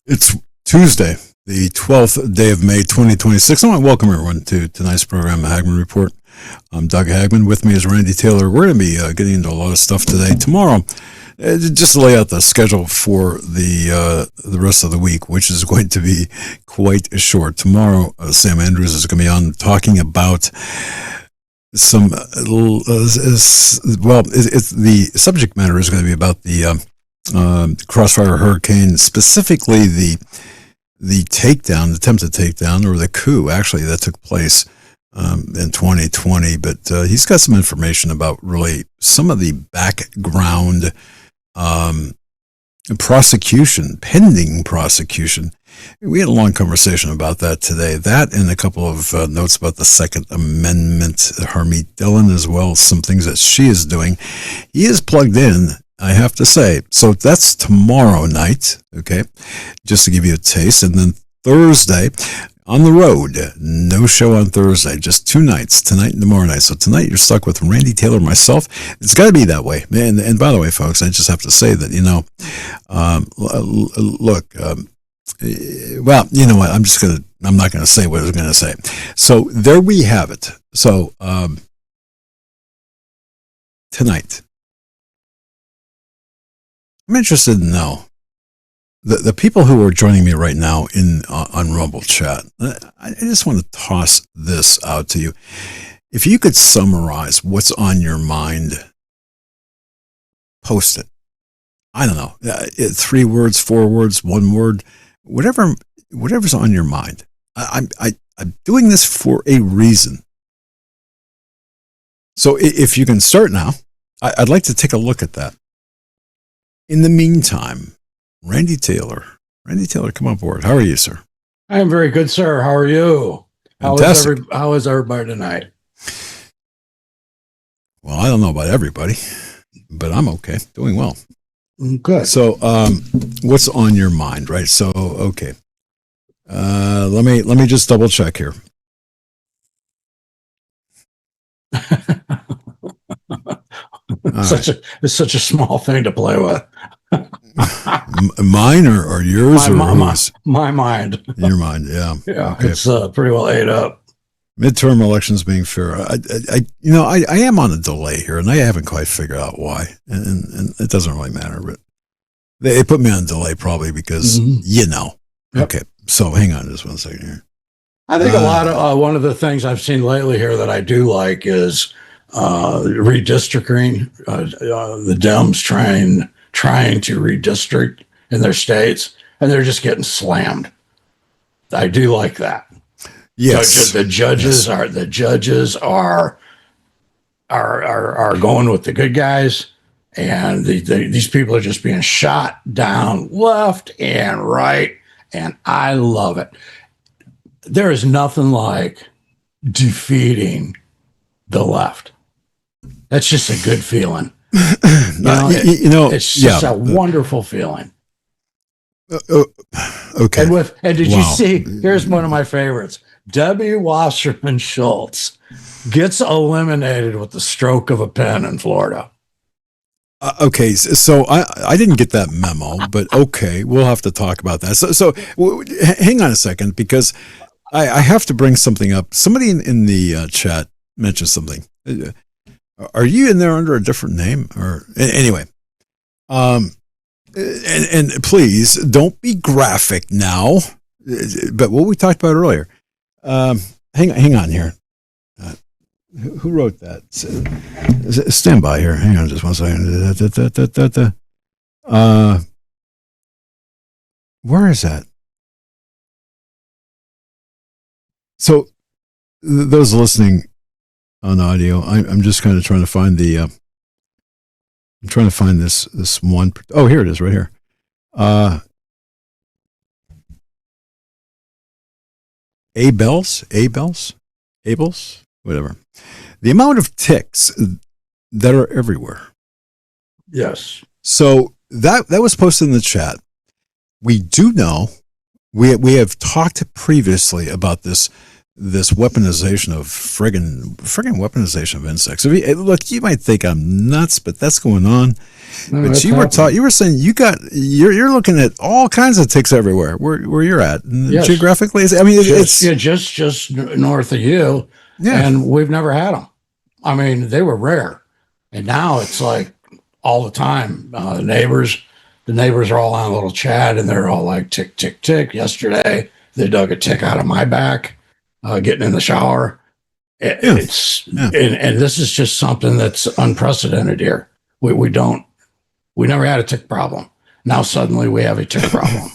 It's Tuesday, the 12th day of May, 2026. I want to welcome everyone to tonight's program, the Hagmann Report. I'm Doug Hagmann. With me is Randy Taylor. We're going to be getting into a lot of stuff today. Tomorrow, just to lay out the schedule for the rest of the week, which is going to be quite short. Tomorrow, Sam Andrews is going to be on talking about some, the subject matter is going to be about the Crossfire Hurricane, specifically the takedown, attempted takedown, or the coup, actually, that took place in 2020. But he's got some information about really some of the background pending prosecution. We had a long conversation about that today. That and a couple of notes about the Second Amendment. Harmeet Dillon as well, some things that she is doing. He is plugged in, I have to say. So that's tomorrow night, okay, just to give you a taste. And then Thursday, on the road, no show on Thursday, just 2 nights, tonight and tomorrow night. So tonight you're stuck with Randy Taylor, myself. It's got to be that way. And by the way, folks, I just have to say that, look, well, you know what, I'm not going to say what I was going to say. So there we have it. So tonight, I'm interested to know the people who are joining me right now on Rumble chat. I just want to toss this out to you. If you could summarize what's on your mind, post it. I don't know, 3 words, 4 words, 1 word, whatever's on your mind. I'm doing this for a reason. So if you can start now, I'd like to take a look at that. In the meantime, Randy Taylor, come on board. How are you, sir? I am very good, sir. How are you? How is everybody tonight? Well, I don't know about everybody, but I'm okay, doing well. Good. So, what's on your mind, right? So, okay. Let me just double check here. It's such a small thing to play with. Mine or yours or whose? My mind. Your mind, yeah. Yeah, okay. It's pretty well ate up. Midterm elections being fair. I am on a delay here, and I haven't quite figured out why, and it doesn't really matter. But they put me on delay probably because Yep. Okay, so hang on just 1 second here. I think a lot of one of the things I've seen lately here that I do like is redistricting. The Dems trying to redistrict in their states, and they're just getting slammed. I do like that. Yes, the judges are going with the good guys, and these people are just being shot down left and right, and I love it. There is nothing like defeating the left. That's just a good feeling. It's just a wonderful feeling. Okay. And did you see? Here's one of my favorites. Debbie Wasserman Schultz gets eliminated with the stroke of a pen in Florida. Okay, so I didn't get that memo, but okay, we'll have to talk about that. So hang on a second, because I have to bring something up. Somebody in the chat mentioned something. Are you in there under a different name? Or anyway, and please don't be graphic now. But what we talked about earlier. Hang on here. Who wrote that? Stand by here. Hang on just 1 second. Where is that? So those listening on audio, I'm just kind of trying to find I'm trying to find this one. Oh, here it is, right here. Abels, whatever. The amount of ticks that are everywhere. Yes. So that was posted in the chat. We do know, we have talked previously about this this weaponization of friggin' weaponization of insects. Look, you might think I'm nuts, but that's going on. No, But that's you were happening. you were saying you're looking at all kinds of ticks everywhere where you're at. And Yes, geographically, I mean, just it's yeah, just north of you, yeah, and we've never had them. I mean, they were rare, and now it's like all the time. The neighbors are all on a little chat, and they're all like tick, tick, tick. Yesterday, they dug a tick out of my back, getting in the shower. yeah, It's yeah. and this is just something that's unprecedented here. We don't we never had a tick problem. Now suddenly we have a tick problem.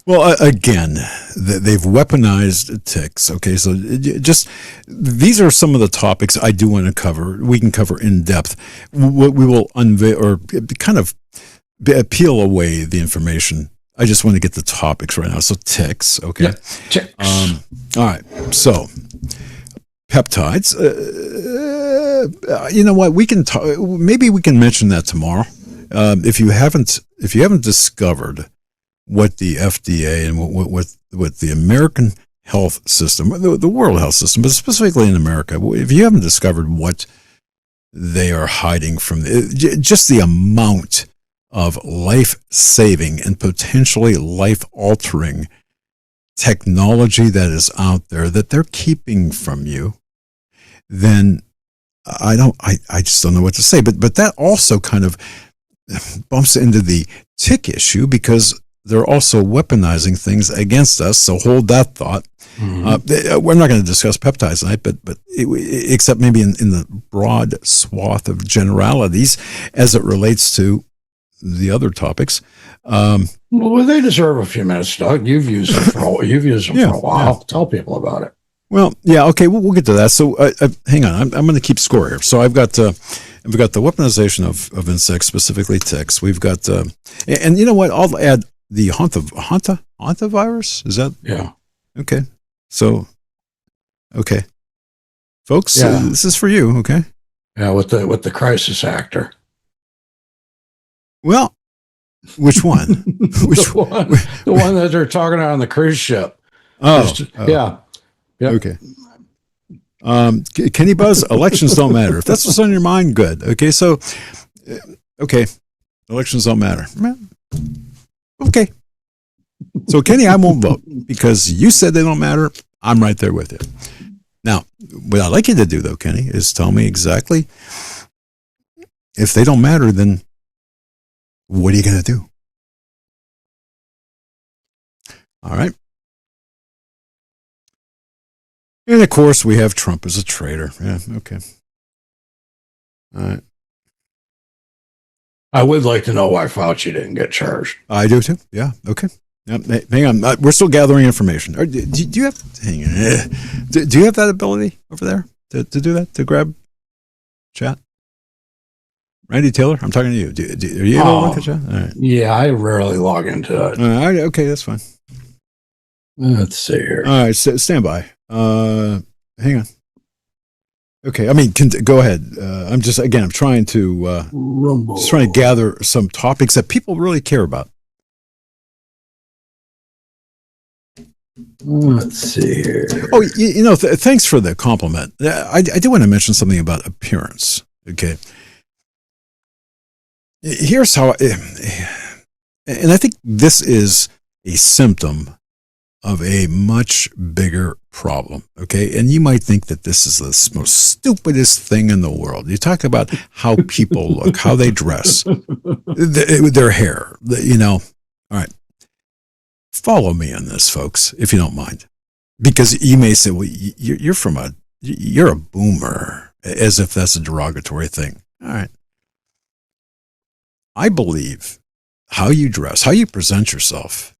Well, again, they've weaponized ticks. Okay, so just these are some of the topics I do want to cover. We can cover in depth. What we will unveil or kind of peel away the information. I just want to get the topics right now. So ticks. Okay. Yeah, ticks. All right. So peptides. You know what? We can talk. Maybe we can mention that tomorrow. If you haven't discovered what the FDA and what the American health system, the world health system, but specifically in America, if you haven't discovered what they are hiding from just the amount of life-saving and potentially life-altering technology that is out there that they're keeping from you, then I just don't know what to say. But that also kind of bumps into the tick issue because they're also weaponizing things against us. So hold that thought. We're not going to discuss peptides tonight, but except maybe in the broad swath of generalities as it relates to the other topics. Well, they deserve a few minutes, Doug. You've used them for a while. Yeah. Tell people about it. Well, yeah, okay, we'll get to that. So hang on, I'm going to keep score here. So we've got the weaponization of insects, specifically ticks. We've got, and you know what? I'll add the hantavirus. Is that Yeah. okay? So, okay, folks, Yeah. this is for you. Okay. Yeah, with the crisis actor. Well, which one? The one that they're talking about on the cruise ship. Yeah. Yep. Okay. Kenny Buzz, elections don't matter. If that's what's on your mind, good. Okay, so, okay, elections don't matter. Okay. So, Kenny, I won't vote because you said they don't matter. I'm right there with you. Now, what I'd like you to do, though, Kenny, is tell me exactly if they don't matter, then what are you going to do? All right. And of course, we have Trump as a traitor. Yeah, okay. All right. I would like to know why Fauci didn't get charged. I do too. Yeah, okay. Hang on. We're still gathering information. Do you have? Hang on. Do you have that ability over there to do that? To grab chat? Randy Taylor, I'm talking to you. Are you able to look at chat? All right. Yeah, I rarely log into it. All right. Okay, that's fine. Let's see here. All right. Stand by. Hang on. Okay. I mean, go ahead. I'm trying to gather some topics that people really care about. Let's see here. Oh, thanks for the compliment. I do want to mention something about appearance. Okay. Here's how, and I think this is a symptom of a much bigger problem. Okay. And you might think that this is the most stupidest thing in the world. You talk about how people look, how they dress, their hair, All right. Follow me on this, folks, if you don't mind, because you may say, well, you're a boomer, as if that's a derogatory thing. All right. I believe how you dress, how you present yourself,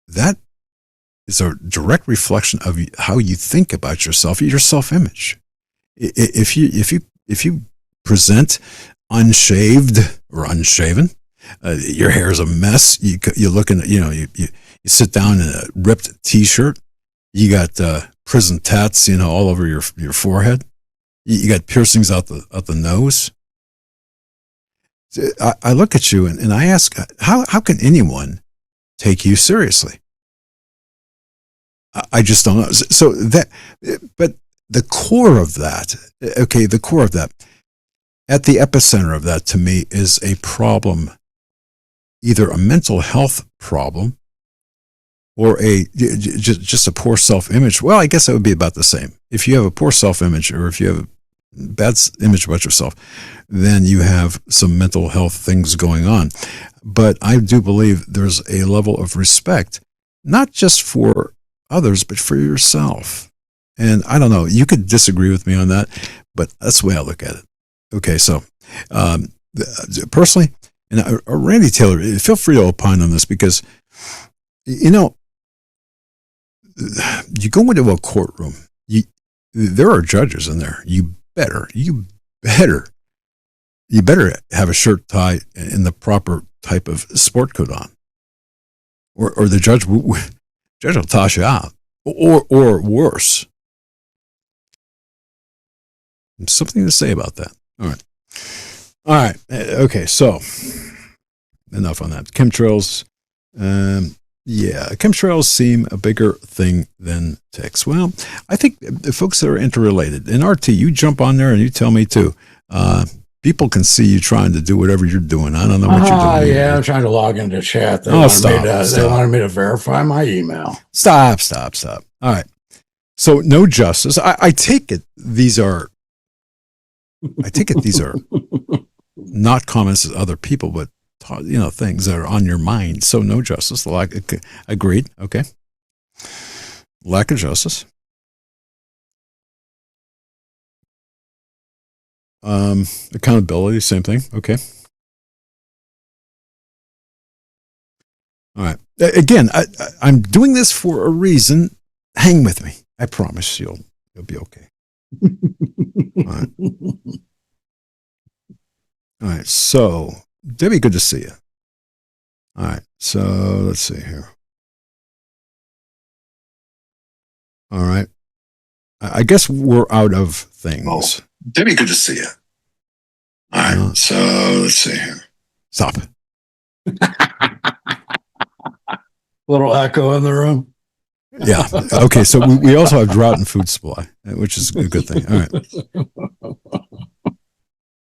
that is a direct reflection of how you think about yourself, your self-image. If you present unshaved or unshaven, your hair is a mess. You look in, you sit down in a ripped T-shirt. You got prison tats, all over your forehead. You got piercings out the nose. I look at you and I ask, how can anyone take you seriously? I just don't know. So that, but the core of that, okay, the core of that, at the epicenter of that to me is a problem, either a mental health problem or just a poor self-image. Well, I guess it would be about the same. If you have a poor self-image or if you have a bad image about yourself, then you have some mental health things going on. But I do believe there's a level of respect, not just for others, but for yourself. And I don't know, you could disagree with me on that, but that's the way I look at it. Okay, so personally, and Randy Taylor, feel free to opine on this because, you know, you go into a courtroom, there are judges in there. You better have a shirt, tie, and the proper type of sport coat on, or the judge will toss you out, or worse. Something to say about that. All right. Okay, so enough on that. Chemtrails. Chemtrails seem a bigger thing than ticks. Well, I think the folks that are interrelated. And RT, you jump on there and you tell me too. People can see you trying to do whatever you're doing. I don't know what you're doing. Yeah, I'm trying to log into chat. They stop. wanted me to verify my email. Stop. All right. So no justice. I take it these are not comments of other people, but things that are on your mind. So no justice. Agreed. Okay. Lack of justice. Accountability, same thing. Okay. All right. Again, I'm doing this for a reason. Hang with me. I promise you'll be okay. All right. All right. So, Debbie, good to see you. All right. So let's see here. All right. I guess we're out of things. Oh, Debbie, good to see you. All right. So let's see here. Stop. Little echo in the room. Yeah. Okay. So we also have drought in food supply, which is a good thing. All right.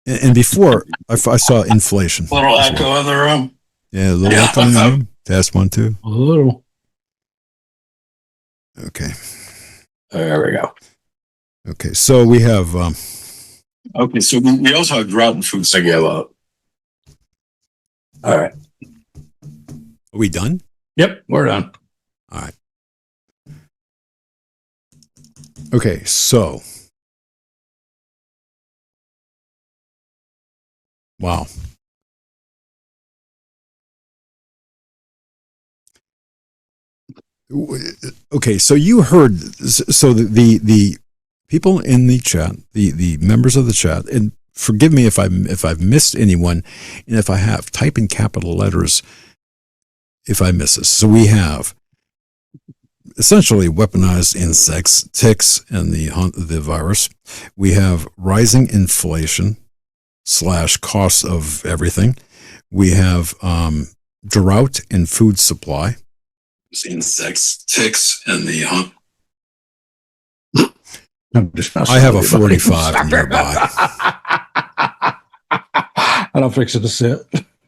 And before I saw inflation. Little echo in the room. Yeah. A little echo in the room. Test 1, 2. A little. Okay. There we go. Okay. So we have. Okay. So we also have drought in food supply. All right. Are we done? Yep. We're done. All right. Okay. So. Wow. Okay, so you heard. So the people in the chat, the members of the chat, and forgive me if I've missed anyone, and if I have, type in capital letters if I miss this. So we have essentially weaponized insects, ticks, and the virus. We have rising inflation / costs of everything. We have drought in food supply. Insects, ticks, and the I have a 45 nearby. I don't fix it to sit.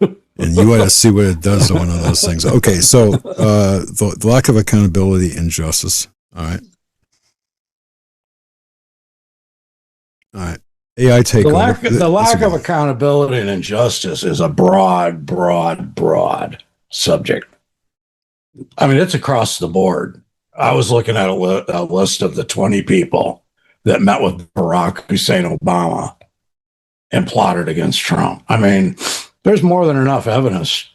And you ought to see what it does to one of those things. Okay, so the lack of accountability and justice. All right. AI takeover. The lack of accountability and injustice is a broad subject. I mean, it's across the board. I was looking at a list of the 20 people that met with Barack Hussein Obama and plotted against Trump. I mean, there's more than enough evidence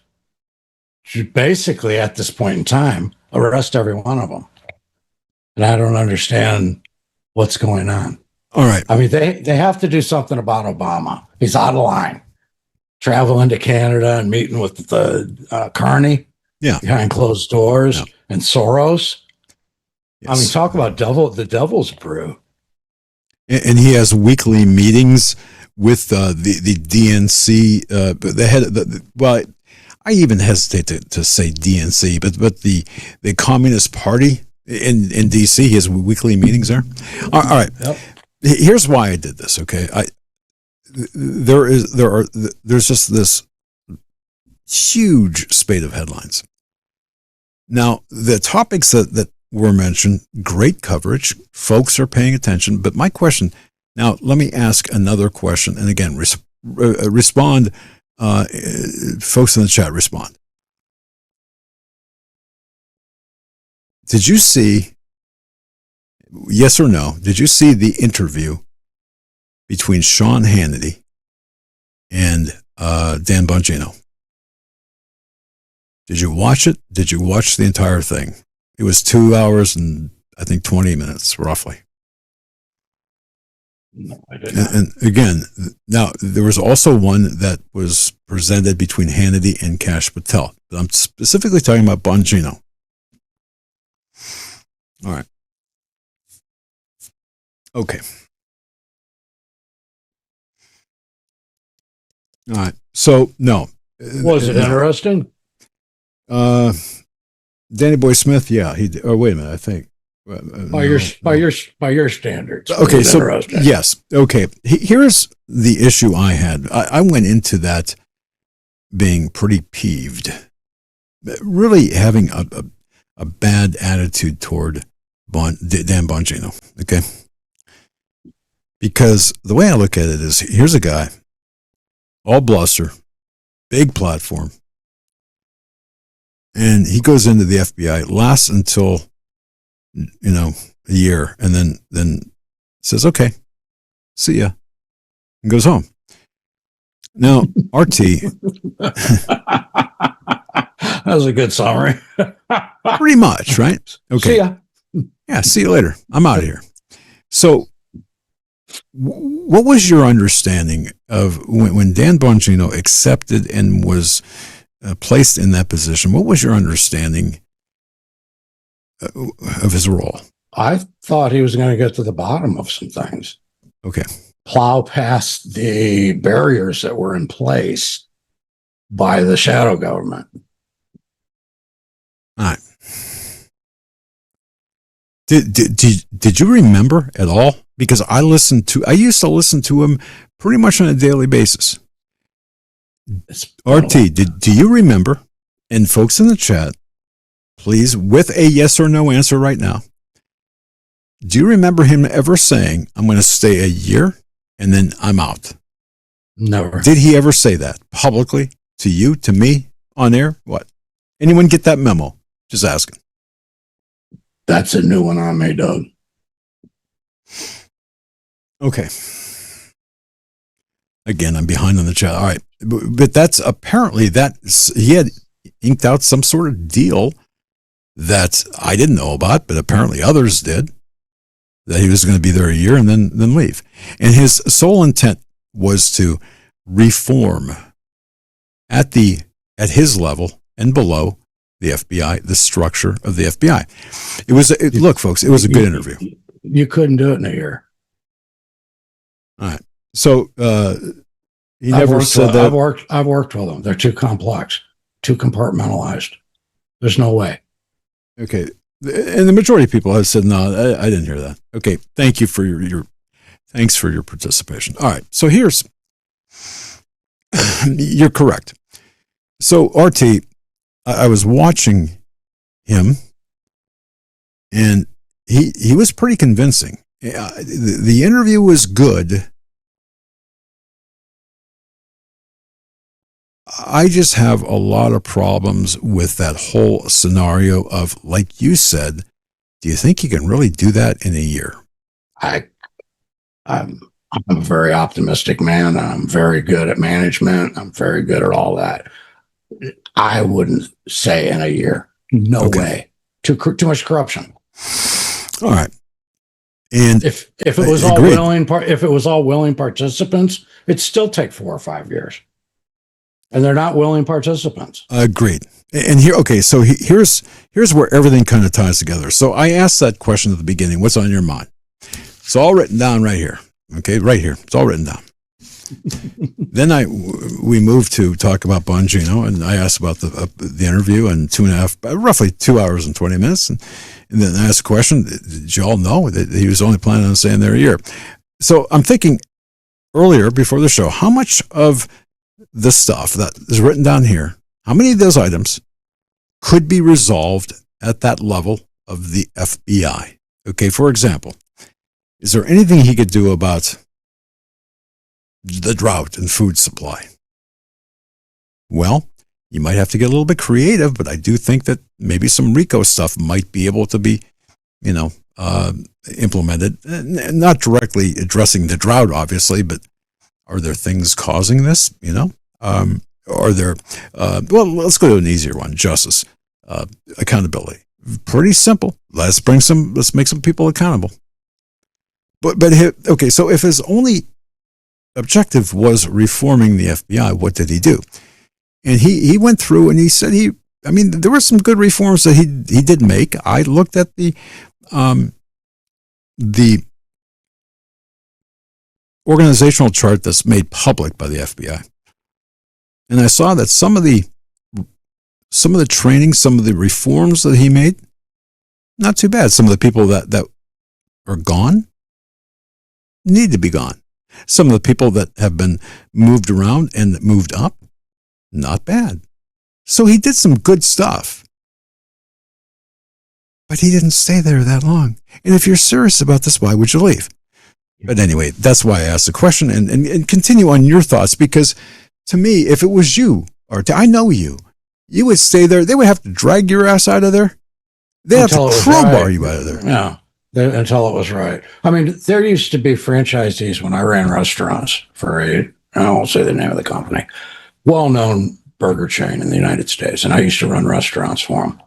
to basically, at this point in time, arrest every one of them. And I don't understand what's going on. All right. I mean, they have to do something about Obama. He's out of line. Traveling to Canada and meeting with the Carney. Yeah. Behind closed doors. Yeah. And Soros. Yes. I mean, talk about the devil's brew. And he has weekly meetings with the DNC, the head of well, I even hesitate to say DNC, but the Communist Party in DC. He has weekly meetings there. All right. Yep. Here's why I did this. Okay, there's just this huge spate of headlines. Now, the topics that were mentioned, great coverage. Folks are paying attention. But my question now, let me ask another question, and again, respond. Folks in the chat, respond. Did you see? Yes or no? Did you see the interview between Sean Hannity and Dan Bongino? Did you watch it? Did you watch the entire thing? It was 2 hours and I think 20 minutes, roughly. No, I did not. And again, now there was also one that was presented between Hannity and Kash Patel. But I'm specifically talking about Bongino. All right. Okay. All right. So no. Was it interesting? Danny Boy Smith, yeah, he. Oh, wait a minute, I think. By your standards. Okay, Was it so interesting? yes, okay. Here's the issue I had. I went into that being pretty peeved, really having a bad attitude toward Dan Bongino. Okay, because the way I look at it is, here's a guy, all bluster, big platform, and he goes into the FBI, lasts until a year, and then says, "Okay, see ya," and goes home. Now, RT, that was a good summary. pretty much, right? Okay, See ya. yeah, see you later. I'm out of here. So, what was your understanding of when Dan Bongino accepted and was placed in that position? What was your understanding of his role? I thought he was going to get to the bottom of some things. Okay. Plow past the barriers that were in place by the shadow government. All right. Did you remember at all? Because I used to listen to him pretty much on a daily basis. RT, do you remember? And folks in the chat, please, with a yes or no answer right now. Do you remember him ever saying, "I'm going to stay a year and then I'm out"? Never. Did he ever say that publicly to you, to me, on air? What? Anyone get that memo? Just asking. That's a new one on me, Doug. Okay. Again, I'm behind on the chat. All right. But that's apparently that he had inked out some sort of deal that I didn't know about, but apparently others did, that he was going to be there a year and then leave. And his sole intent was to reform at his level and below the FBI, the structure of the FBI. Look, folks, it was a good interview. You couldn't do it in a year. All right. So he never said that. I've worked with them. They're too complex, too compartmentalized. There's no way. Okay. And the majority of people have said, no, I didn't hear that. Okay. Thank you for thanks for your participation. All right. So you're correct. So RT, I was watching him and he was pretty convincing. The interview was good. I just have a lot of problems with that whole scenario of, like you said, do you think you can really do that in a year? I'm a very optimistic man. I'm very good at management. I'm very good at all that. I wouldn't say in a year. No way. Too much corruption. All right. And if it was all willing participants, it'd still take 4 or 5 years. And they're not willing participants. Agreed. And so here's where everything kind of ties together. So I asked that question at the beginning, what's on your mind? It's all written down right here. Okay, right here. It's all written down. Then we moved to talk about Bongino, and I asked about the interview and roughly 2 hours and 20 minutes. And And then I asked a question, did you all know that he was only planning on staying there a year? So I'm thinking earlier before the show, how much of the stuff that is written down here, how many of those items could be resolved at that level of the FBI? Okay, for example, is there anything he could do about the drought in food supply? Well, you might have to get a little bit creative, but I do think that maybe some RICO stuff might be able to be, implemented. Not directly addressing the drought, obviously, but are there things causing this? Are there? Well, let's go to an easier one: justice, accountability. Pretty simple. Let's make some people accountable. But okay. So if his only objective was reforming the FBI, what did he do? And he went through and he said there were some good reforms that he did make. I looked at the organizational chart that's made public by the FBI, and I saw that some of the training, some of the reforms that he made, not too bad. Some of the people that are gone need to be gone. Some of the people that have been moved around and moved up, not bad. So he did some good stuff. But he didn't stay there that long. And if you're serious about this, why would you leave? But anyway, that's why I asked the question and continue on your thoughts, because to me, if it was you, or I know you would stay there. They would have to drag your ass out of there. They have to crowbar you out of there. Yeah, until it was right. I mean, there used to be franchisees when I ran restaurants for I won't say the name of the company, well-known burger chain in the United States. And I used to run restaurants for them,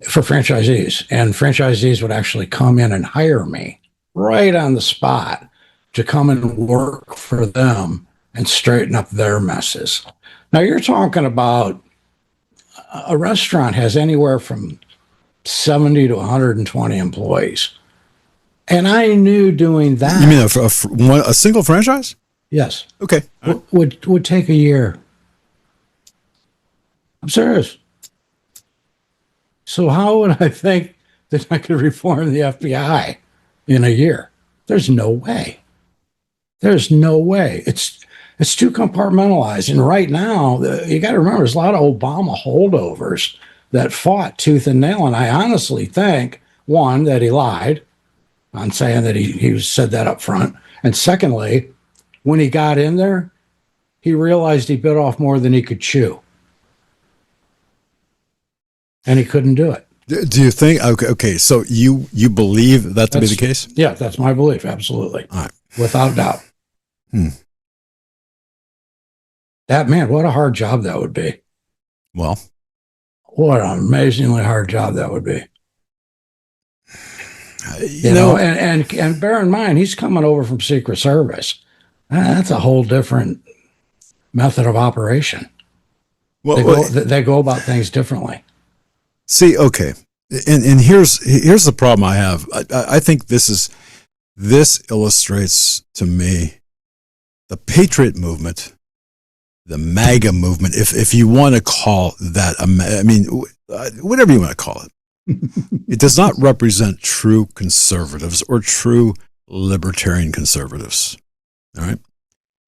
for franchisees. And franchisees would actually come in and hire me right on the spot to come and work for them and straighten up their messes. Now you're talking about a restaurant has anywhere from 70 to 120 employees. And I knew doing that. You mean a single franchise? Yes. Okay. Would take a year. I'm serious. So how would I think that I could reform the FBI in a year? There's no way. There's no way. It's too compartmentalized. And right now, you got to remember, there's a lot of Obama holdovers that fought tooth and nail. And I honestly think, one, that he lied on saying that he said that up front. And secondly, when he got in there, he realized he bit off more than he could chew. And he couldn't do it. Do you think, okay, so you believe that to be the case? Yeah, that's my belief, absolutely. All right. Without doubt. That, man, what a hard job that would be. Well. What an amazingly hard job that would be. You know, and bear in mind, he's coming over from Secret Service. That's a whole different method of operation. Well, they go about things differently. See, okay, and here's the problem I have. I think this illustrates to me the Patriot movement, the MAGA movement, if you want to call that. I mean, whatever you want to call it. It does not represent true conservatives or true libertarian conservatives. All right?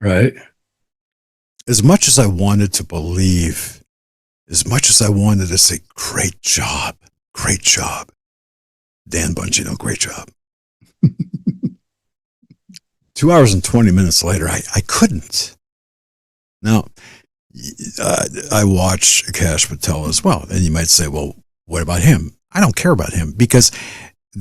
Right. As much as I wanted to believe, as much as I wanted to say, great job, Dan Bongino, great job. 2 hours and 20 minutes later, I couldn't. Now, I watch Akash Patel as well. And you might say, well, what about him? I don't care about him because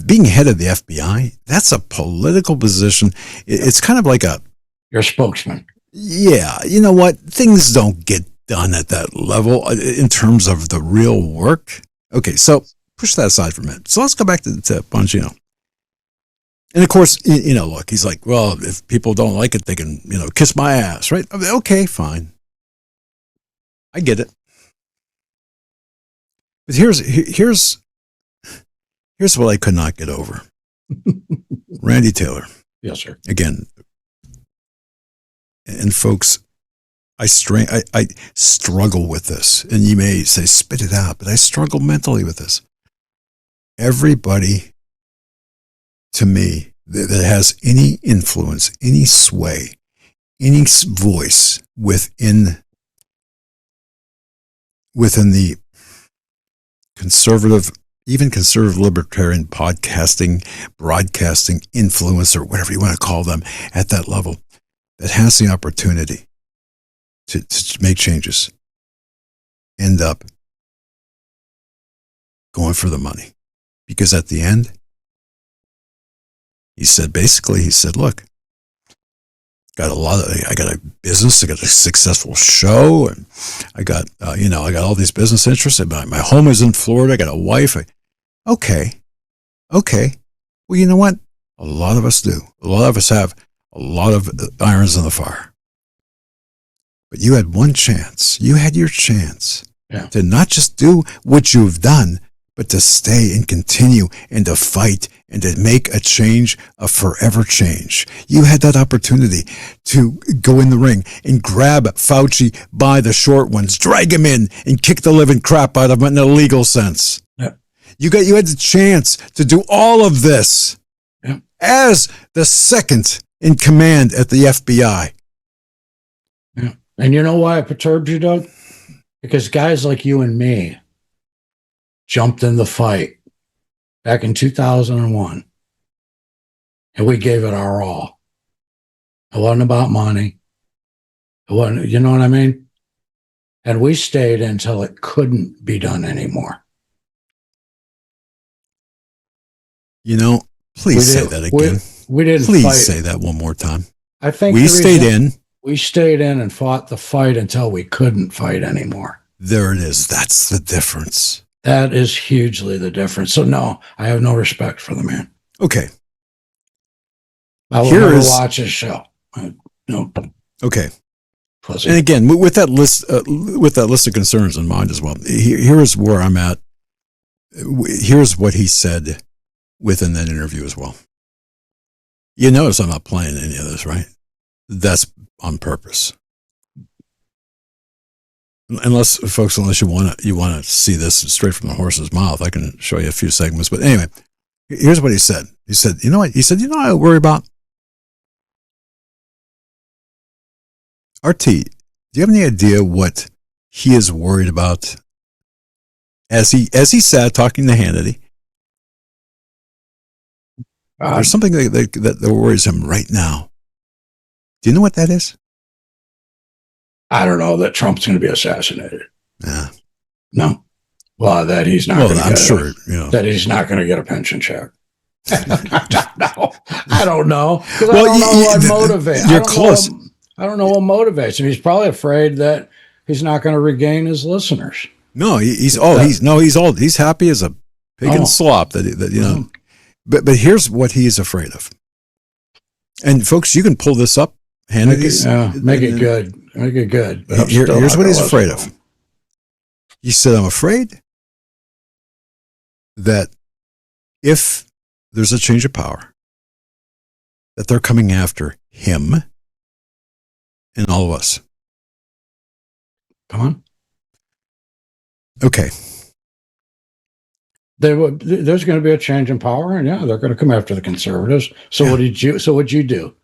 being head of the FBI, that's a political position. It's kind of like you're a spokesman. Yeah. You know what? Things don't get done at that level in terms of the real work. Okay. So push that aside for a minute. So let's go back to Bongino. And of course, look, he's like, well, if people don't like it, they can, kiss my ass, right? Okay, fine. I get it. But here's what I could not get over. Randy Taylor. Yes, sir. Again, and folks, I struggle with this. And you may say, spit it out, but I struggle mentally with this. everybody, to me, that has any influence, any sway, any voice within the conservative, even conservative libertarian podcasting, broadcasting influence, or whatever you want to call them at that level, that has the opportunity to make changes, end up going for the money. Because at the end, he said, look, I got a business, I got a successful show, and I got all these business interests. My home is in Florida. I got a wife. Okay. Well, you know what? A lot of us do. A lot of us have a lot of irons in the fire. But you had one chance. You had your chance to not just do what you've done, but to stay and continue and to fight and to make a change, a forever change. You had that opportunity to go in the ring and grab Fauci by the short ones, drag him in and kick the living crap out of him in a legal sense. Yeah. You had the chance to do all of this as the second in command at the FBI. Yeah. And you know why it perturbs you, Doug? Because guys like you and me jumped in the fight back in 2001, and we gave it our all. It wasn't about money. It wasn't, you know what I mean? And we stayed until it couldn't be done anymore. Please say that again. We didn't Please fight. say that one more time. I think we stayed in. We stayed in and fought the fight until we couldn't fight anymore. There it is. That's the difference. That is hugely the difference. So no, I have no respect for the man. Okay. I will never watch his show. No. Okay. Pussy. And again, with that list of concerns in mind as well, here's where I'm at. Here's what he said within that interview as well. You notice I'm not playing any of this, right? That's on purpose. Unless you want to see this straight from the horse's mouth, I can show you a few segments. But anyway, here's what he said. He said, you know what? He said, you know what I worry about? RT, do you have any idea what he is worried about? As he sat talking to Hannity, there's something that worries him right now. Do you know what that is? I don't know that Trump's going to be assassinated. Yeah. No. Well, that he's not. Well, I'm sure that he's not going to get a pension check. I don't know. Well, I don't know what motivates. You're close. I don't know what motivates him. He's probably afraid that he's not going to regain his listeners. No, he's happy as a pig in slop. That. But here's what he is afraid of. And folks, you can pull this up. Hannity's. Make it good. Make it good. Here's what he's afraid of. He said, I'm afraid that if there's a change of power, that they're coming after him and all of us. Come on. Okay. There's going to be a change in power, and they're going to come after the conservatives. So what'd you do?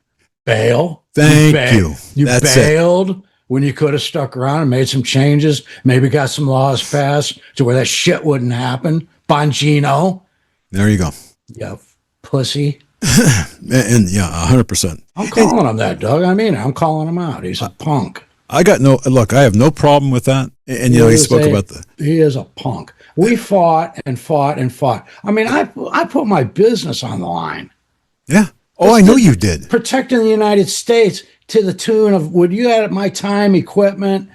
Bail? Thank you. You bailed when you could have stuck around and made some changes, maybe got some laws passed to where that shit wouldn't happen. Bongino. There you go. Yeah, pussy. and 100%. I'm calling him that, Doug. I mean, I'm calling him out. He's a punk. I have no problem with that. And he spoke about he is a punk. We fought and fought and fought. I mean, I put my business on the line. Yeah. Oh, I know you did. Protecting the United States to the tune of, would you add my time, equipment,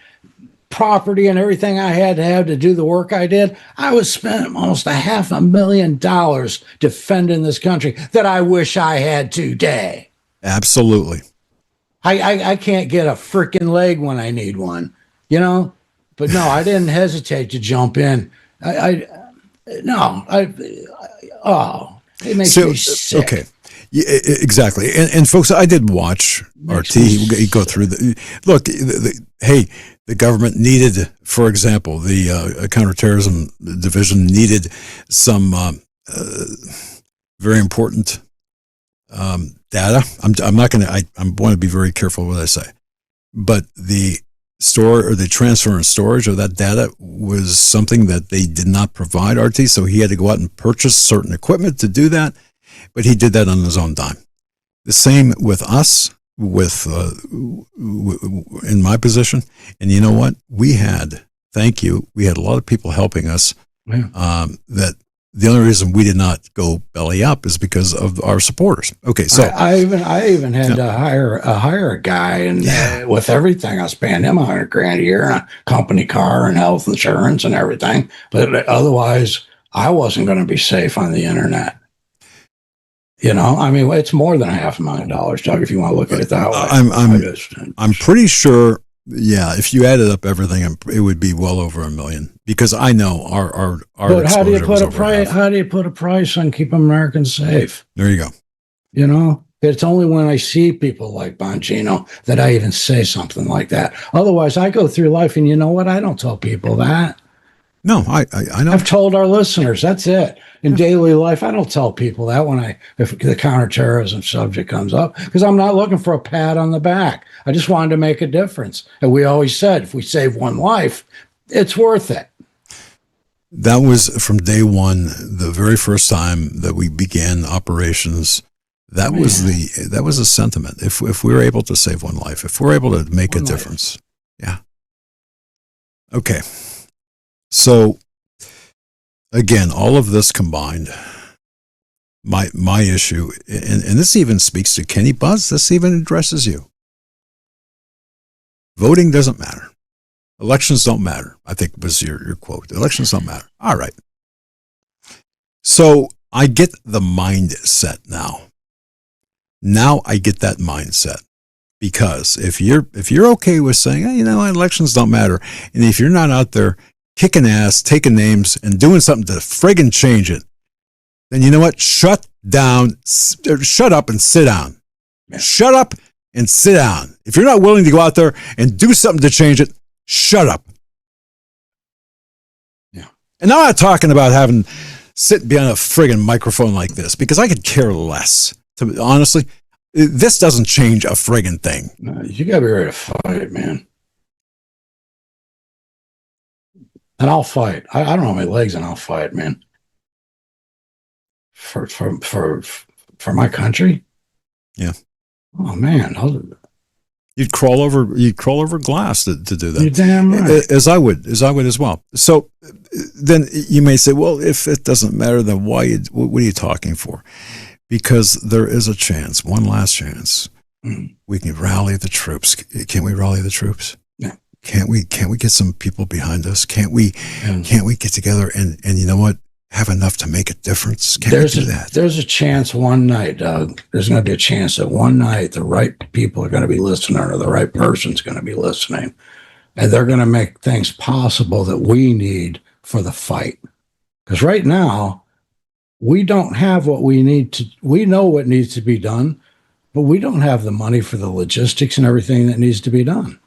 property, and everything I had to have to do the work I did? I was spending almost $500,000 defending this country that I wish I had today. Absolutely. I can't get a freaking leg when I need one, But no, I didn't hesitate to jump in. It makes me sick. Okay. Yeah, exactly. And folks, I did watch RT. He'd go through the government needed, for example, the counterterrorism division needed some very important data. I'm not going to. I want to be very careful what I say, but the store or the transfer and storage of that data was something that they did not provide RT. So he had to go out and purchase certain equipment to do that, but he did that on his own dime. The same with us, with in my position. And you know what? We had a lot of people helping us. Yeah. That the only reason we did not go belly up is because of our supporters. Okay, so I even had to hire a guy, and with everything, I was paying him $100,000 a year, and a company car and health insurance and everything. But otherwise, I wasn't going to be safe on the internet. You know, I mean, it's more than $500,000, Doug, if you want to look at it that way. I'm pretty sure. Yeah, if you added up everything, it would be well over $1 million. Because I know our. But how do you put a price? How do you put a price on keeping Americans safe? There you go. You know, it's only when I see people like Bongino that I even say something like that. Otherwise, I go through life, and you know what? I don't tell people that. No, I know. I've told our listeners, that's it. In daily life, I don't tell people that if the counterterrorism subject comes up, because I'm not looking for a pat on the back. I just wanted to make a difference. And we always said, if we save one life, it's worth it. That was from day one, the very first time that we began operations. That was a sentiment. If we were able to save one life, if we're able to make a difference. Yeah. Okay. So again, all of this combined, my issue, and this even speaks to Kenny Buzz, this even addresses you. Voting doesn't matter. Elections don't matter, I think was your quote. Elections don't matter. All right. So I get the mindset now. Now I get that mindset. Because if you're okay with saying, hey, you know, elections don't matter, and if you're not out there kicking ass, taking names, and doing something to friggin' change it, then you know what? Shut up and sit down. Yeah. Shut up and sit down. If you're not willing to go out there and do something to change it, shut up. Yeah. And now I'm not talking about sitting behind a friggin' microphone like this, because I could care less. Honestly, this doesn't change a friggin' thing. No, you got to be ready to fight, man. And I'll fight. I don't know my legs, and I'll fight, man. For my country. Yeah. Oh man, you'd crawl over glass to do that. You're damn right. As I would as well. So then you may say, well, if it doesn't matter, then what are you talking for? Because there is a chance, one last chance. We can rally the troops. Can't we rally the troops? Yeah. Can't we get some people behind us? Can't we get together and you know what? Have enough to make a difference? Can't we do that? There's a chance one night, Doug. There's going to be a chance that one night the right people are going to be listening, or the right person's going to be listening, and they're going to make things possible that we need for the fight. Because right now, we don't have what we need to. We know what needs to be done, but we don't have the money for the logistics and everything that needs to be done.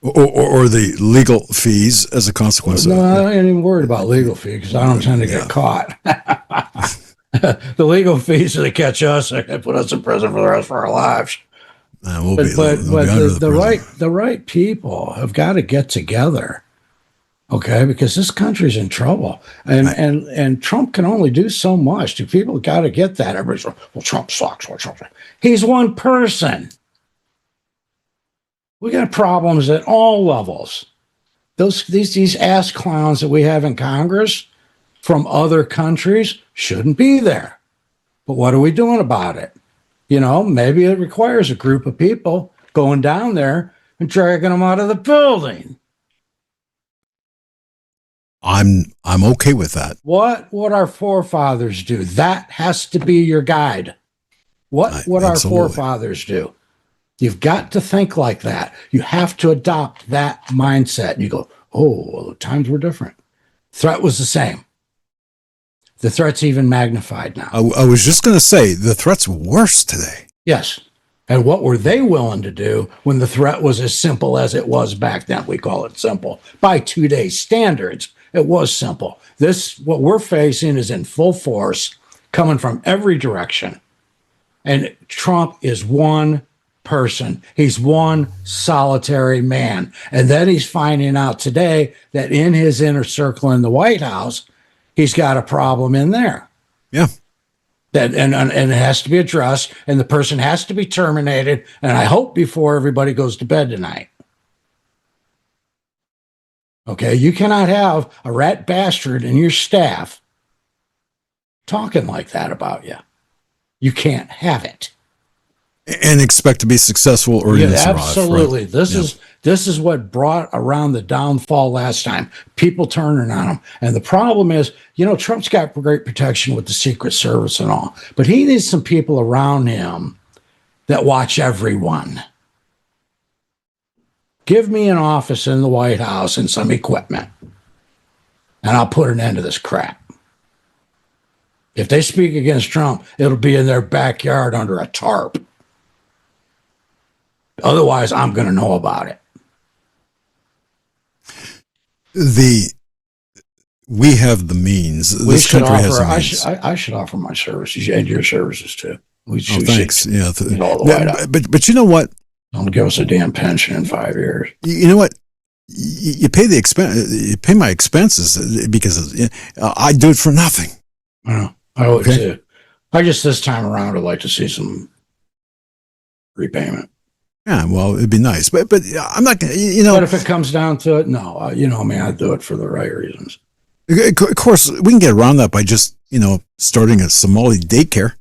Or the legal fees as a consequence. No, I ain't even worried about legal fees, because I don't tend to get caught. The legal fees, they catch us, they put us in prison for the rest of our lives. But the right people have got to get together, okay? Because this country's in trouble, and Trump can only do so much. The people got to get that. Everybody's like, well, Trump sucks. Well, Trump sucks. He's one person. We got problems at all levels. These ass clowns that we have in Congress from other countries shouldn't be there. But what are we doing about it? You know, maybe it requires a group of people going down there and dragging them out of the building. I'm okay with that. What would our forefathers do? That has to be your guide. What would our forefathers do? You've got to think like that. You have to adopt that mindset. And you go, oh, well, the times were different. Threat was the same. The threat's even magnified now. I was just going to say, the threat's worse today. Yes. And what were they willing to do when the threat was as simple as it was back then? We call it simple by today's standards. It was simple. This, what we're facing, is in full force, coming from every direction. And Trump is one person. He's one solitary man. And then he's finding out today that in his inner circle in the White House, he's got a problem in there. Yeah. That and it has to be addressed, and the person has to be terminated. And I hope before everybody goes to bed tonight. Okay, you cannot have a rat bastard in your staff talking like that about you. You can't have it. And expect to be successful or Yeah, even survive. absolutely. Right? This is what brought around the downfall last time. People turning on him. And the problem is, you know, Trump's got great protection with the Secret Service and all, but he needs some people around him that watch everyone. Give me an office in the White House and some equipment, and I'll put an end to this crap. If they speak against Trump, it'll be in their backyard under a tarp. Otherwise, I'm going to know about it. We have the means. This country has the means. I should offer my services and your services too. Thanks. Yeah. But you know what? Don't give us a damn pension in 5 years. You know what? You pay the expense. You pay my expenses because I do it for nothing. I would too. I just this time around would like to see some repayment. Yeah, well, it'd be nice, but I'm not gonna. You know, but if it comes down to it, no. You know, I mean, I'd do it for the right reasons. Of course, we can get around that by just starting a Somali daycare.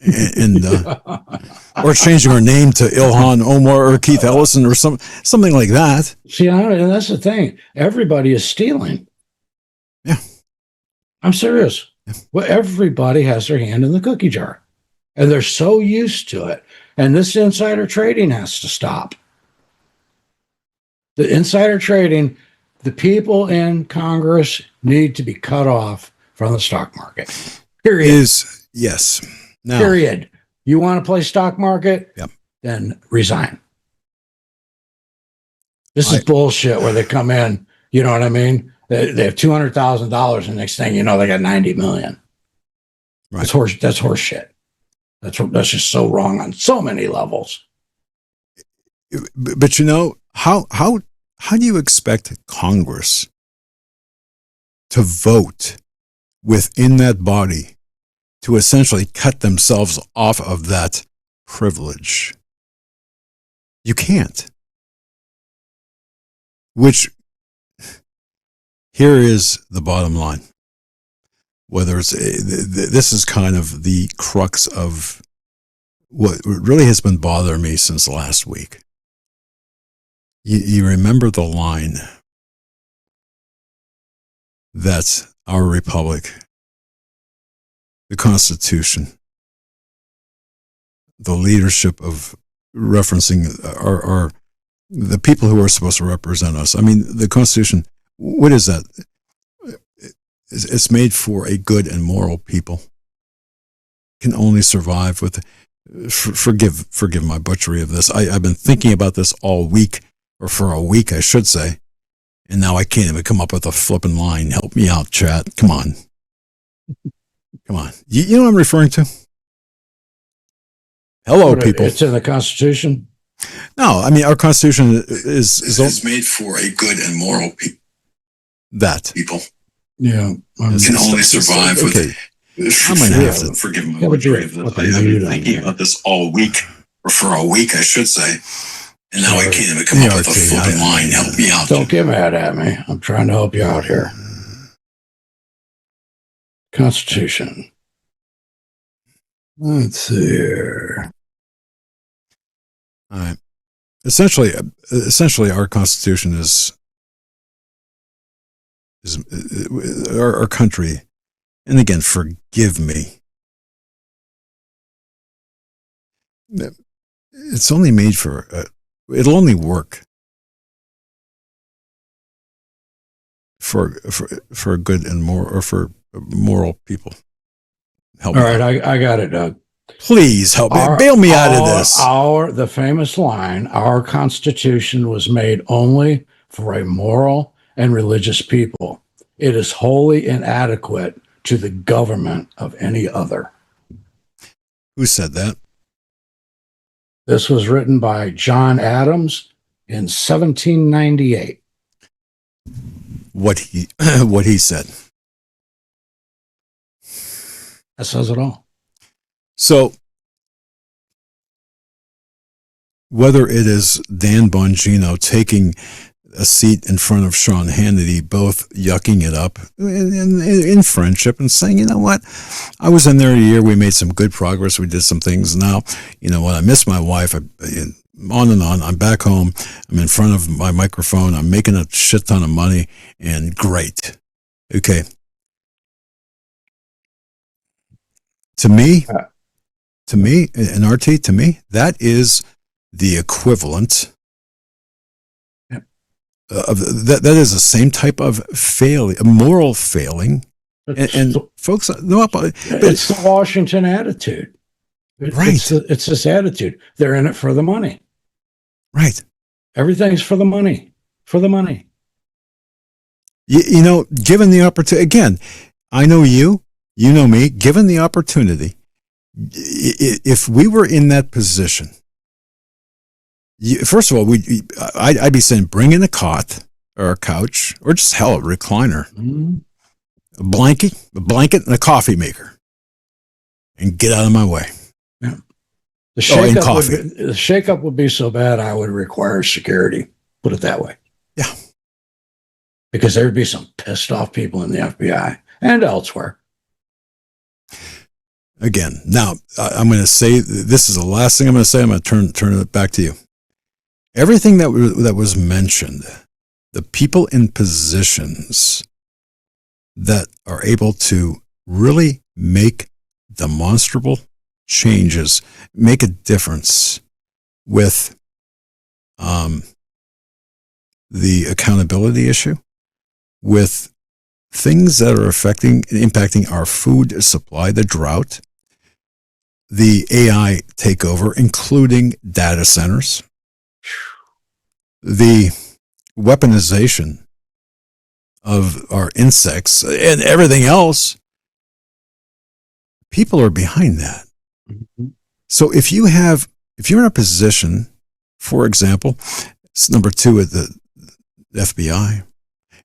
And or changing our name to Ilhan Omar or Keith Ellison or something like that. See, and that's the thing. Everybody is stealing. Yeah, I'm serious. Yeah. Well, everybody has their hand in the cookie jar, and they're so used to it. And this insider trading has to stop. The insider trading, the people in Congress need to be cut off from the stock market. Period. Yes. Now, period. You want to play stock market? Yep. Then resign. This is bullshit where they come in, you know what I mean? They have $200,000 and next thing you know, they got 90 million. Right. That's horse shit. That's just so wrong on so many levels. But how do you expect Congress to vote within that body to essentially cut themselves off of that privilege? You can't. Which, here is the bottom line. Whether this is kind of the crux of what really has been bothering me since last week. You remember the line that our republic, the Constitution, the leadership of referencing our the people who are supposed to represent us. I mean, the Constitution, what is that? It's made for a good and moral people. Can only survive with, forgive my butchery of this. I've been thinking about this all week, or for a week, I should say, and now I can't even come up with a flipping line. Help me out, chat. Come on. Come on. You know what I'm referring to? Hello, people. It's in the Constitution? No, I mean, our Constitution is made for a good and moral people. Yeah. Can only survive with. Okay. I might have to forgive my butchery of this. I've been thinking about this all week, or for a week, I should say. And now I can't even come up with a flipping line. Help me out. Don't get mad at me. I'm trying to help you out here. Constitution. Let's see here. All right. Essentially, our Constitution is our country. And again, forgive me. It's only made for. It'll only work for a good and for moral people. Help me. All right, I got it, Doug. Please help me. Bail me out of this. The famous line, our Constitution was made only for a moral and religious people. It is wholly inadequate to the government of any other. Who said that? This was written by John Adams in 1798. What he what he said. That says it all. So whether it is Dan Bongino taking a seat in front of Sean Hannity, both yucking it up in friendship and saying, you know what, I was in there a year, we made some good progress, we did some things. Now, you know what, I miss my wife, on and on, I'm back home, I'm in front of my microphone, I'm making a shit ton of money, and great. Okay. To me, an RT, to me, that is the equivalent of that is the same type of failing, a moral failing. And folks know about it. It's the Washington attitude. Right. It's this attitude. They're in it for the money. Right. Everything's for the money. For the money. You know, given the opportunity, again, I know you know me, given the opportunity, if we were in that position, first of all, I'd be saying, bring in a cot or a couch or just hell, a recliner, a blanket and a coffee maker, and get out of my way. Yeah. The shakeup would be so bad I would require security. Put it that way. Yeah. Because there'd be some pissed off people in the FBI and elsewhere. Again, now I'm going to say, this is the last thing I'm going to say. I'm going to turn it back to you. Everything that was mentioned, the people in positions that are able to really make demonstrable changes, make a difference with the accountability issue, with things that are impacting our food supply, the drought, the AI takeover, including data centers, the weaponization of our insects and everything else. People are behind that. Mm-hmm. So if you're in a position, for example, it's number 2 at the FBI,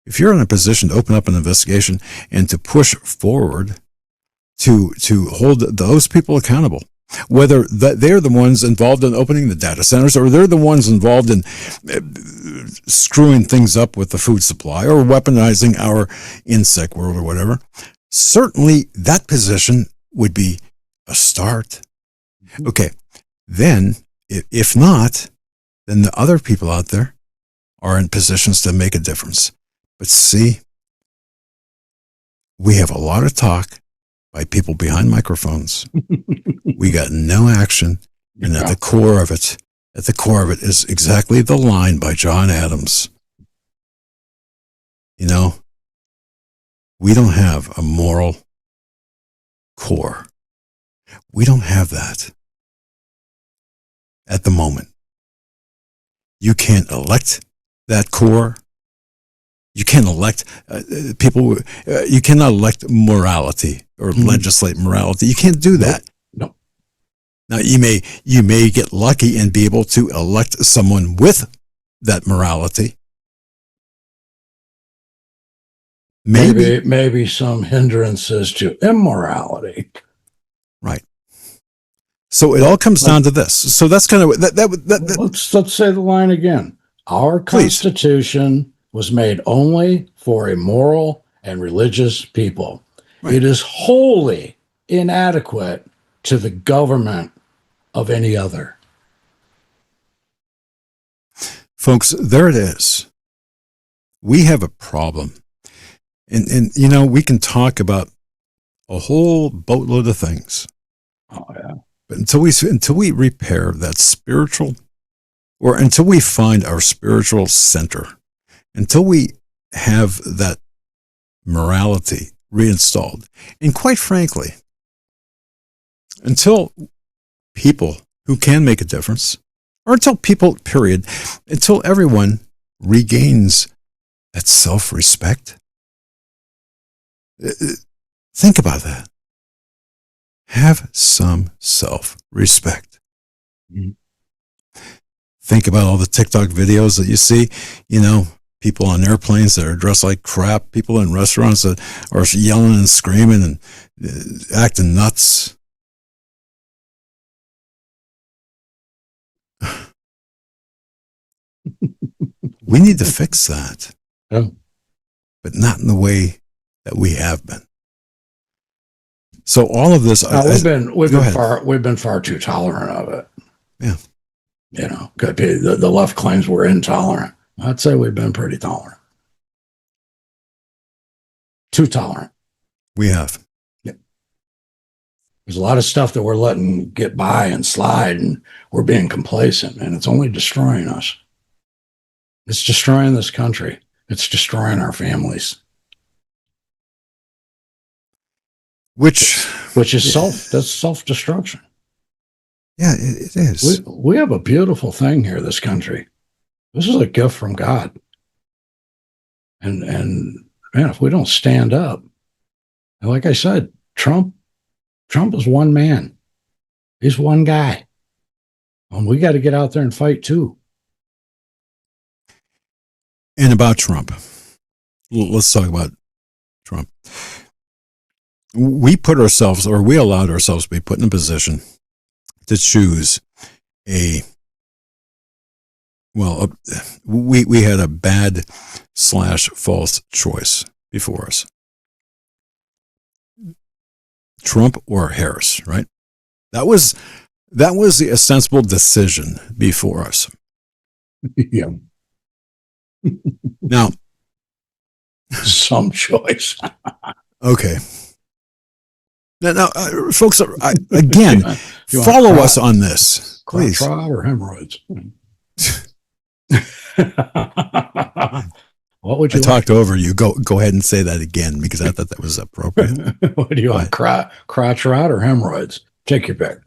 if you're in a position to open up an investigation and to push forward to hold those people accountable, whether they're the ones involved in opening the data centers or they're the ones involved in screwing things up with the food supply or weaponizing our insect world or whatever, certainly that position would be a start. Okay, then if not, then the other people out there are in positions to make a difference. But see, we have a lot of talk by people behind microphones. We got no action. And at the core of it is exactly the line by John Adams. You know, we don't have a moral core. We don't have that at the moment. You can't elect that core. You can't elect people. You cannot elect morality or legislate morality. You can't do that. No. Now you may get lucky and be able to elect someone with that morality. Maybe some hindrances to immorality. Right. So it all comes down to this. So that's kind of that. Let's say the line again. Our Constitution was made only for a moral and religious people. Right. It is wholly inadequate to the government of any other. Folks, there it is. We have a problem. And you know, we can talk about a whole boatload of things. Oh, yeah. But until we repair that spiritual, or until we find our spiritual center, until we have that morality reinstalled, and quite frankly, until people who can make a difference, or until people, period, until everyone regains that self-respect, Think about that. Have some self-respect. Mm-hmm. Think about all the TikTok videos that you see, people on airplanes that are dressed like crap, people in restaurants that are yelling and screaming and acting nuts. We need to fix that, but not in the way that we have been. So all of this, we've been far too tolerant of it. Yeah, the left claims we're intolerant. I'd say we've been pretty tolerant, too tolerant. We have. Yeah. There's a lot of stuff that we're letting get by and slide, and we're being complacent, and it's only destroying us. It's destroying this country. It's destroying our families. Which is that's self-destruction. Yeah, it is. We have a beautiful thing here, this country. This is a gift from God. And man, if we don't stand up, and like I said, Trump is one man. He's one guy. And we got to get out there and fight too. And about Trump, let's talk about Trump. We allowed ourselves to be put in a position to choose we had a bad / false choice before us. Trump or Harris, right? That was the ostensible decision before us. Yeah. Now, some choice. Okay. Now, folks, again, follow us on this, please. Crotch or hemorrhoids? What would you? I talked over you. Go ahead and say that again because I thought that was appropriate. What do you want? Crotch rot or hemorrhoids? Take your pick.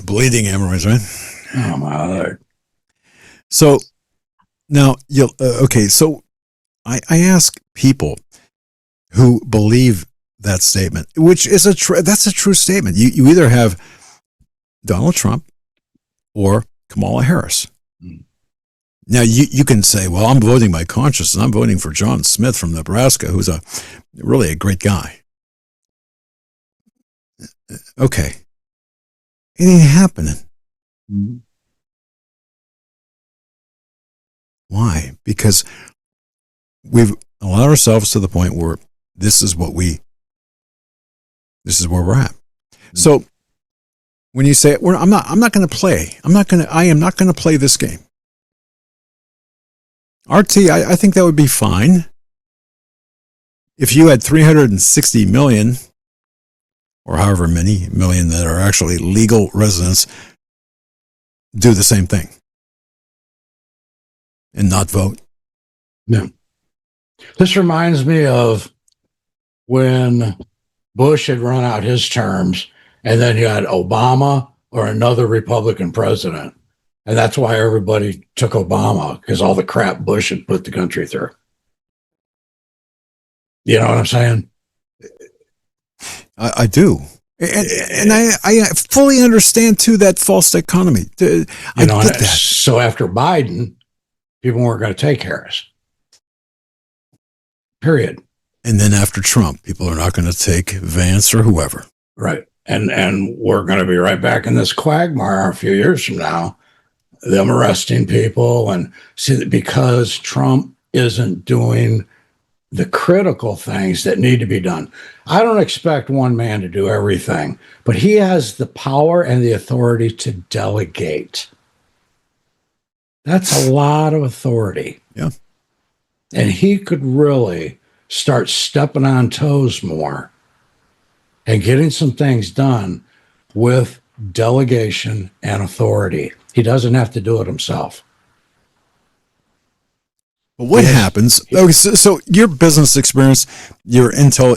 Bleeding hemorrhoids, right? Oh my Lord. So now okay. So I ask people who believe that statement, which is that's a true statement. You either have Donald Trump or Kamala Harris. Now you can say, well, I'm voting by conscience and I'm voting for John Smith from Nebraska, who's really a great guy. Okay. It ain't happening. Mm-hmm. Why? Because we've allowed ourselves to the point where this is where we're at. Mm-hmm. So when you say I am not going to play this game. RT, I think that would be fine. If you had 360 million, or however many million that are actually legal residents, do the same thing and not vote. Yeah. This reminds me of when Bush had run out his terms, and then you had Obama or another Republican president. And that's why everybody took Obama, because all the crap Bush had put the country through. You know what I'm saying? I do. And I fully understand, too, that false dichotomy. I get that. So after Biden, people weren't going to take Harris. Period. And then after Trump, people are not going to take Vance or whoever. Right. And we're going to be right back in this quagmire a few years from now, them arresting people, and see that because Trump isn't doing the critical things that need to be done. I don't expect one man to do everything, but he has the power and the authority to delegate. That's a lot of authority. Yeah. And he could really start stepping on toes more and getting some things done with delegation and authority. He doesn't have to do it himself. But what happens? Okay, so your business experience, your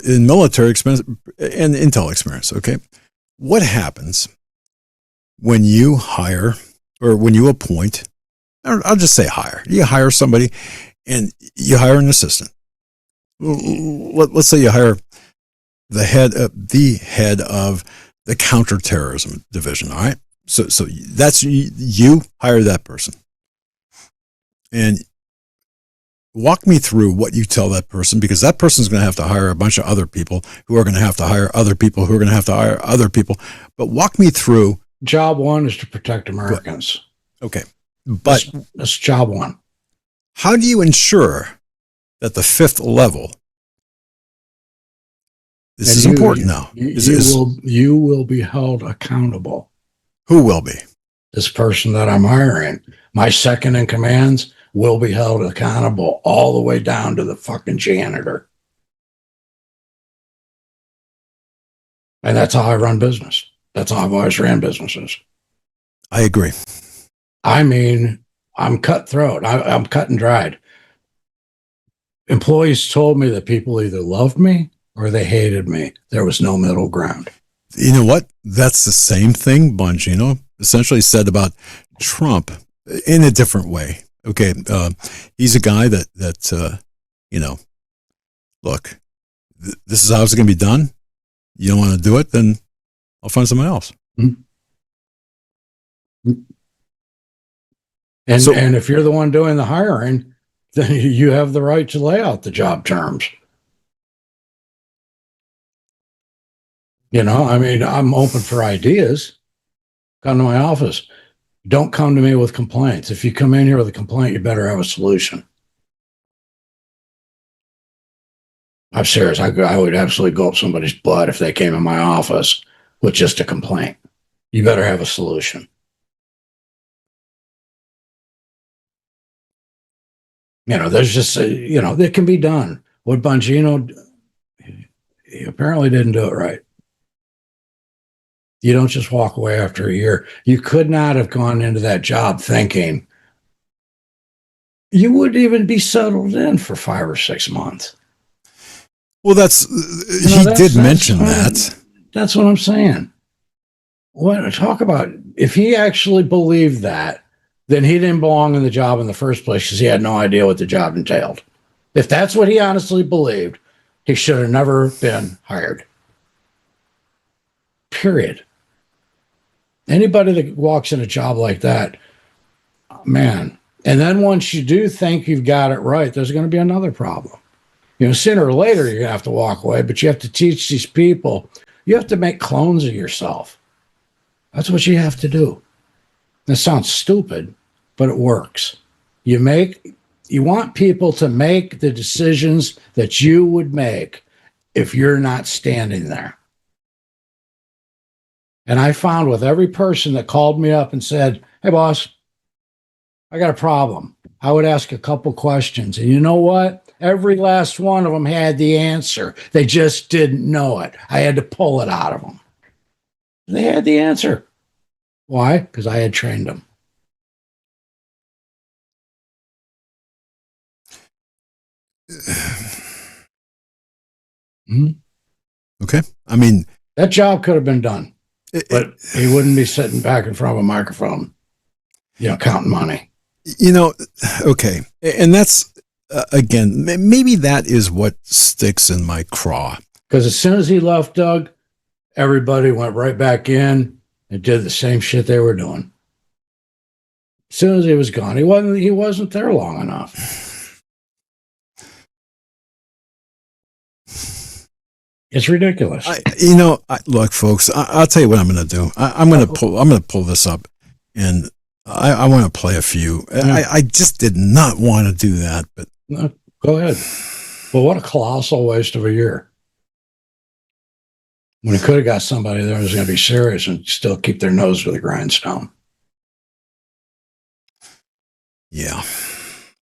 military experience, and intel experience. Okay, what happens when you hire or when you appoint? Or I'll just say hire. You hire somebody, and you hire an assistant. let's say you hire the head of the counterterrorism division. All right. So that's you hire that person, and walk me through what you tell that person, because that person's going to have to hire a bunch of other people who are going to have to hire other people who are going to have to hire other people. But walk me through. Job one is to protect Americans. Okay. But that's job one. How do you ensure that the fifth level, this is important now. You will be held accountable. Who will be? This person that I'm hiring. My second in commands will be held accountable all the way down to the fucking janitor. And that's how I run business. That's how I've always ran businesses. I agree. I mean, I'm cutthroat. I'm cut and dried. Employees told me that people either loved me or they hated me. There was no middle ground. You know what? That's the same thing Bongino essentially said about Trump in a different way. Okay, he's a guy that look, this is how it's going to be done. You don't want to do it, then I'll find someone else. Mm-hmm. And if you're the one doing the hiring, then you have the right to lay out the job terms. I mean, I'm open for ideas. Come to my office. Don't come to me with complaints. If you come in here with a complaint, you better have a solution. I'm serious. I would absolutely go up somebody's butt if they came in my office with just a complaint. You better have a solution. There's just, that can be done. What Bongino, he apparently didn't do it right. You don't just walk away after a year. You could not have gone into that job thinking you wouldn't even be settled in for 5 or 6 months. Well, he did mention that. That's what I'm saying. Talk about, if he actually believed that, then he didn't belong in the job in the first place because he had no idea what the job entailed. If that's what he honestly believed, he should have never been hired. Period. Anybody that walks in a job like that, man. And then once you do think you've got it right, there's going to be another problem. Sooner or later, you're going to have to walk away, but you have to teach these people. You have to make clones of yourself. That's what you have to do. That sounds stupid, but it works. You want people to make the decisions that you would make if you're not standing there. And I found with every person that called me up and said, "Hey, boss, I got a problem," I would ask a couple questions. And you know what? Every last one of them had the answer. They just didn't know it. I had to pull it out of them. They had the answer. Why? Because I had trained them. Okay. I mean, that job could have been done, but he wouldn't be sitting back in front of a microphone, counting money. Okay. And that's, again, maybe that is what sticks in my craw. Because as soon as he left, Doug, everybody went right back in and did the same shit they were doing. As soon as he was gone, he wasn't there long enough. It's ridiculous. Look, folks, I'll tell you what I'm going to do. I'm going to pull this up, and I want to play a few. Yeah. I just did not want to do that, but no, go ahead. Well, what a colossal waste of a year. When he could have got somebody there who's going to be serious and still keep their nose to the grindstone. Yeah.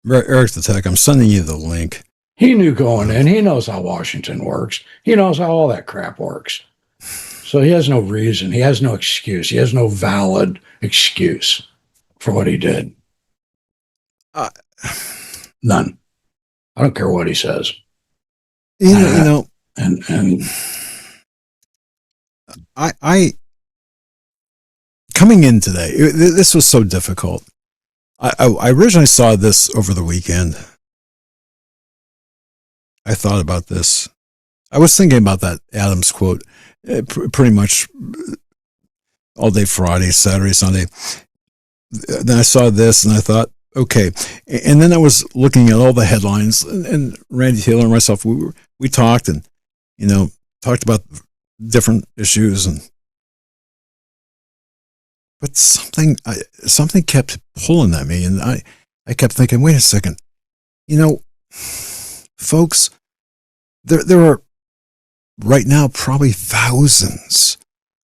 Eric the Tech, I'm sending you the link. He knew going in. He knows how Washington works. He knows how all that crap works. So he has no reason. He has no excuse. He has no valid excuse for what he did. None. I don't care what he says. I coming in today, this was so difficult. I originally saw this over the weekend. I thought about this. I was thinking about that Adams quote pretty much all day Friday, Saturday, Sunday. Then I saw this and I thought, okay. And then I was looking at all the headlines, and Randy Taylor and myself, we talked and, talked about different issues, but something kept pulling at me, and I kept thinking, wait a second, folks, there are right now probably thousands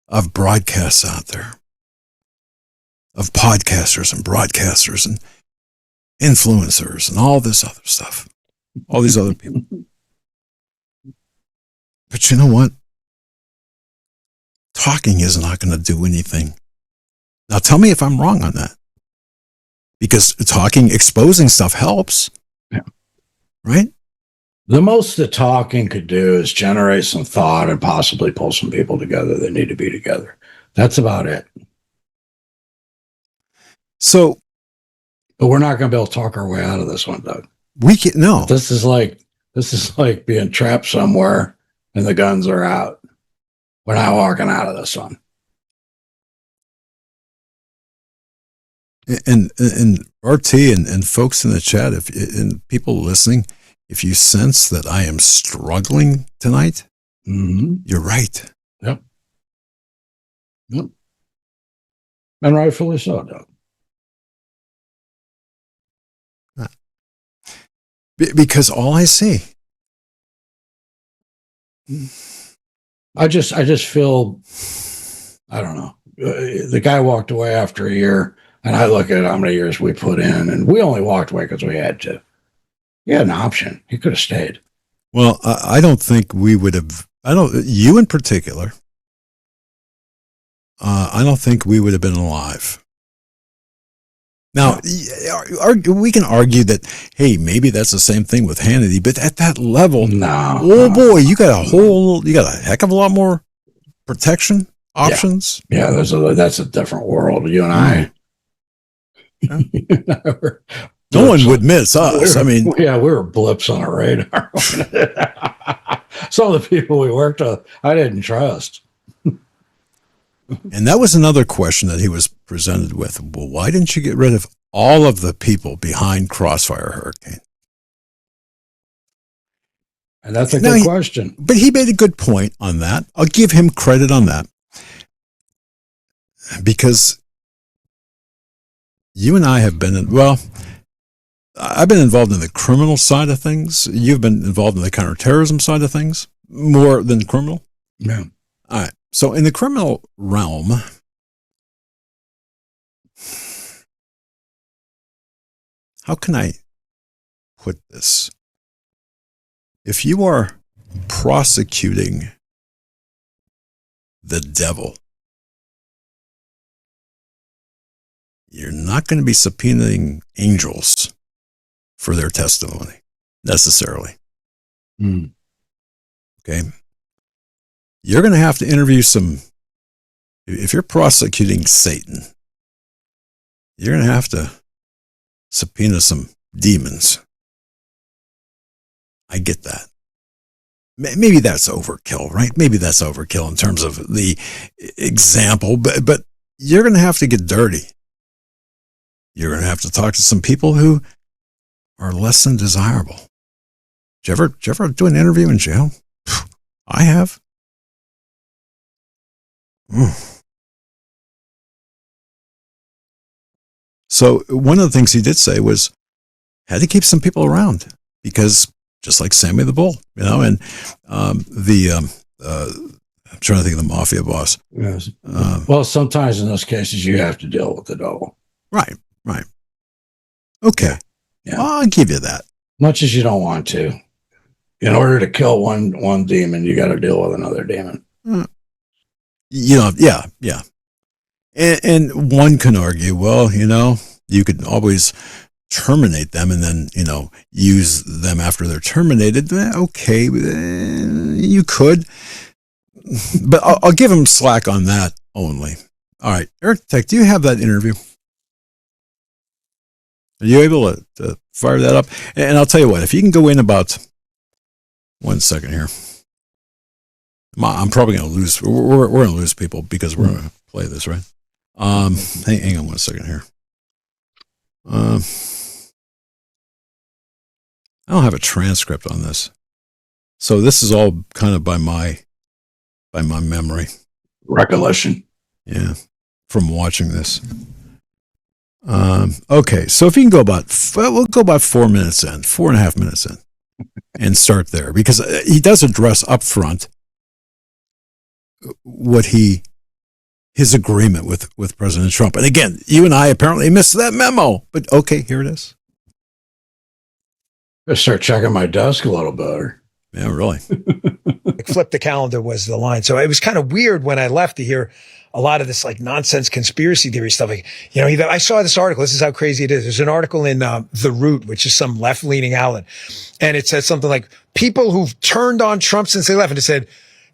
of broadcasts out there, of podcasters and broadcasters and influencers and all this other stuff, all these other people. But you know what? Talking is not going to do anything. Now tell me if I'm wrong on that. Because talking, exposing stuff helps. Yeah. Right? The most that talking could do is generate some thought and possibly pull some people together that need to be together. That's about it. So, but we're not going to be able to talk our way out of this one, Doug. We can't. No. This is like being trapped somewhere and the guns are out. We're not walking out of this one. And RT and folks in the chat, and people listening, if you sense that I am struggling tonight, you're right. Yep. And rightfully so, Doug. Because all I see, I just feel, I don't know. The guy walked away after a year, and I look at how many years we put in, and we only walked away because we had to. He had an option. He could have stayed. Well, I don't think we would have. You in particular. I don't think we would have been alive. Now, we can argue that, hey, maybe that's the same thing with Hannity, but at that level, boy, you got a heck of a lot more protection options. Yeah, that's a different world. You and I. No one would miss us. We were blips on a radar. Some of the people we worked with, I didn't trust. And that was another question that he was presented with. Well, why didn't you get rid of all of the people behind Crossfire Hurricane? And that's a good question. But he made a good point on that. I'll give him credit on that. Because you and I have been I've been involved in the criminal side of things. You've been involved in the counterterrorism side of things more than criminal. Yeah. All right. So in the criminal realm, how can I put this? If you are prosecuting the devil, you're not going to be subpoenaing angels for their testimony necessarily. Okay. You're going to have to interview if you're prosecuting Satan, you're going to have to subpoena some demons. I get that. Maybe that's overkill, right? Maybe that's overkill in terms of the example, but you're going to have to get dirty. You're going to have to talk to some people who are less than desirable. Did you ever do an interview in jail? I have. So one of the things he did say was had to keep some people around because just like Sammy the Bull, and I'm trying to think of the mafia boss. Yes. Well, sometimes in those cases you have to deal with the devil. Right. Okay. Yeah. Well, I'll give you that. Much as you don't want to. In order to kill one demon, you got to deal with another demon. Yeah. And one can argue, well, you could always terminate them and then, use them after they're terminated. Okay, you could. But I'll give him slack on that only. All right, Eric Tech, do you have that interview? Are you able to fire that up? And I'll tell you what, if you can go in about 1 second here. I'm probably going to lose. We're going to lose people because we're going to play this, right? Hang on 1 second here. I don't have a transcript on this, so this is all kind of by my memory, recollection. Yeah, from watching this. Okay, so if you can go we'll go about 4 minutes in, 4.5 minutes in, and start there, because he does address up front what his agreement with President Trump. And again, you and I apparently missed that memo, but okay, here it is. Better start checking my desk a little better. Yeah, really. Flip the calendar was the line. So it was kind of weird when I left to hear a lot of this like nonsense conspiracy theory stuff. Like, I saw this article. This is how crazy it is. There's an article in The Root, which is some left-leaning outlet. And it says something like, people who've turned on Trump since they left. And it said,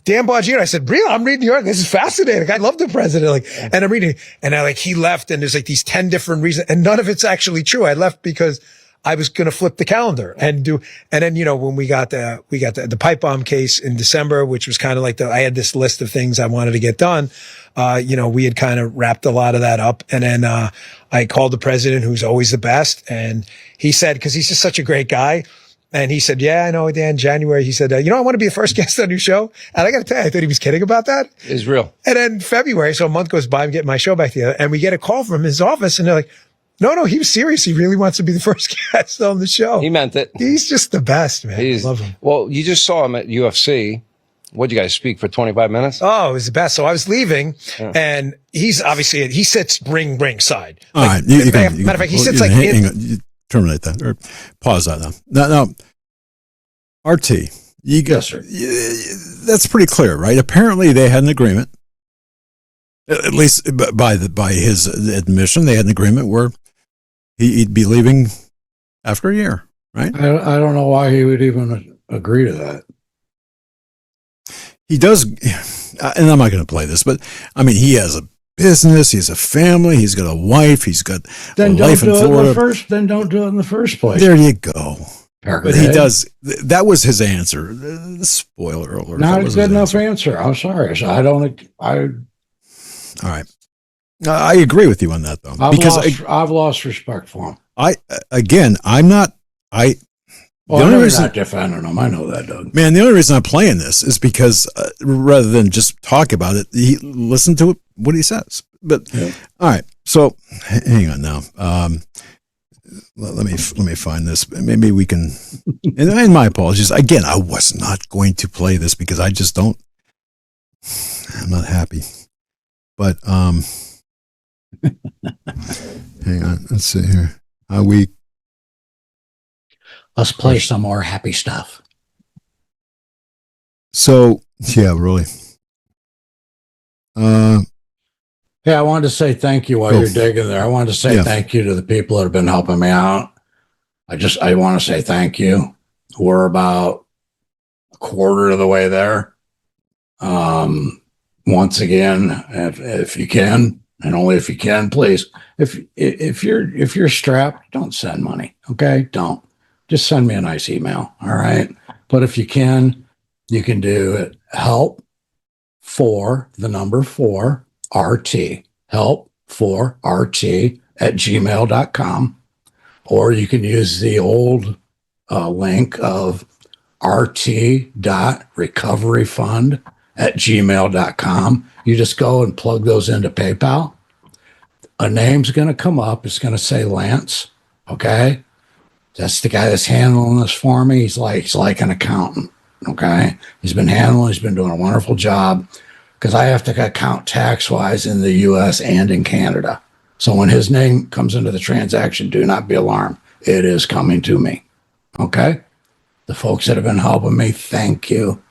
Dan Bongino. I said, really? I'm reading the article. This is fascinating. I love the president. And I'm reading it. And he left, and there's like these 10 different reasons. And none of it's actually true. I left because I was going to flip the calendar and then, when we got the pipe bomb case in December, which was kind of like I had this list of things I wanted to get done. We had kind of wrapped a lot of that up. And then, I called the president, who's always the best. And he said, cause he's just such a great guy. And he said, yeah, I know, Dan, January. He said, I want to be the first guest on your show. And I got to tell you, I thought he was kidding about that. It's real. And then February, so a month goes by, I'm getting my show back together, and we get a call from his office, and they're like, no, he was serious. He really wants to be the first guest on the show. He meant it. He's just the best, man. I love him. Well, you just saw him at UFC. What'd you guys speak for 25 minutes? Oh, it was the best. So I was leaving, and he's obviously, he sits ringside. All right. Matter of fact, he sits hang on, you terminate that or pause that now. Now, RT, yes, sir. That's pretty clear, right? Apparently they had an agreement, at least by his admission, they had an agreement where he'd be leaving after a year, right? I don't know why he would even agree to that. He does, and I'm not going to play this, but I mean, he has a business, he has a family, he's got a wife, he's got a life in Florida. Then don't do it in the first place. There you go. But he does. That was his answer. Spoiler alert. Not a good enough answer. I'm sorry. All right. I agree with you on that, though. I've lost respect for him. I'm not. You're not defending him. I know that, Doug. Man, the only reason I'm playing this is because rather than just talk about it, listen to what he says. But all right. So hang on now. Let me find this. Maybe we can. And my apologies. Again, I was not going to play this because I just don't. I'm not happy. But hang on. Let's see here. Let's play some more happy stuff. So yeah, really. Yeah, I wanted to say thank you while you're digging there. I wanted to say thank you to the people that have been helping me out. I want to say thank you. We're about a quarter of the way there. Once again, if you can, and only if you can, please. If you're strapped, don't send money. Okay, don't. Just send me a nice email. All right. But if you can do it. Help for the number 4 RT, help for RT at gmail.com, or you can use the old link of rt.recoveryfund at gmail.com. You just go and plug those into PayPal. A name's going to come up. It's going to say Lance. Okay. That's the guy that's handling this for me. He's like an accountant. Okay. He's been doing a wonderful job, because I have to account tax-wise in the U.S. and in Canada. So when his name comes into the transaction, do not be alarmed. It is coming to me. Okay? The folks that have been helping me, thank you.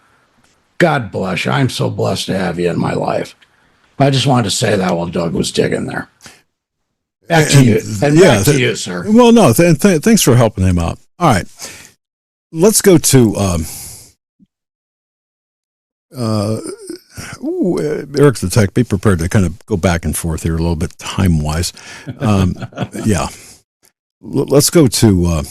God bless you. I'm so blessed to have you in my life. I just wanted to say that while Doug was digging there. Back to you. And back to you, sir. Well, no, thanks for helping him out. All right. Let's go to... Eric the Tech, be prepared to kind of go back and forth here a little bit time-wise. Yeah. Let's go to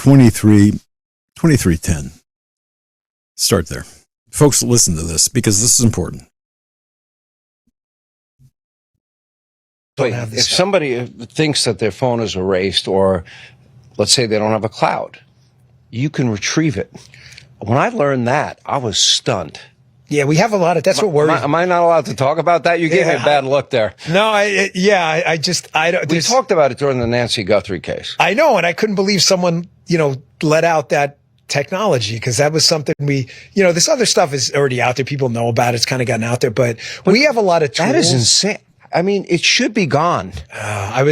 2310. Start there. Folks, listen to this because this is important. But if somebody thinks that their phone is erased, or let's say they don't have a cloud, you can retrieve it. When I learned that, I was stunned. Yeah, we have a lot of, that's what worries. Am I not allowed to talk about that? You gave me a bad look there. No, I don't. We talked about it during the Nancy Guthrie case. I know, and I couldn't believe someone, let out that technology, because that was something this other stuff is already out there. People know about it. It's kind of gotten out there, but we have a lot of tools. That is insane. I mean, it should be gone.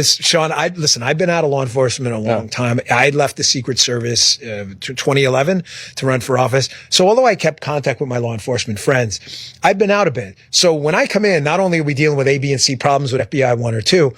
Sean, I've been out of law enforcement a long time. I left the Secret Service 2011 to run for office. So although I kept contact with my law enforcement friends, I've been out a bit. So when I come in, not only are we dealing with A, B, and C problems with FBI 1 or 2,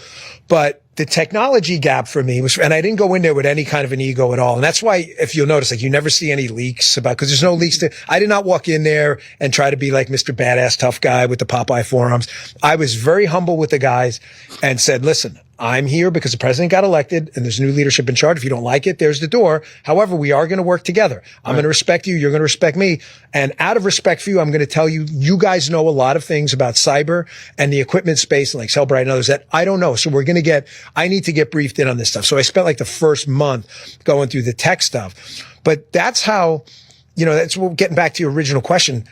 but the technology gap for me was, and I didn't go in there with any kind of an ego at all. And that's why, if you'll notice, you never see any leaks because there's no leaks I did not walk in there and try to be like Mr. Badass Tough Guy with the Popeye forearms. I was very humble with the guys and said, listen, I'm here because the president got elected and there's new leadership in charge. If you don't like it, there's the door. However, we are going to work together. I'm going to respect you. You're going to respect me. And out of respect for you, I'm going to tell you, you guys know a lot of things about cyber and the equipment space and like Cellbrite and others that I don't know. So I need to get briefed in on this stuff. So I spent like the first month going through the tech stuff, but that's how, that's what, getting back to your original question.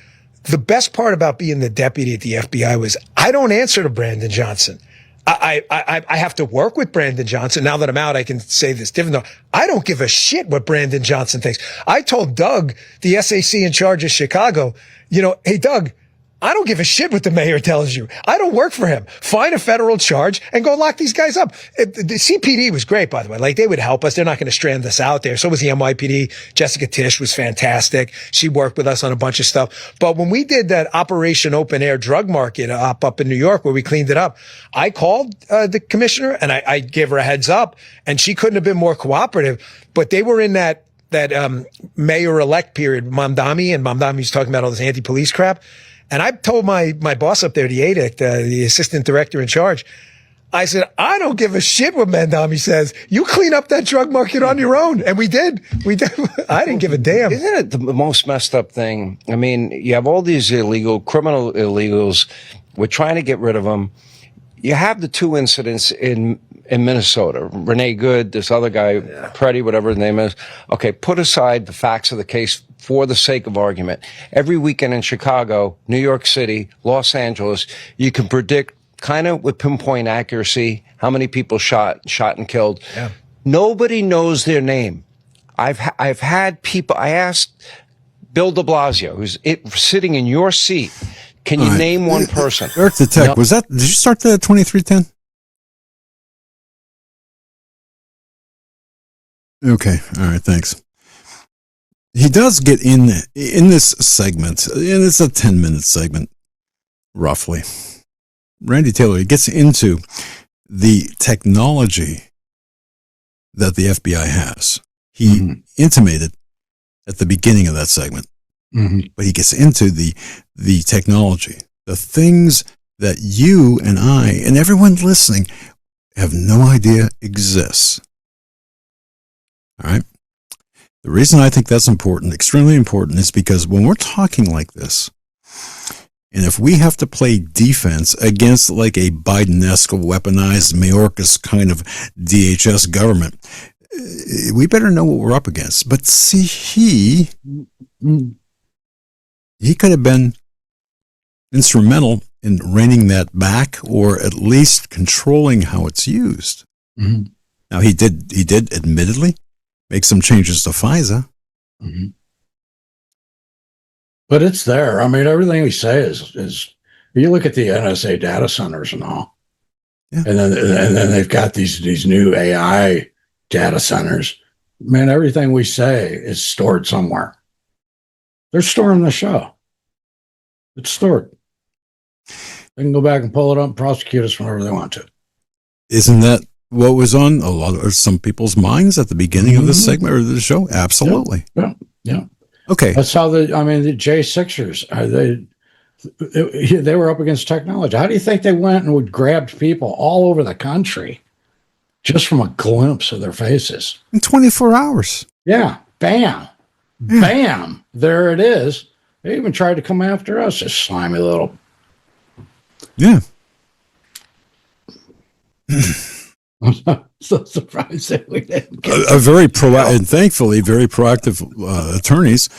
The best part about being the deputy at the FBI was I don't answer to Brandon Johnson. I have to work with Brandon Johnson. Now that I'm out, I can say this different though. I don't give a shit what Brandon Johnson thinks. I told Doug, the SAC in charge of Chicago, hey, Doug, I don't give a shit what the mayor tells you. I don't work for him. Find a federal charge and go lock these guys up. The CPD was great, by the way. Like, they would help us. They're not going to strand us out there. So was the NYPD. Jessica Tisch was fantastic. She worked with us on a bunch of stuff. But when we did that Operation Open Air drug market up in New York where we cleaned it up, I called the commissioner and I gave her a heads up, and she couldn't have been more cooperative. But they were in that mayor-elect period, Mamdani, and Mamdani's talking about all this anti-police crap. And I told my boss up there, the ADIC, the assistant director in charge, I said, I don't give a shit what Mamdani says. You clean up that drug market on your own. And we did. I didn't give a damn. Isn't it the most messed up thing? I mean, you have all these criminal illegals. We're trying to get rid of them. You have the 2 incidents in Minnesota. Renee Good, this other guy, Preddy, whatever his name is. Okay, put aside the facts of the case for the sake of argument. Every weekend in Chicago, New York City, Los Angeles, you can predict kind of with pinpoint accuracy how many people shot and killed. Yeah. Nobody knows their name. I've had people, I asked Bill de Blasio, who's sitting in your seat, can you name one person? Eric the Tech, did you start that at 2310? Okay. All right. Thanks. He does get in this segment, and it's a 10-minute segment, roughly. Randy Taylor, he gets into the technology that the FBI has. He intimated at the beginning of that segment, but he gets into the technology, the things that you and I and everyone listening have no idea exists. All right. The reason I think that's important, extremely important, is because when we're talking like this, and if we have to play defense against like a Biden-esque weaponized Mayorkas kind of DHS government, we better know what we're up against. But see, he could have been instrumental in reining that back, or at least controlling how it's used. Now, he did admittedly make some changes to FISA. But it's there. I mean, everything we say is you look at the NSA data centers and all, and then they've got these new AI data centers. Man, everything we say is stored somewhere. They're storing the show. It's stored. They can go back and pull it up and prosecute us whenever they want to. Isn't that what was on some people's minds at the beginning of this segment or the show? Absolutely. Yeah. Okay. That's how the J6ers, they were up against technology. How do you think they went and grabbed people all over the country just from a glimpse of their faces. In 24 hours. Yeah, bam, bam, there it is. They even tried to come after us, this slimy little. Yeah. I'm so surprised that we didn't get A very and thankfully, very proactive attorneys.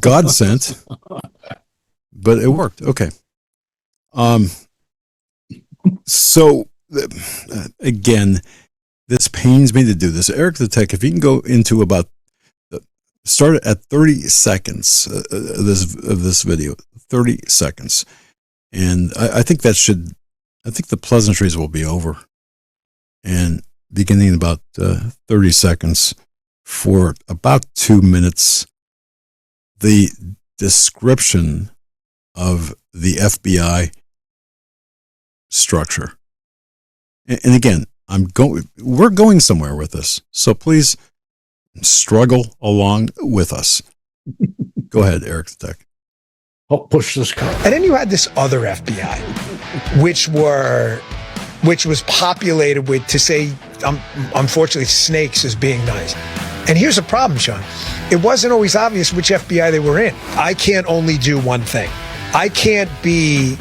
God sent, but it worked. Okay. So again, this pains me to do this. Eric the Tech, if you can go into about start at 30 seconds of this video, 30 seconds, and I think that should. I think the pleasantries will be over, and beginning in about 30 seconds for about 2 minutes, the description of the FBI structure. And again, we're going somewhere with this, so please struggle along with us. Go ahead, Eric the Tech. I'll push this car. And then you had this other FBI, which was populated with, to say, unfortunately, snakes as being nice. And here's the problem, Sean. It wasn't always obvious which FBI they were in. I can't only do one thing. I can't be,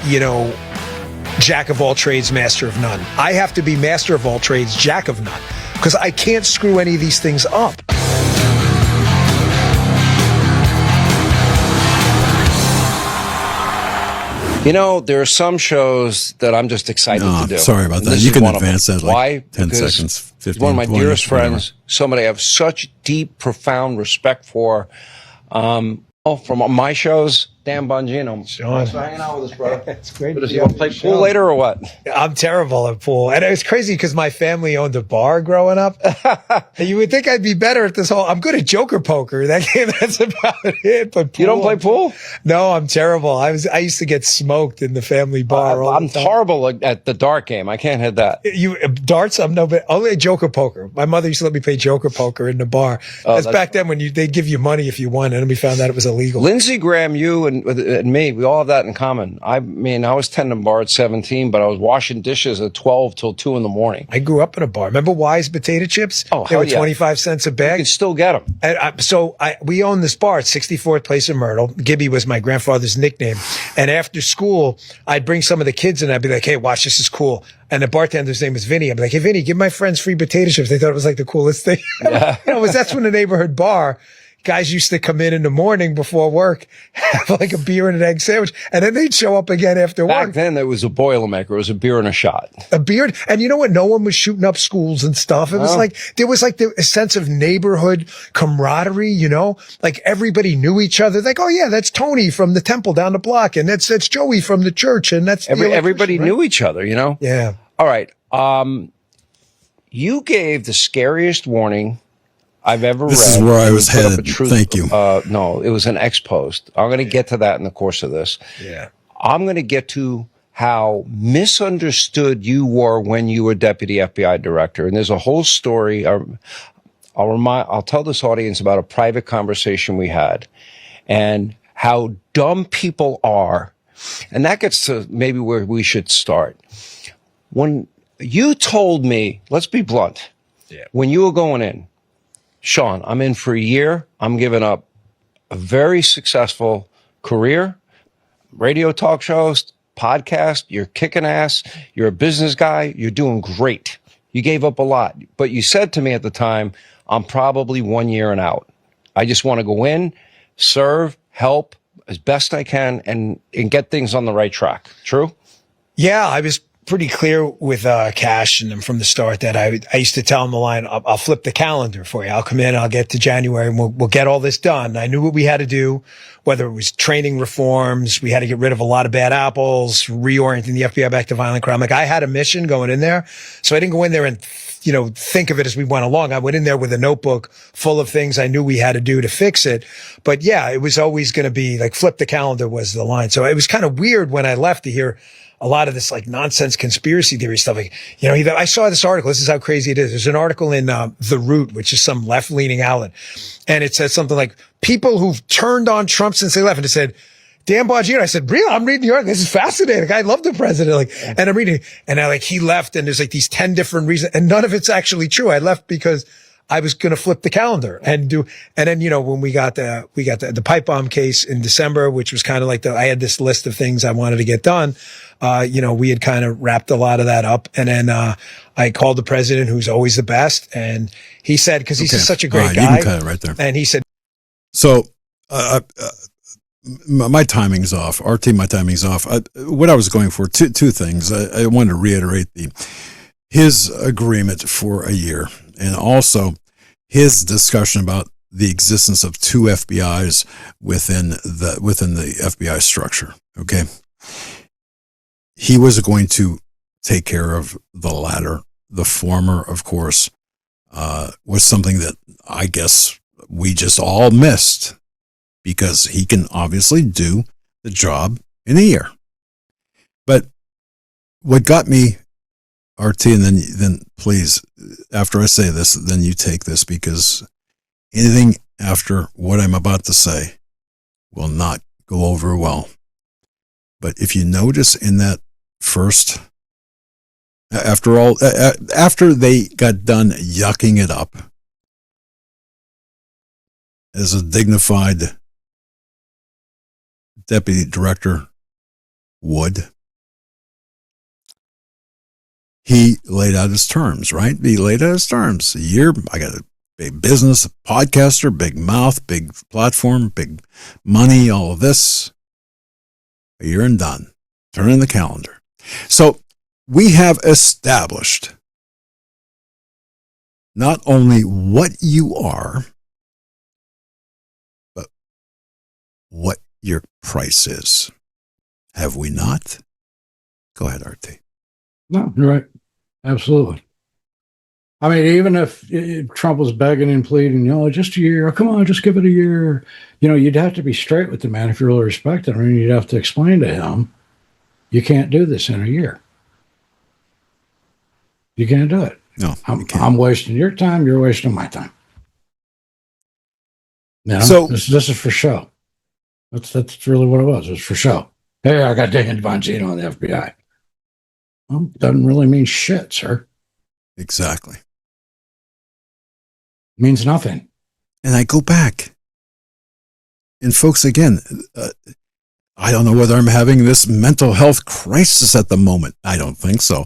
jack of all trades, master of none. I have to be master of all trades, jack of none, because I can't screw any of these things up. There are some shows that I'm just excited to do. Sorry about that. You can advance that like 10 seconds, 15, one of my 20, dearest whatever. friends, somebody I have such deep, profound respect for. From my shows, Dan Bongino. Sean. Thanks for hanging out with us, brother. It's great. You want to play pool later or what? I'm terrible at pool. And it was crazy because my family owned a bar growing up. And you would think I'd be better at this whole, I'm good at Joker poker. That's about it. But pool, You don't play pool? No, I'm terrible. I used to get smoked in the family bar. I'm horrible at the dart game. I can't hit that. Darts, I'm no, but only Joker poker. My mother used to let me play Joker poker in the bar. That's back then when they'd give you money if you won, and then we found out it was illegal. Lindsey Graham, you and me, we all have that in common. I mean, I was tending bar at 17, but I was washing dishes at 12 till 2 in the morning. I grew up in a bar. Remember Wise potato chips? Oh, they were hell yeah. 25 cents a bag. You can still get them. And we owned this bar at 64th Place in Myrtle. Gibby was my grandfather's nickname. And after school, I'd bring some of the kids and I'd be like, hey, watch, this is cool. And the bartender's name was Vinny. I'd be like, hey, Vinny, give my friends free potato chips. They thought it was like the coolest thing. Yeah. That's when the neighborhood bar, guys used to come in the morning before work, have like a beer and an egg sandwich, and then they'd show up again after Back work. then, there was a Boilermaker. It was a beer and a shot. A beer. And you know what? No one was shooting up schools and stuff. It was there was a sense of neighborhood camaraderie, like everybody knew each other. Like, oh yeah, that's Tony from the temple down the block. And that's Joey from the church. And that's everybody knew each other, Yeah. All right. You gave the scariest warning I've ever read. This is where I was headed. Thank you. No, it was an ex post. I'm going to get to that in the course of this. Yeah. I'm going to get to how misunderstood you were when you were deputy FBI director. And there's a whole story. I'll tell this audience about a private conversation we had and how dumb people are. And that gets to maybe where we should start. When you told me, let's be blunt, when you were going in, Sean, I'm in for a year. I'm giving up a very successful career, radio talk shows, podcast. You're kicking ass. You're a business guy. You're doing great. You gave up a lot. But you said to me at the time, I'm probably 1 year and out. I just want to go in, serve, help as best I can, and get things on the right track. True? Yeah, I was pretty clear with Cash and them from the start that I used to tell him the line, I'll flip the calendar for you. I'll come in, I'll get to January, and we'll get all this done. I knew what we had to do, whether it was training reforms, we had to get rid of a lot of bad apples, reorienting the FBI back to violent crime. Like, I had a mission going in there, so I didn't go in there and think of it as we went along. I went in there with a notebook full of things I knew we had to do to fix it. But yeah, it was always going to be like flip the calendar was the line. So it was kind of weird when I left to hear a lot of this like nonsense conspiracy theory stuff. Like, I saw this article. This is how crazy it is. There's an article in The Root, which is some left-leaning outlet. And it says something like, people who've turned on Trump since they left. And it said, Dan Bongino. I said, really? I'm reading this is fascinating. I love the president. Like, and I'm reading, and I he left, and there's like these 10 different reasons, and none of it's actually true. I left because I was going to flip the calendar and then, when we got the pipe bomb case in December, which was kind of like I had this list of things I wanted to get done. We had kind of wrapped a lot of that up. And then, I called the president, who's always the best. And he said, cause he's just such a great guy. You can cut it right there. And he said, so, my timing's off. My timing's off. What I was going for, two things. I wanted to reiterate his agreement for a year, and also his discussion about the existence of two FBIs within the FBI structure. Okay. He was going to take care of the latter. The former, of course, was something that I guess we just all missed, because he can obviously do the job in a year. But what got me, RT, and then please, after I say this, then you take this, because anything after what I'm about to say will not go over well. But if you notice in that first, after they got done yucking it up as a dignified deputy director would, he laid out his terms, right? He laid out his terms. A year, I got a big business, a podcaster, big mouth, big platform, big money, all of this. A year and done. Turn in the calendar. So we have established not only what you are, but what your price is. Have we not? Go ahead, RT. No, you're right. Absolutely. I mean, even if Trump was begging and pleading, just a year, come on, just give it a year. You'd have to be straight with the man if you really respect him. I mean, you'd have to explain to him, you can't do this in a year. You can't do it. No, I'm wasting your time. You're wasting my time. So this is for show. That's really what it was. It was for show. Hey, I got Dan Bongino on the FBI. Well, doesn't really mean shit, sir. Exactly. Means nothing. And I go back. And folks, again, I don't know whether I'm having this mental health crisis at the moment. I don't think so.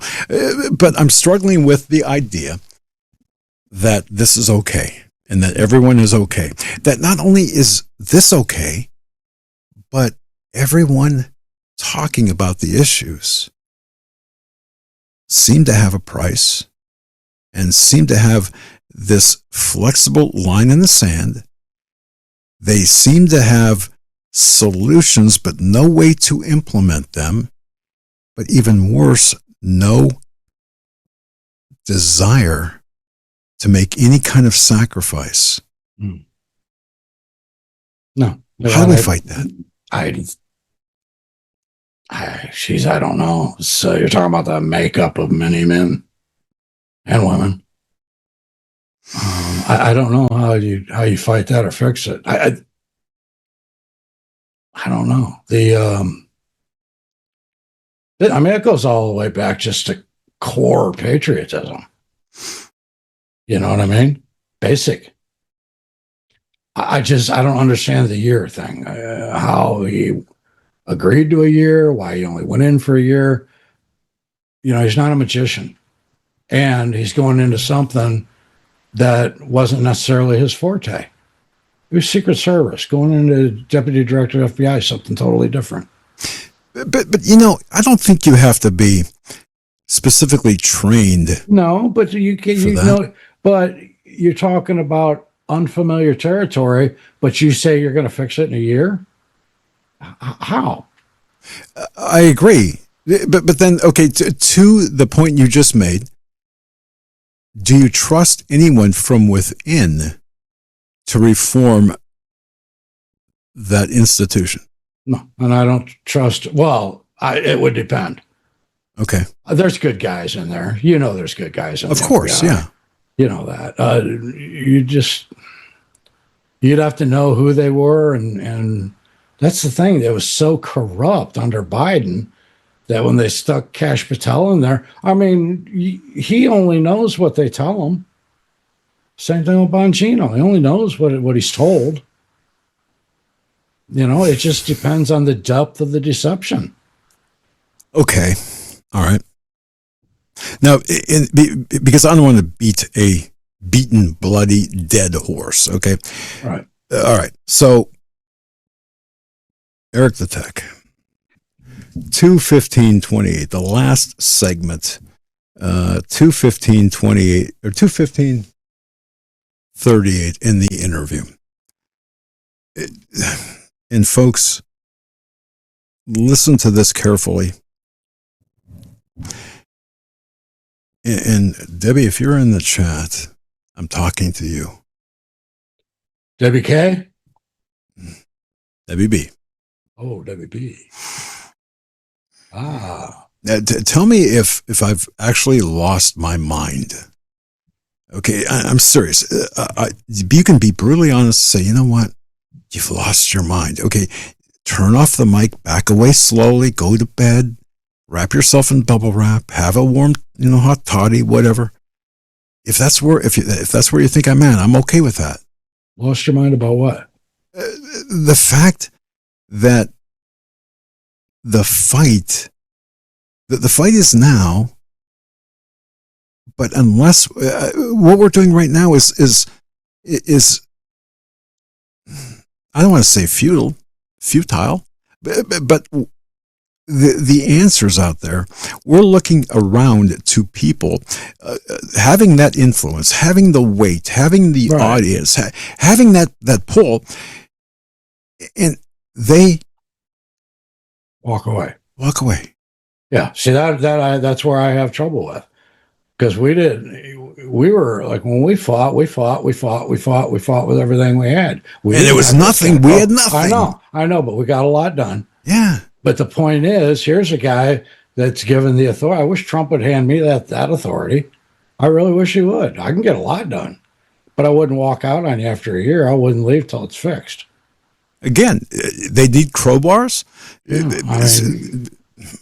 But I'm struggling with the idea that this is okay and that everyone is okay. That not only is this okay, but everyone talking about the issues seem to have a price and seem to have this flexible line in the sand. They seem to have solutions, but no way to implement them. But even worse, no desire to make any kind of sacrifice. No. How do we fight that? I don't know. So you're talking about the makeup of many men and women. I don't know how you fight that or fix it. I don't know. It goes all the way back just to core patriotism. You know what I mean? Basic. I don't understand the year thing. How he agreed to a year, why he only went in for a year. He's not a magician. And he's going into something that wasn't necessarily his forte. It was Secret Service. Going into Deputy Director of FBI, something totally different. But I don't think you have to be specifically trained. No, but but you're talking about unfamiliar territory, but you say you're going to fix it in a year? How? I agree. But then, okay, to the point you just made, do you trust anyone from within to reform that institution? No, and I don't trust. Well, it would depend. Okay. There's good guys in there. There's good guys in there. Of course, yeah. You know that. You'd have to know who they were and That's the thing. It was so corrupt under Biden that when they stuck Cash Patel in there, I mean, he only knows what they tell him. Same thing with Bongino. He only knows what he's told. You know, it just depends on the depth of the deception. Okay. All right. Now, because I don't want to beat a beaten, bloody, dead horse. Okay. All right. All right. So, Eric the Tech, 2:15:28, the last segment, 2:15:28 or 2:15:38 in the interview. And folks, listen to this carefully. And Debbie, if you're in the chat, I'm talking to you. Debbie K? Debbie B. Oh, Debbie B. Ah. Tell me if I've actually lost my mind. Okay, I'm serious. You can be brutally honest and say, you know what? You've lost your mind. Okay, turn off the mic, back away slowly, go to bed, wrap yourself in bubble wrap, have a warm, hot toddy, whatever. If that's where you think I'm at, I'm okay with that. Lost your mind about what? The fact that the fight is now, but unless what we're doing right now is I don't want to say futile, but the answers out there, we're looking around to people having that influence, having the weight, having the audience, having that pull, and they walk away. Yeah, see that's where I have trouble with, because we were like, when we fought with everything we had. And it was nothing. We had nothing. I know, but we got a lot done. Yeah. But the point is, here's a guy that's given the authority. I wish Trump would hand me that authority. I really wish he would. I can get a lot done, but I wouldn't walk out on you after a year. I wouldn't leave till it's fixed. Again, they need crowbars. Yeah,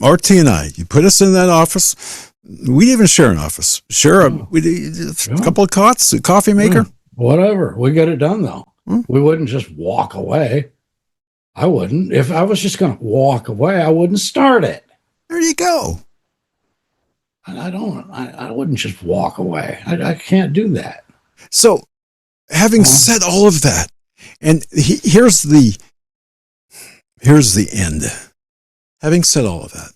RT and I, you put us in that office. We didn't even share an office. Share a couple of cots, a coffee maker. Whatever. We get it done, though. We wouldn't just walk away. I wouldn't. If I was just going to walk away, I wouldn't start it. There you go. I wouldn't just walk away. I can't do that. So, having said all of that, and here's the end. Having said all of that,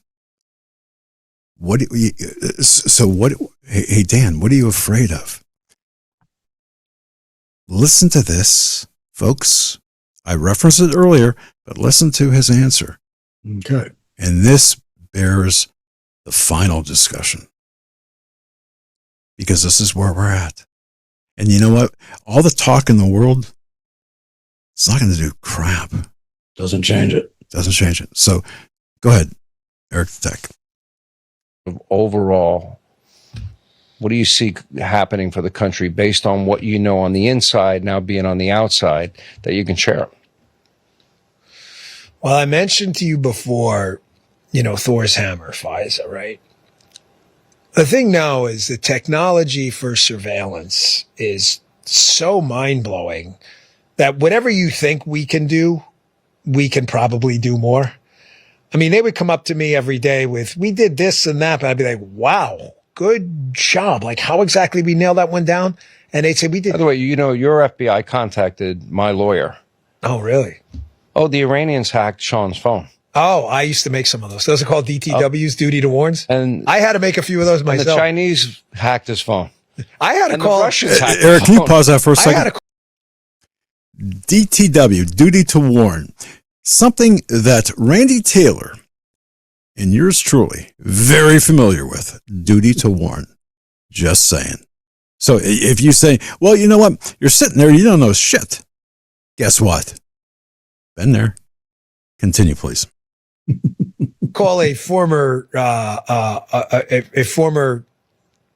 hey Dan, what are you afraid of? Listen to this, folks. I referenced it earlier, but listen to his answer. Okay. And this bears the final discussion, because this is where we're at. And you know what? All the talk in the world, it's not going to do crap. Doesn't change it. So go ahead, Eric the Tech. Overall, what do you see happening for the country based on what you know on the inside, now being on the outside, that you can share? Well, I mentioned to you before, Thor's hammer, FISA, right? The thing now is the technology for surveillance is so mind-blowing that whatever you think we can do, we can probably do more. I mean, they would come up to me every day with, we did this and that, but I'd be like, wow, good job. Like, how exactly we nailed that one down? And they'd say, we did. By the way, your FBI contacted my lawyer. Oh, really? Oh, the Iranians hacked Sean's phone. Oh, I used to make some of those. Those are called DTWs, duty to warns. And I had to make a few of those myself. And the Chinese hacked his phone. I had to and call. The Russians hacked Eric, his can you phone. pause that for a second? I had to DTW, duty to warn. Something that Randy Taylor and yours truly very familiar with. Duty to warn. Just saying. So if you say, well, you know what? You're sitting there, you don't know shit. Guess what? Been there. Continue, please. call a former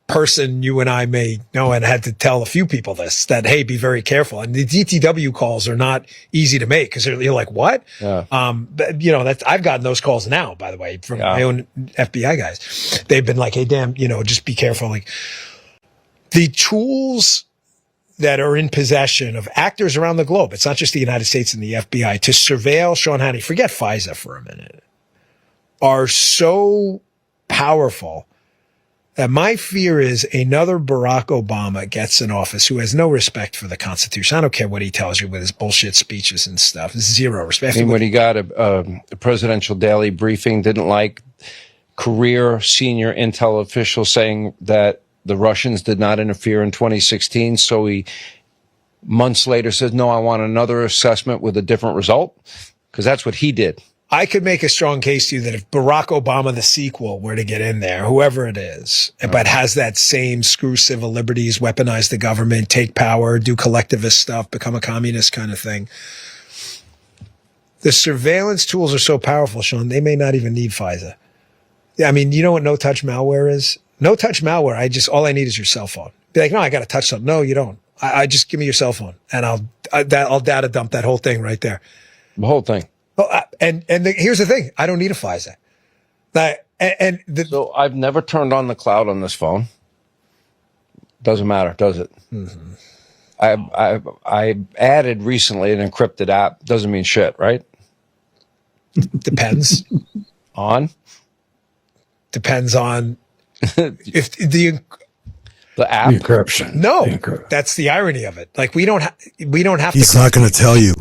person you and I may know, and had to tell a few people this, that, hey, be very careful. And the DTW calls are not easy to make because you're like, what? Yeah. But I've gotten those calls now, by the way, from my own FBI guys. They've been like, hey, damn, just be careful. Like, the tools that are in possession of actors around the globe, it's not just the United States and the FBI, to surveil Sean Hannity, forget FISA for a minute, are so powerful that my fear is another Barack Obama gets in office who has no respect for the Constitution. I don't care what he tells you with his bullshit speeches and stuff. Zero respect. I mean, when he got a presidential daily briefing, didn't like career senior intel officials saying that the Russians did not interfere in 2016. So he months later says, no, I want another assessment with a different result. Because that's what he did. I could make a strong case to you that if Barack Obama, the sequel, were to get in there, whoever it is, but has that same screw civil liberties, weaponize the government, take power, do collectivist stuff, become a communist kind of thing. The surveillance tools are so powerful, Sean, they may not even need FISA. Yeah, I mean, you know what no-touch malware is? No-touch malware, all I need is your cell phone. Be like, no, I got to touch something. No, you don't. I just give me your cell phone, and I'll data dump that whole thing right there. The whole thing. Well, here's the thing. I don't need a FISA. So I've never turned on the cloud on this phone. Doesn't matter, does it? Mm-hmm. I added recently an encrypted app. Doesn't mean shit, right? Depends. On? Depends on if the app. The encryption. No, The encryption. that's the irony of it. Like, we don't have He's not going to tell you.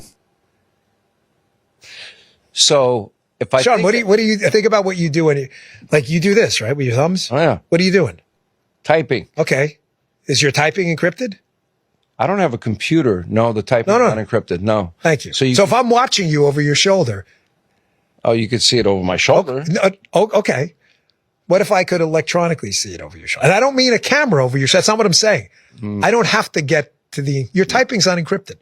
So if I Sean, what do you think about what you do when you do this, right? With your thumbs? Oh, yeah. What are you doing? Typing. Okay. Is your typing encrypted? I don't have a computer. No, the typing is not encrypted. No. Thank you. So if I'm watching you over your shoulder. Oh, you could see it over my shoulder. Okay. What if I could electronically see it over your shoulder? And I don't mean a camera over your shoulder. That's not what I'm saying. I don't have to get to your typing's not encrypted.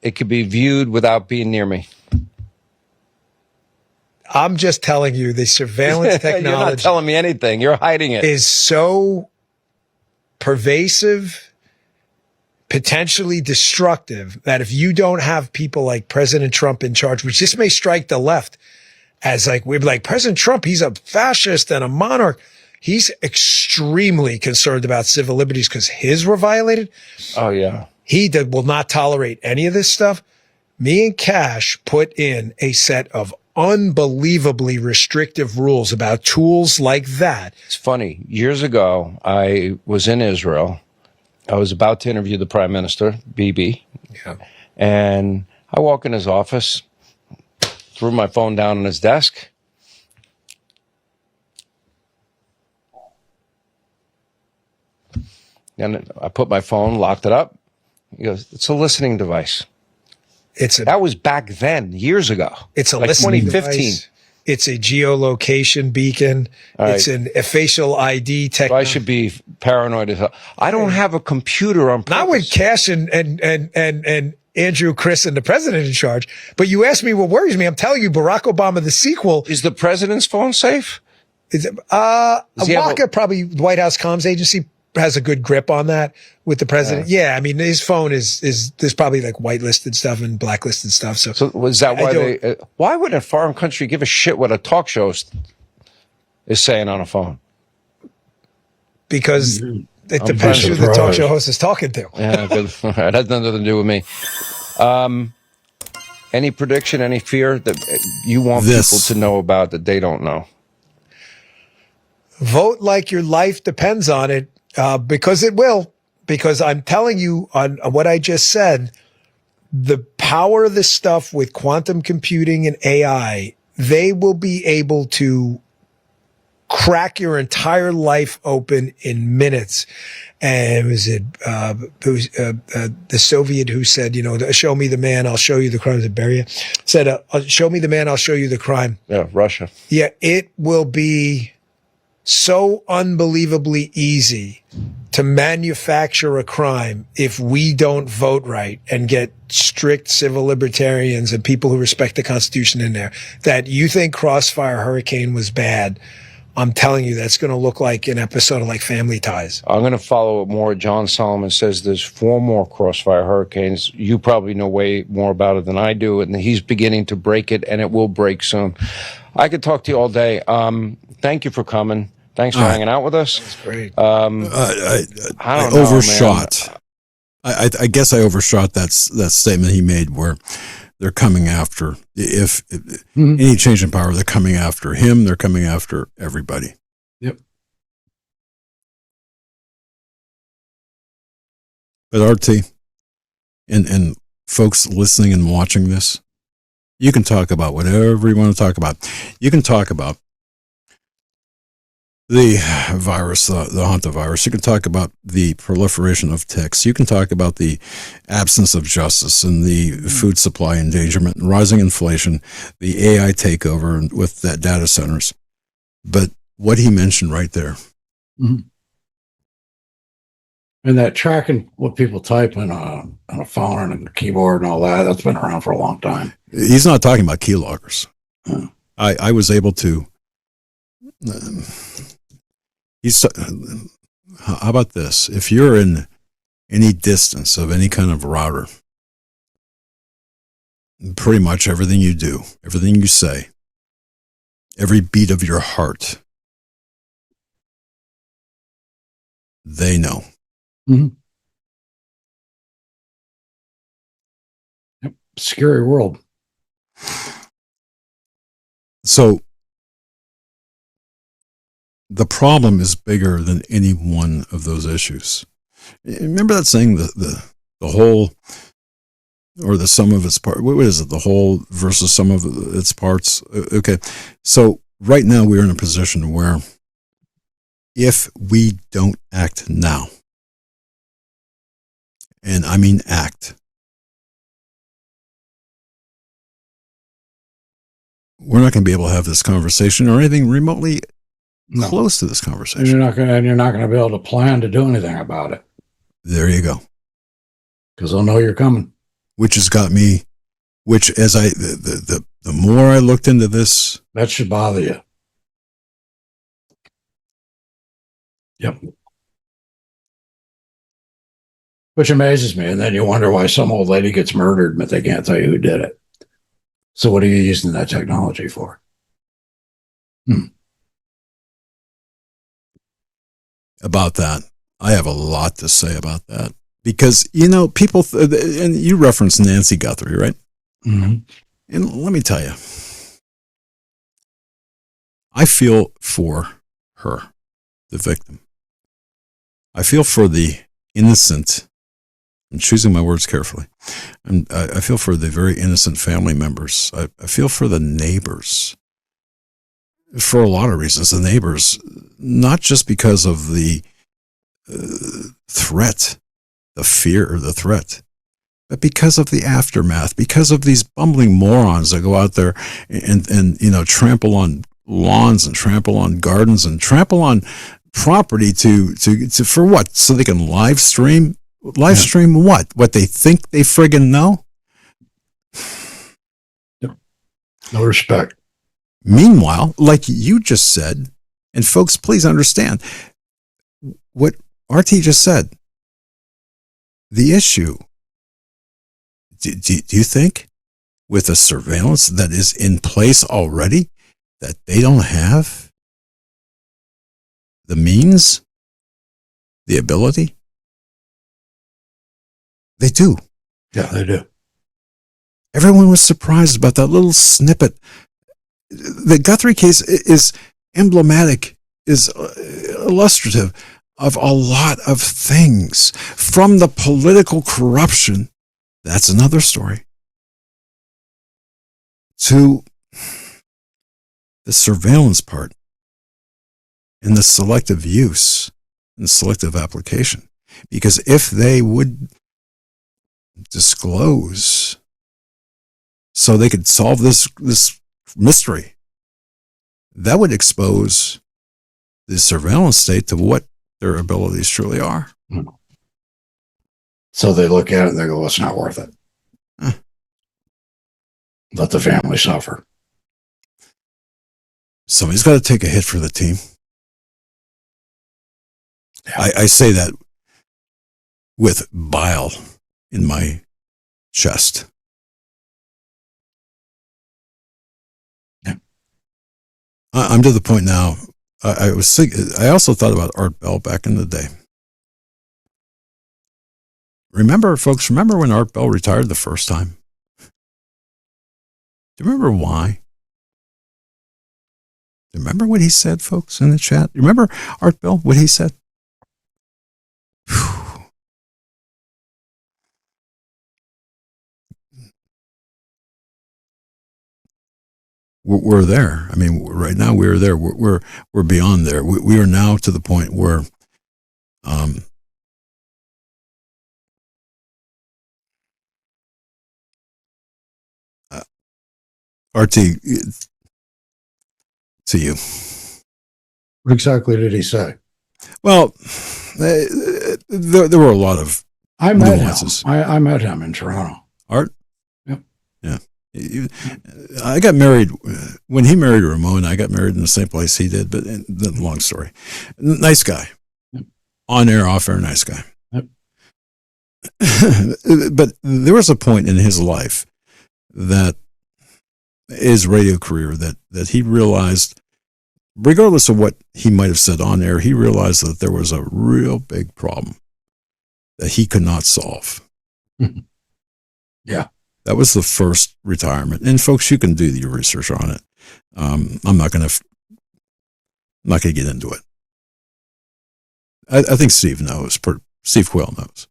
It could be viewed without being near me. I'm just telling you the surveillance technology. You're not telling me anything. You're hiding it. Is so pervasive, potentially destructive, that if you don't have people like President Trump in charge, which this may strike the left as we'd be like, President Trump, he's a fascist and a monarch. He's extremely concerned about civil liberties because his were violated. Oh, yeah. He will not tolerate any of this stuff. Me and Cash put in a set of unbelievably restrictive rules about tools like that. It's funny. Years ago, I was in Israel. I was about to interview the prime minister, Bibi. Yeah. And I walk in his office, threw my phone down on his desk. And I put my phone, locked it up. He goes, it's a listening device. That was back then, years ago. It's a like listening 2015. device. It's a geolocation beacon. Right. It's a facial ID So technology. I should be paranoid as hell. I don't have a computer on purpose. Not with Cash and Andrew, Chris, and the president in charge. But you asked me what worries me. I'm telling you, Barack Obama, the sequel. Is the president's phone safe? Waka, probably White House comms agency has a good grip on that with the president. Yeah, I mean, his phone is there's probably whitelisted stuff and blacklisted stuff. So was that why why would a foreign country give a shit what a talk show is saying on a phone? Because it depends who the talk show host is talking to. Yeah, good. All right, that has nothing to do with me. Any prediction, any fear that you want people to know about that they don't know? Vote like your life depends on it. Because it will, because I'm telling you on what I just said, the power of this stuff with quantum computing and AI, they will be able to crack your entire life open in minutes. And was it the Soviet who said, show me the man, I'll show you the crime. Did Beria said, show me the man, I'll show you the crime. Yeah, Russia. Yeah, it will be so unbelievably easy to manufacture a crime if we don't vote right and get strict civil libertarians and people who respect the Constitution in there. That you think Crossfire Hurricane was bad I'm telling you, that's going to look like an episode of like Family Ties. I'm going to follow up more. John Solomon says there's 4 more Crossfire hurricanes. You probably know way more about it than I do, and he's beginning to break it, and it will break soon. I could talk to you all day. Thank you for coming. Thanks for hanging out with us. That's great. I overshot. I guess I overshot that statement he made where they're coming after, if any change in power, they're coming after him, they're coming after everybody. Yep. But RT, and folks listening and watching this, you can talk about whatever you want to talk about. You can talk about the virus, the hantavirus. You can talk about the proliferation of ticks. You can talk about the absence of justice and the food supply endangerment and rising inflation, the AI takeover with that data centers. But what he mentioned right there. Mm-hmm. And that tracking what people type on a phone and a keyboard and all that, that's been around for a long time. He's not talking about keyloggers. I was able to... how about this? If you're in any distance of any kind of router, pretty much everything you do, everything you say, every beat of your heart, they know. Mm-hmm. Yep. Scary world. So the problem is bigger than any one of those issues. Remember that saying, the whole or the sum of its parts? What is it? The whole versus sum of its parts? Okay. So right now we're in a position where if we don't act now, and I mean act, we're not going to be able to have this conversation or anything remotely close to this conversation. And you're not going to be able to plan to do anything about it. There you go. Because they'll know you're coming. Which has got me, as the more I looked into this. That should bother you. Yep. Which amazes me. And then you wonder why some old lady gets murdered, but they can't tell you who did it. So what are you using that technology for? About that, I have a lot to say about that. Because, people, and you referenced Nancy Guthrie, right? Mm-hmm. And let me tell you, I feel for her, the victim. I feel for the innocent, I'm choosing my words carefully, and I feel for the very innocent family members. I feel for the neighbors. For a lot of reasons, the neighbors, not just because of the threat, the fear of the threat, but because of the aftermath, because of these bumbling morons that go out there and trample on lawns and trample on gardens and trample on property to for what? So they can live stream what? What they think they friggin' know? No respect. Meanwhile, like you just said, and folks, please understand what RT just said. The issue, do you think, with the surveillance that is in place already, that they don't have the means, the ability? They do. Yeah, they do. Everyone was surprised about that little snippet. The Guthrie case is emblematic, is illustrative of a lot of things, from the political corruption, that's another story, to the surveillance part and the selective use and selective application. Because if they would disclose so they could solve this mystery, that would expose the surveillance state to what their abilities truly are. So they look at it and they go, it's not worth it. Huh. Let the family suffer. Somebody's got to take a hit for the team. I say that with bile in my chest. Yeah. I'm to the point now. I also thought about Art Bell back in the day. Folks, remember when Art Bell retired the first time? Do you remember why? Do you remember what he said, folks, in the chat? You remember Art Bell, what he said? We're there. I mean, right now we're there. We're beyond there. We are now to the point where, RT, to you. What exactly did he say? Well, there were a lot of nuances. I met him in Toronto. Art? Yep. Yeah. I got married when he married Ramon. I got married in the same place he did, but long story. Nice guy. Yep. On air, off air, nice guy. Yep. But there was a point in his life that his radio career that he realized, regardless of what he might have said on air, he realized that there was a real big problem that he could not solve. Yeah. That was the first retirement. And folks, you can do your research on it. I'm not going to get into it. I think Steve knows. Steve Quayle knows.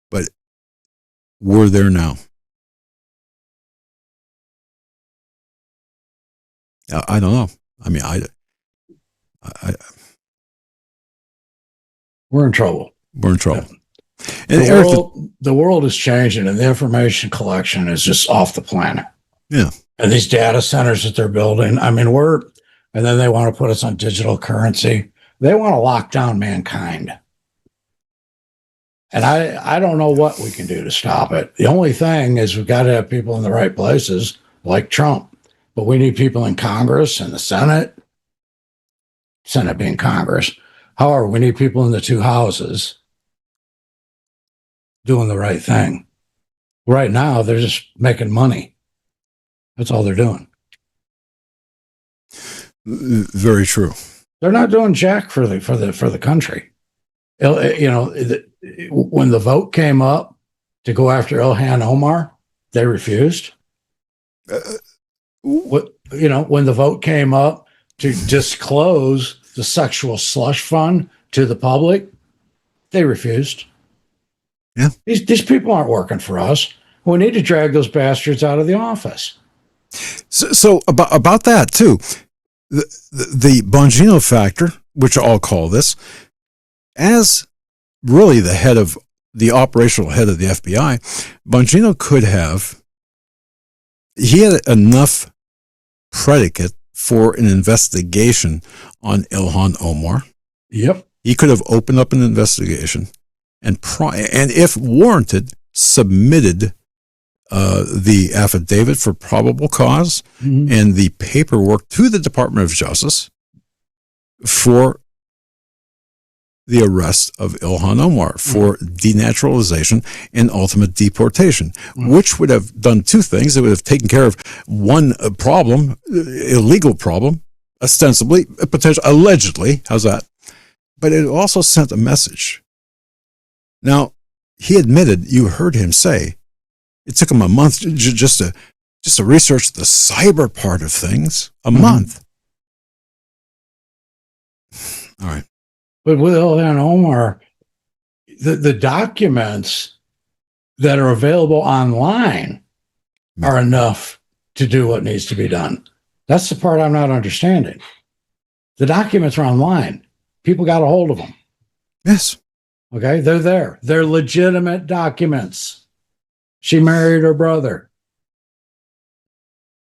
But we're there now. I don't know. I mean, we're in trouble. We're in trouble. Yeah. And the world is changing, and the information collection is just off the planet. Yeah. And these data centers that they're building, I mean, and then they want to put us on digital currency. They want to lock down mankind. And I don't know what we can do to stop it. The only thing is we've got to have people in the right places, like Trump. But we need people in Congress and the Senate being Congress. However, we need people in the two houses doing the right thing. Right now, they're just making money. That's all they're doing. Very true. They're not doing jack for the country. You know, when the vote came up to go after Ilhan Omar, they refused. When the vote came up to disclose the sexual slush fund to the public, they refused. Yeah. These people aren't working for us. We need to drag those bastards out of the office. So about that too, the Bongino factor, which I'll call this, as really the operational head of the FBI, Bongino he had enough predicate for an investigation on Ilhan Omar. Yep. He could have opened up an investigation and if warranted, submitted the affidavit for probable cause and the paperwork to the Department of Justice for the arrest of Ilhan Omar for denaturalization and ultimate deportation, which would have done two things. It would have taken care of one problem, illegal problem, ostensibly, potentially, allegedly. How's that? But it also sent a message. Now, he admitted, you heard him say, it took him a month just to research the cyber part of things. A month. All right. But with Ilhan Omar, the documents that are available online are enough to do what needs to be done. That's the part I'm not understanding. The documents are online. People got a hold of them. Yes. Okay, they're there. They're legitimate documents. She married her brother.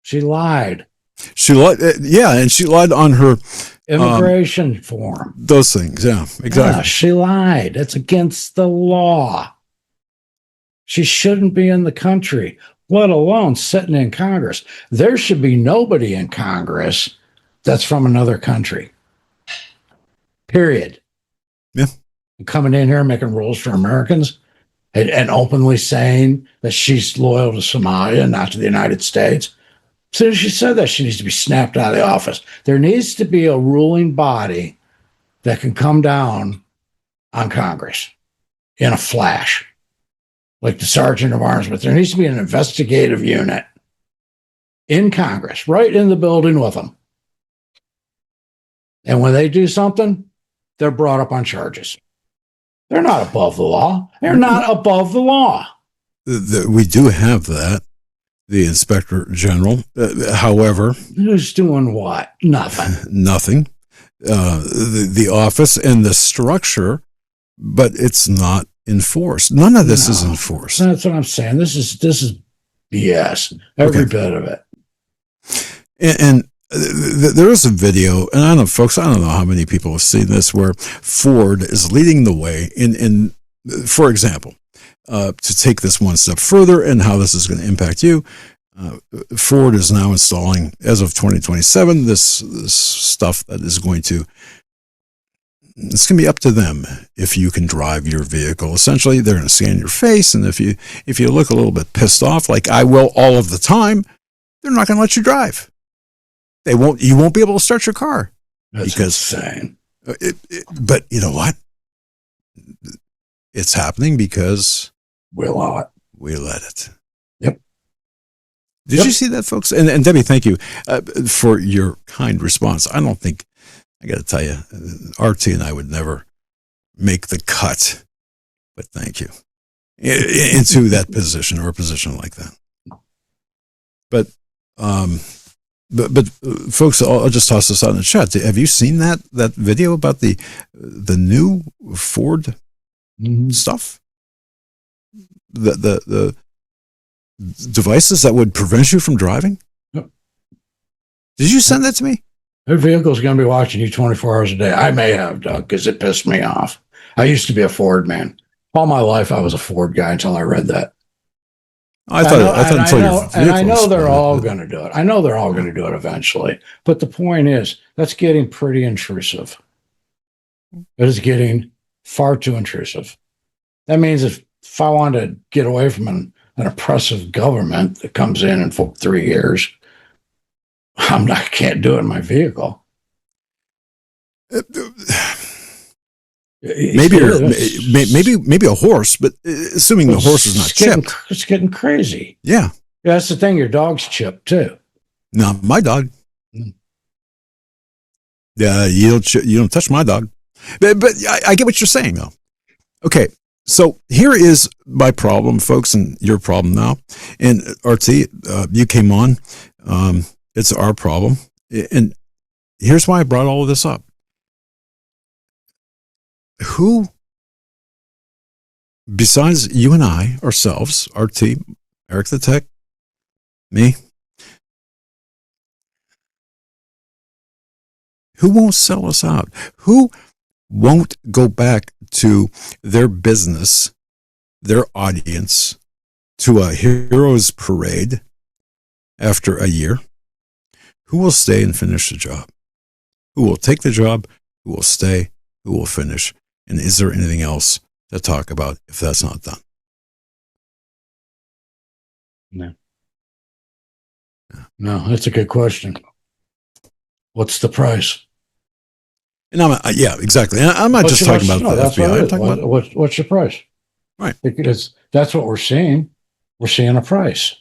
She lied. She lied. Yeah, and she lied on her immigration form. Those things, yeah, exactly. Yeah, she lied. It's against the law. She shouldn't be in the country. let alone sitting in Congress. There should be nobody in Congress that's from another country. Period. Yeah. Coming in here making rules for Americans and openly saying that she's loyal to Somalia, not to the United States. As soon as she said that, she needs to be snapped out of the office. There needs to be a ruling body that can come down on Congress in a flash, like the Sergeant of Arms. But there needs to be an investigative unit in Congress, right in the building with them. And when they do something, they're brought up on charges. They're not above the law. They're not above the law. We do have that, the Inspector General. However, who's doing what? Nothing. Nothing. The office and the structure, but it's not enforced. None of this is enforced. That's what I'm saying. This is BS. Every bit of it. And there is a video, and I don't know, folks, I don't know how many people have seen this, where Ford is leading the way in for example, to take this one step further and how this is going to impact you. Ford is now installing, as of 2027, this stuff that is going to, it's going to be up to them if you can drive your vehicle. Essentially, they're going to scan your face, and if you look a little bit pissed off, like I will all of the time, they're not going to let you drive. You won't be able to start your car. That's insane. But you know what? It's happening because we allow it. We let it. Yep. Did you see that, folks? And Debbie, thank you for your kind response. I don't think, I got to tell you, RT and I would never make the cut, but thank you, into that position or a position like that. But folks, I'll just toss this out in the chat. Have you seen that video about the new Ford stuff? The devices that would prevent you from driving? Yep. Did you send that to me? Their vehicle's going to be watching you 24 hours a day. I may have, Doug, because it pissed me off. I used to be a Ford man. All my life, I was a Ford guy until I read that. I know they're all going to do it. I know they're all going to do it eventually. But the point is, that's getting pretty intrusive. It is getting far too intrusive. That means if I want to get away from an oppressive government that comes in 3 years, I can't do it in my vehicle. Maybe a horse, but assuming the horse is not chipped. It's getting crazy. Yeah. That's the thing. Your dog's chipped too. No, my dog. Yeah, you don't touch my dog. But I get what you're saying, though. Okay, so here is my problem, folks, and your problem now. And RT, you came on. It's our problem. And here's why I brought all of this up. Who, besides you and I, ourselves, RT, Eric the Tech, me, who won't sell us out? Who won't go back to their business, their audience, to a hero's parade after a year? Who will stay and finish the job? Who will take the job? Who will stay? Who will finish? And is there anything else to talk about if that's not done? No, that's a good question. What's the price? And yeah, exactly. And I'm not just talking about the FBI. I'm talking about what's your price? Right. Because that's what we're seeing. We're seeing a price.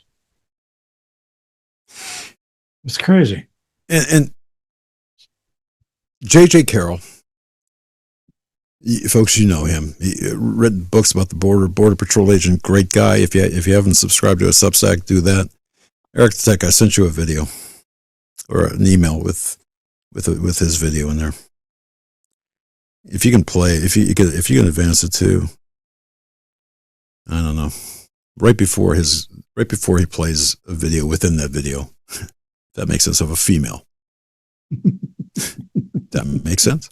It's crazy. And J.J. Carroll, folks, you know him. He written books about the border patrol agent. Great guy. If you haven't subscribed to a Substack, do that. Eric the Tech, I sent you a video or an email with his video in there. If you can play, if you can advance it to, I don't know, right before he plays a video within that video, that makes sense, of a female. That makes sense.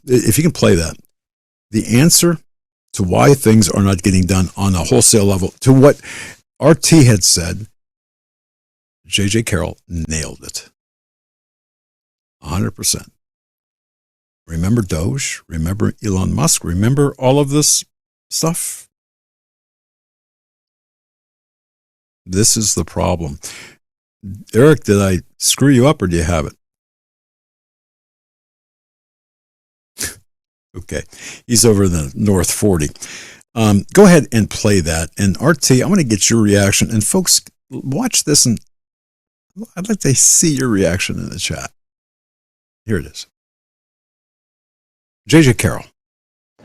If you can play that, the answer to why things are not getting done on a wholesale level, to what RT had said J.J. Carroll nailed it. 100%. Remember Doge? Remember Elon Musk? Remember all of this stuff? This is the problem. Eric, did I screw you up or do you have it? Okay. He's over in the North 40. Go ahead and play that. And RT, I want to get your reaction. And folks, watch this, and I'd like to see your reaction in the chat. Here it is. J.J. Carroll.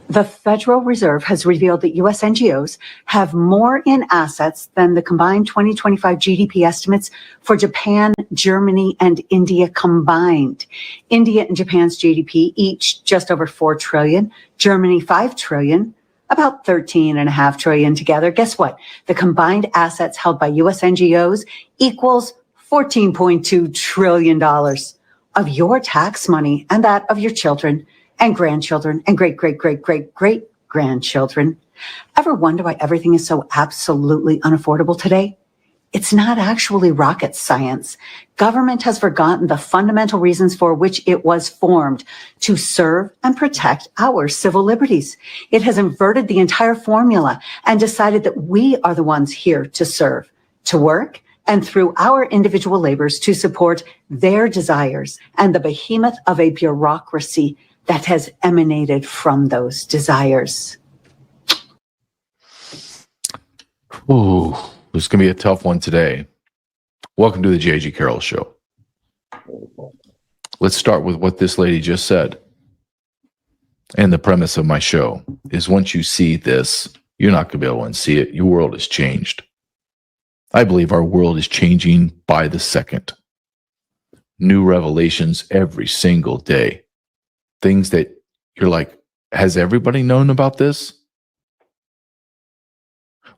The Federal Reserve has revealed that U.S. NGOs have more in assets than the combined 2025 GDP estimates for Japan, Germany, and India combined. India and Japan's GDP each just over $4 trillion, Germany $5 trillion, about $13.5 trillion together. Guess what? The combined assets held by U.S. NGOs equals $14.2 trillion of your tax money and that of your children and grandchildren and great-great-great-great-great-grandchildren. Ever wonder why everything is so absolutely unaffordable today? It's not actually rocket science. Government has forgotten the fundamental reasons for which it was formed: to serve and protect our civil liberties. It has inverted the entire formula and decided that we are the ones here to serve, to work, and through our individual labors to support their desires and the behemoth of a bureaucracy that has emanated from those desires. Ooh, this is going to be a tough one today. Welcome to the J.G. Carroll Show. Let's start with what this lady just said. And the premise of my show is, once you see this, you're not going to be able to unsee it. Your world has changed. I believe our world is changing by the second. New revelations every single day. Things that you're like, has everybody known about this?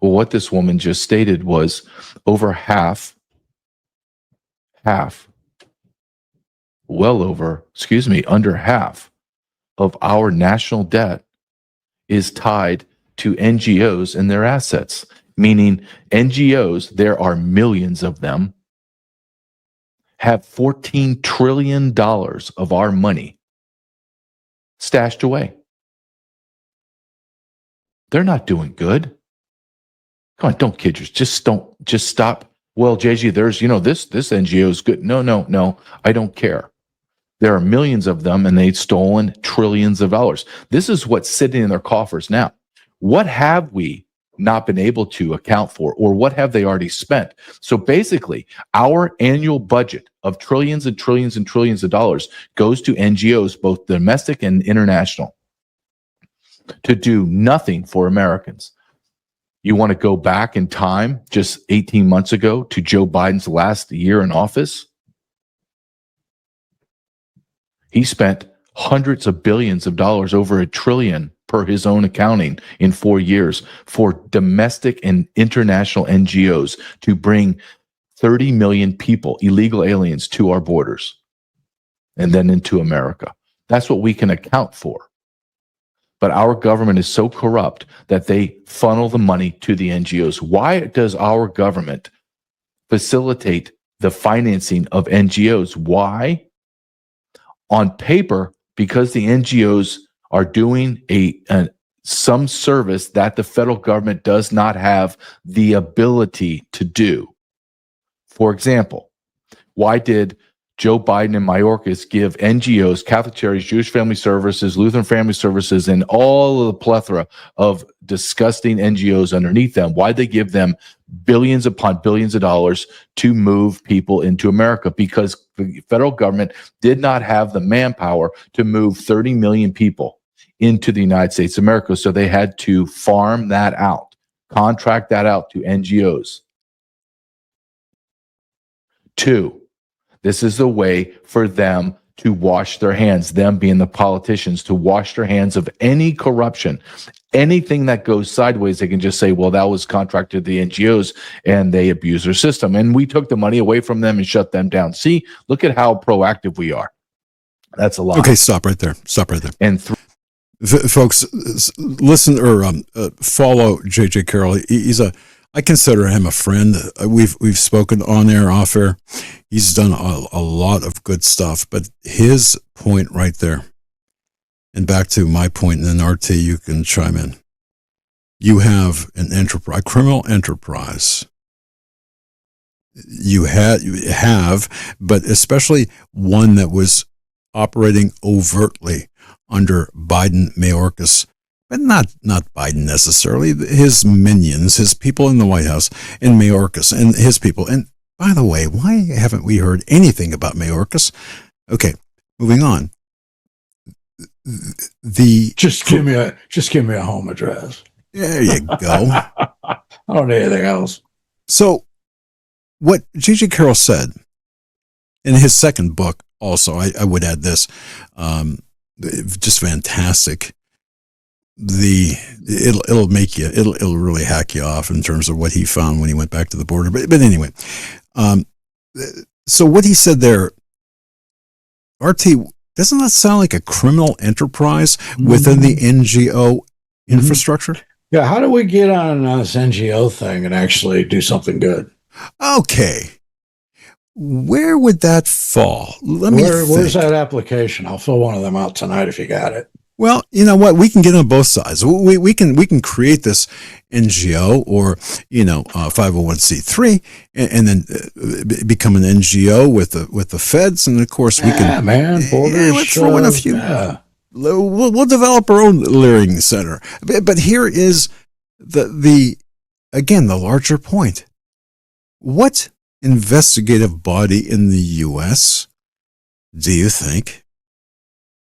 Well, what this woman just stated was over half, under half of our national debt is tied to NGOs and their assets. Meaning NGOs, there are millions of them, have $14 trillion of our money stashed away. They're not doing good. Come on, don't kid yourself. Just stop. Well, JG, there's, this NGO is good. No, I don't care. There are millions of them and they've stolen trillions of dollars. This is what's sitting in their coffers now. What have we not been able to account for, or what have they already spent? So basically, our annual budget of trillions and trillions and trillions of dollars goes to NGOs, both domestic and international, to do nothing for Americans. You want to go back in time just 18 months ago to Joe Biden's last year in office? He spent hundreds of billions of dollars, over $1 trillion per his own accounting, in 4 years for domestic and international NGOs to bring 30 million people, illegal aliens, to our borders and then into America. That's what we can account for. But our government is so corrupt that they funnel the money to the NGOs. Why does our government facilitate the financing of NGOs? Why? On paper, because the NGOs are doing some service that the federal government does not have the ability to do. For example, why did Joe Biden and Mayorkas give NGOs, Catholic Charities, Jewish Family Services, Lutheran Family Services, and all of the plethora of disgusting NGOs underneath them? Why'd they give them billions upon billions of dollars to move people into America? Because the federal government did not have the manpower to move 30 million people into the United States of America. So they had to farm that out, contract that out to NGOs. 2, this is a way for them to wash their hands, them being the politicians, to wash their hands of any corruption. Anything that goes sideways, they can just say, well, that was contracted to the NGOs and they abuse their system. And we took the money away from them and shut them down. See, look at how proactive we are. That's a lot. Okay, stop right there. And folks, listen or follow J.J. Carroll. He's a I consider him a friend. We've spoken on air, off air. He's done a lot of good stuff, but his point right there, and back to my point, and then RT, you can chime in. You have an enterprise, a criminal enterprise. You have, but especially one that was operating overtly under Biden Mayorkas, but not Biden necessarily, his minions, his people in the White House, and Mayorkas and his people. And by the way, why haven't we heard anything about Mayorkas? Okay, moving on. Just give me a home address. There you go. I don't need anything else. So, what G.G. Carroll said in his second book, also, I would add this, just fantastic. It'll make you, it'll really hack you off in terms of what he found when he went back to the border. But anyway, so what he said there, RT, doesn't that sound like a criminal enterprise within the NGO infrastructure? Yeah, how do we get on this NGO thing and actually do something good? Okay. Where would that fall? Where's that application? I'll fill one of them out tonight if you got it. Well, you know what? We can get on both sides. We can create this NGO or 501c3 and then become an NGO with the feds, and of course we can. Borders. Throw in a few. Yeah. We'll develop our own Leering Center. But here is the larger point. What investigative body in the U.S. do you think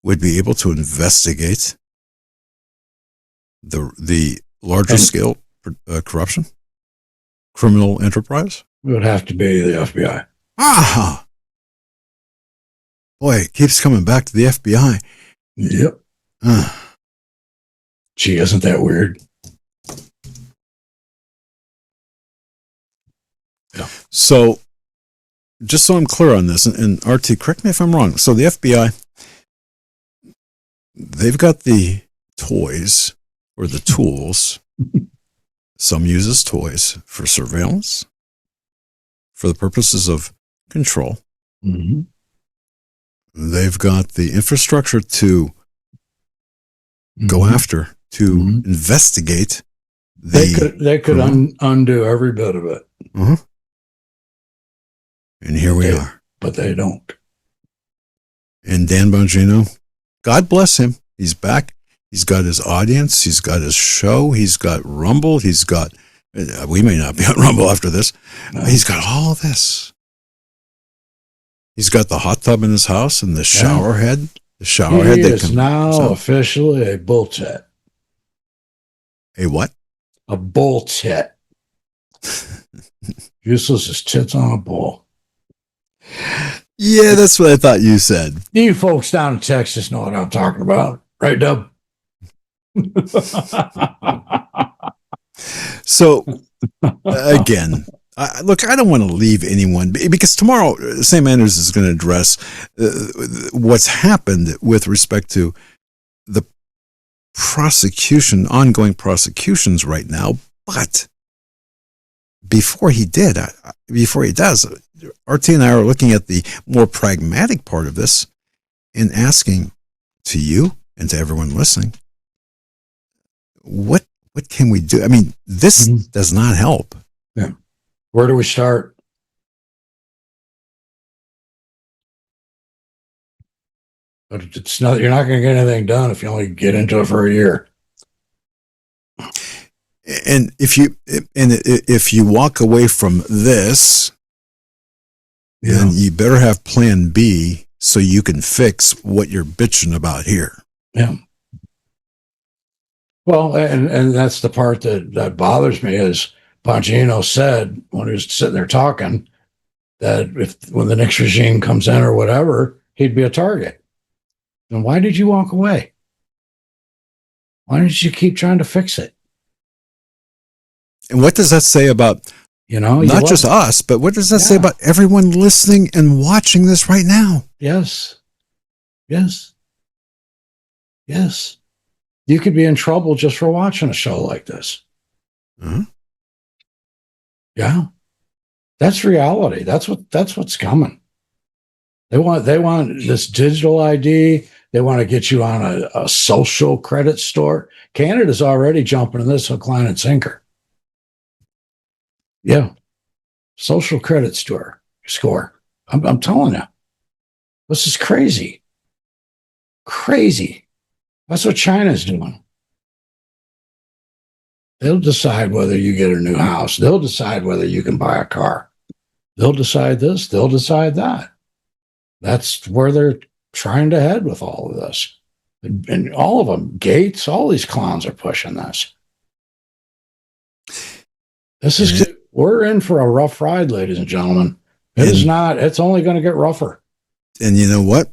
would be able to investigate the larger scale corruption, criminal enterprise? It would have to be the FBI. Ah, boy, it keeps coming back to the FBI. Yep. Gee, isn't that weird? Yeah. So, just so I'm clear on this, and RT, correct me if I'm wrong. So the FBI, they've got the toys or the tools. Some use as toys for surveillance, for the purposes of control. Mm-hmm. They've got the infrastructure to go after, to investigate. They could undo every bit of it. Uh-huh. And here we are. But they don't. And Dan Bongino, God bless him. He's back. He's got his audience. He's got his show. He's got Rumble. He's got, we may not be on Rumble after this. He's got all of this. He's got the hot tub in his house and the shower head. The shower head that is now officially a bull tit. A what? A bull tit. Useless as tits on a bull. Yeah, that's what I thought you said. You folks down in Texas know what I'm talking about. Right, Dub? So, again, look, I don't want to leave anyone, because tomorrow Sam Anders is going to address what's happened with respect to the ongoing prosecutions right now. But before he does, RT and I are looking at the more pragmatic part of this and asking to you and to everyone listening, what can we do? I mean, this does not help. Yeah. Where do we start? But it's not. You're not going to get anything done if you only get into it for a year. And if you walk away from this, then you better have plan B so you can fix what you're bitching about here. Yeah. Well, and that's the part that bothers me is Bongino said when he was sitting there talking that when the next regime comes in or whatever, he'd be a target. Then why did you walk away? Why didn't you keep trying to fix it? And what does that say about, not just us, but what does that say about everyone listening and watching this right now? Yes. Yes. Yes. You could be in trouble just for watching a show like this. Uh-huh. Yeah. That's reality. That's what's coming. They want this digital ID. They want to get you on a social credit store. Canada's already jumping in this hook, line, and sinker. Yeah. Social credit score. I'm telling you. This is crazy. Crazy. That's what China's doing. They'll decide whether you get a new house. They'll decide whether you can buy a car. They'll decide this. They'll decide that. That's where they're trying to head with all of this. And all of them, Gates, all these clowns are pushing this. We're in for a rough ride, ladies and gentlemen. It's only going to get rougher. And you know what?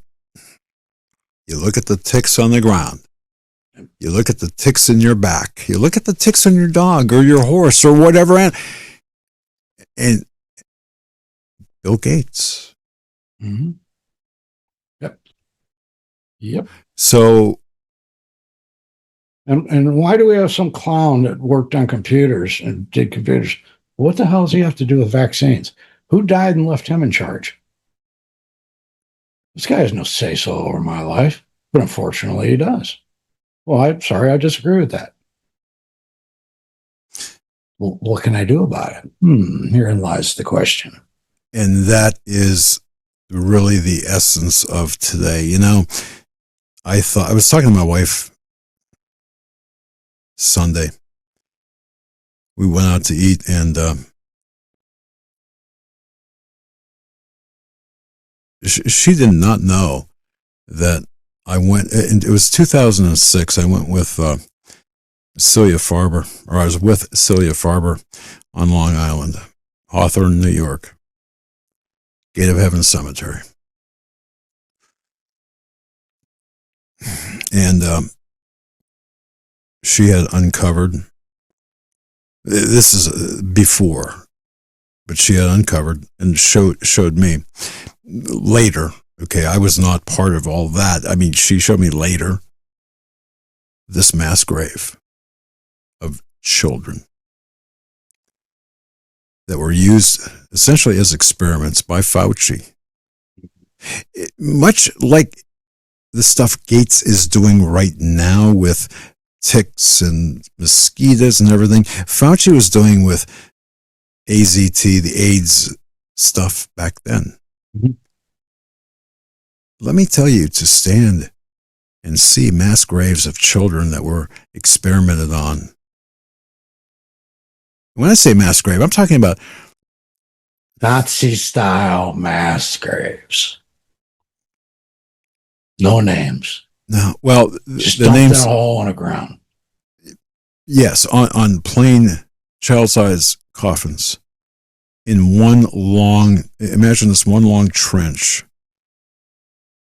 You look at the ticks on the ground. You look at the ticks in your back. You look at the ticks on your dog or your horse or whatever. And Bill Gates. Mm-hmm. Yep. So. And why do we have some clown that worked on computers and did computers? What the hell does he have to do with vaccines? Who died and left him in charge? This guy has no say-so over my life, but unfortunately he does. Well, I'm sorry, I disagree with that. Well, what can I do about it? Herein lies the question. And that is really the essence of today. You know, I was talking to my wife Sunday. We went out to eat, and she did not know that I went, and it was 2006. I went with Celia Farber, or I was with Celia Farber on Long Island, Hawthorne, New York, Gate of Heaven Cemetery. And she had uncovered, this is before, but she had uncovered and showed me later. Okay, I was not part of all that. I mean, she showed me later this mass grave of children that were used essentially as experiments by Fauci. Much like the stuff Gates is doing right now with ticks and mosquitoes and everything, Fauci was doing with AZT, the AIDS stuff back then. Mm-hmm. Let me tell you, to stand and see mass graves of children that were experimented on. When I say mass grave, I'm talking about Nazi-style mass graves. No names. No, well, Just the dumped names in a hole in the ground. Yes, on plain child-size coffins in one long. Imagine this one long trench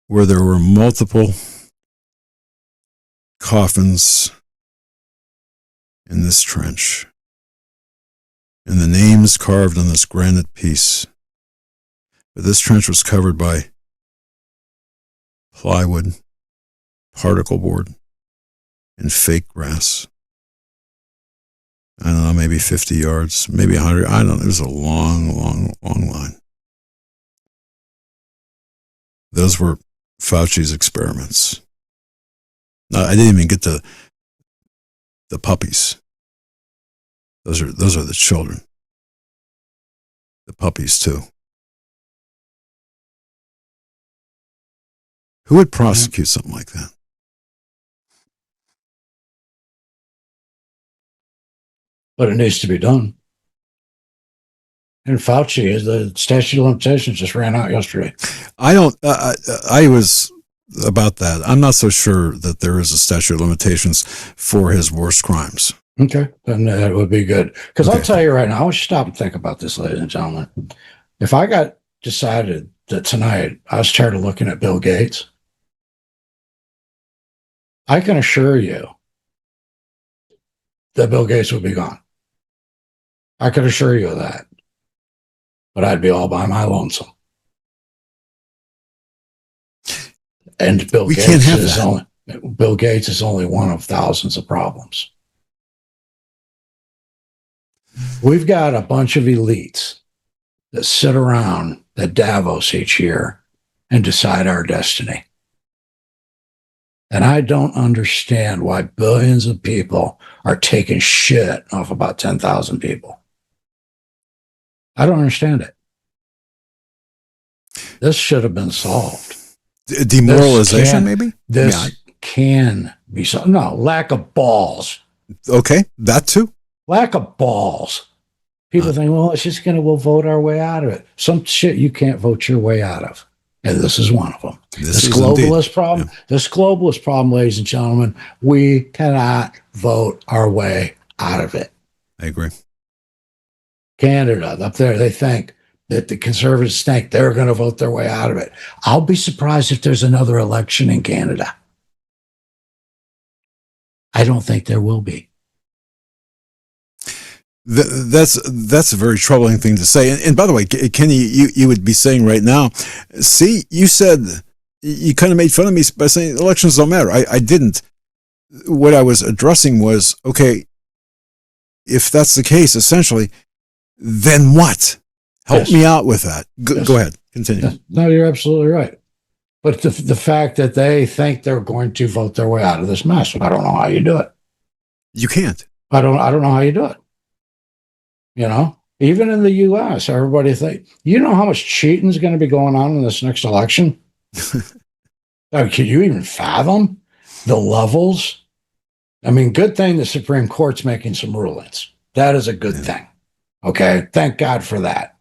where there were multiple coffins in this trench, and the names carved on this granite piece. But this trench was covered by plywood, particle board, and fake grass. I don't know, maybe 50 yards, maybe 100. I don't know. It was a long, long, long line. Those were Fauci's experiments. No, I didn't even get to the puppies. Those are the children. The puppies too. Who would prosecute something like that? But it needs to be done. And Fauci, the statute of limitations just ran out yesterday. I was about that. I'm not so sure that there is a statute of limitations for his worst crimes. Okay, then that would be good. Because I'll tell you right now, I want you to stop and think about this, ladies and gentlemen. If I got decided that tonight I was tired of looking at Bill Gates, I can assure you that Bill Gates would be gone. I can assure you of that. But I'd be all by my lonesome. And Bill Gates is only one of thousands of problems. We've got a bunch of elites that sit around at Davos each year and decide our destiny. And I don't understand why billions of people are taking shit off about 10,000 people. I don't understand it. This should have been solved. Demoralization, maybe? This can be solved. No, lack of balls. Okay, that too. Lack of balls. People think, well, we'll vote our way out of it. Some shit you can't vote your way out of. And this is one of them. This globalist problem, ladies and gentlemen, we cannot vote our way out of it. I agree. Canada, up there, they think that the conservatives think they're going to vote their way out of it. I'll be surprised if there's another election in Canada. I don't think there will be. That's a very troubling thing to say. And by the way, Kenny, you would be saying right now, see, you said, you kind of made fun of me by saying elections don't matter. I didn't. What I was addressing was, okay, if that's the case, essentially, then what? Help me out with that. Go ahead. Continue. No, you're absolutely right. But the fact that they think they're going to vote their way out of this mess, I don't know how you do it. You can't. I don't know how you do it. You know, even in the U.S., everybody think, you know how much cheating is going to be going on in this next election? Can you even fathom the levels? I mean, good thing the Supreme Court's making some rulings. That is a good thing. Okay, thank God for that.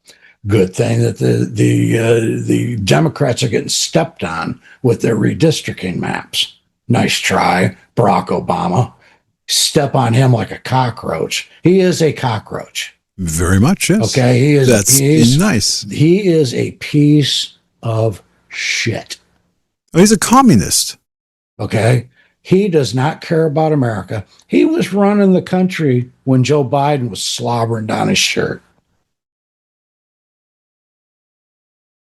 Good thing that the Democrats are getting stepped on with their redistricting maps. Nice try, Barack Obama. Step on him like a cockroach. He is a cockroach. Very much, yes. Okay, he is. That's nice. He is a piece of shit. Oh, he's a communist. Okay, he does not care about America. He was running the country when Joe Biden was slobbering down his shirt.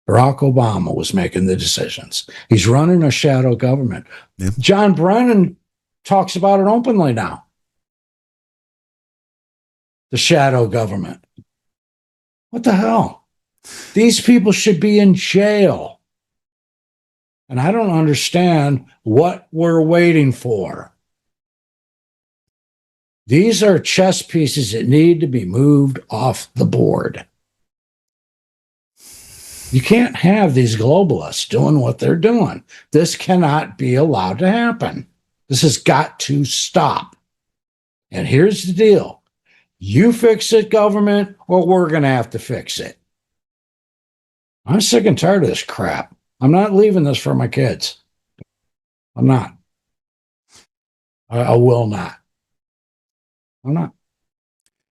Barack Obama was making the decisions. He's running a shadow government. Yeah. John Brennan talks about it openly now. The shadow government. What the hell? These people should be in jail. And I don't understand what we're waiting for. These are chess pieces that need to be moved off the board. You can't have these globalists doing what they're doing. This cannot be allowed to happen. This has got to stop. And here's the deal. You fix it, government, or we're going to have to fix it. I'm sick and tired of this crap. I'm not leaving this for my kids. I'm not. I will not. I'm not.